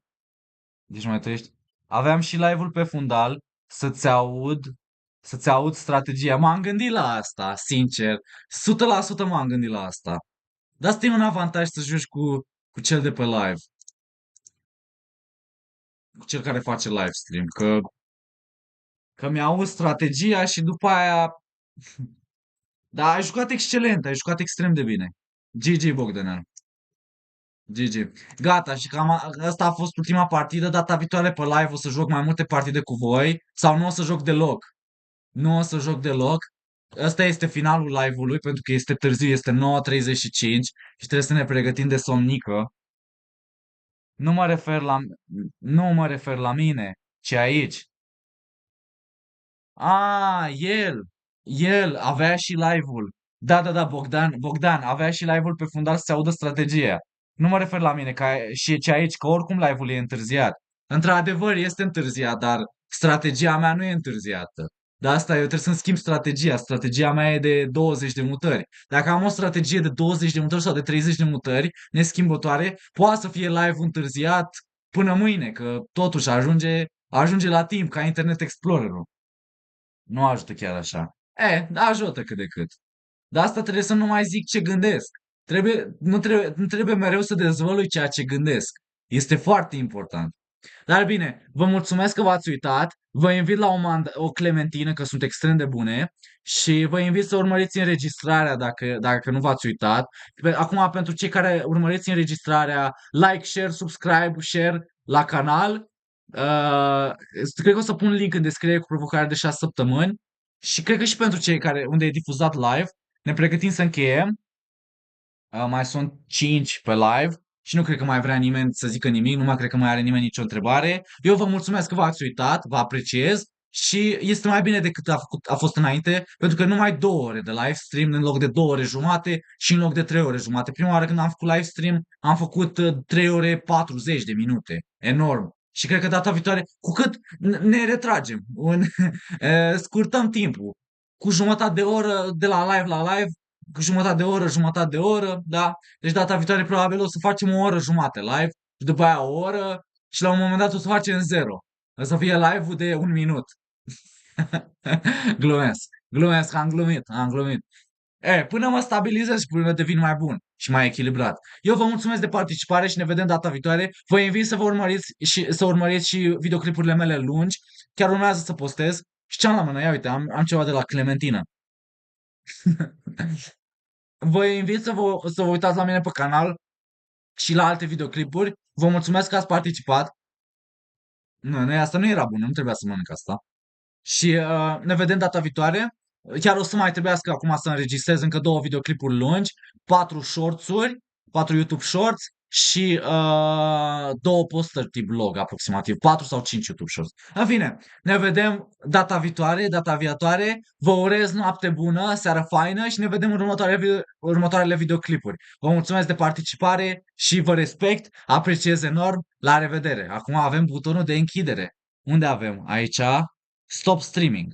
Deci mai trăiești. Aveam și live-ul pe fundal să-ți aud, să-ți aud strategia. M-am gândit la asta, sincer. 100% m-am gândit la asta. Dar asta e un avantaj să joci cu cel de pe live. Cu cel care face live stream. Că mi-aud strategia și după aia. Da, ai jucat excelent, ai jucat extrem de bine. GG Bogdanel. GG. Gata, și cam asta a fost ultima partidă. Data viitoare pe live o să joc mai multe partide cu voi. Sau nu o să joc deloc. Nu o să joc deloc. Ăsta este finalul live-ului pentru că este târziu, este 9:35 și trebuie să ne pregătim de somnică. Nu mă refer la, nu mă refer la mine, ci aici. El avea și live-ul. Da, Bogdan, avea și live-ul pe fundal să se audă strategia. Nu mă refer la mine, și ce aici, că oricum live-ul e întârziat. Într-adevăr, este întârziat, dar strategia mea nu e întârziată. De asta eu trebuie să-mi schimb strategia. Strategia mea e de 20 de mutări. Dacă am o strategie de 20 de mutări sau de 30 de mutări neschimbătoare, poate să fie live întârziat până mâine, că totuși ajunge la timp, ca Internet Explorer-ul. Nu ajută chiar așa. Ajută cât de cât. Dar asta trebuie să nu mai zic ce gândesc. Nu trebuie mereu să dezvălui ceea ce gândesc. Este foarte important. Dar bine, vă mulțumesc că v-ați uitat. Vă invit la o clementină, că sunt extrem de bune. Și vă invit să urmăriți înregistrarea dacă nu v-ați uitat. Acum, pentru cei care urmăriți înregistrarea, like, share, subscribe, share la canal. Uh, Cred că o să pun link în descriere cu provocarea de 6 săptămâni. Și cred că și pentru cei unde e difuzat live, ne pregătim să încheiem. Mai sunt 5 pe live și nu cred că mai vrea nimeni să zică nimic, nu mai cred că mai are nimeni nicio întrebare. Eu vă mulțumesc că v-ați uitat, vă apreciez și este mai bine decât a fost înainte, pentru că numai 2 ore de live stream în loc de 2 ore jumate și în loc de 3 ore jumate. Prima oară când am făcut live stream am făcut 3 ore 40 de minute. Enorm. Și cred că data viitoare, cu cât ne retragem, scurtăm timpul. Cu jumătate de oră de la live la live, cu jumătate de oră, da? Deci data viitoare probabil o să facem o oră jumate live și după aia o oră și la un moment dat o să facem zero. O să fie live-ul de un minut. Glumesc, am glumit. Până mă stabilizez și până devin mai bun și mai echilibrat. Eu vă mulțumesc de participare și ne vedem data viitoare. Vă invit să urmăriți și videoclipurile mele lungi. Chiar urmează să postez. Și ce am la mână? Ia uite, am ceva de la Clementina. Vă invit să vă uitați la mine pe canal și la alte videoclipuri. Vă mulțumesc că ați participat. Nu, asta nu era bună, nu trebuia să mănânc asta. Și ne vedem data viitoare. Chiar o să mai trebuiască acum să înregistrez încă 2 videoclipuri lungi, 4 shorts-uri, 4 YouTube Shorts și 2 postări tip vlog aproximativ, 4 sau 5 YouTube Shorts. În fine, ne vedem data viitoare. Vă urez noapte bună, seară faină și ne vedem în următoarele videoclipuri. Vă mulțumesc de participare și vă respect, apreciez enorm. La revedere! Acum avem butonul de închidere. Unde avem? Aici. Stop streaming.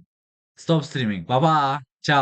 Stop streaming. Pa, pa!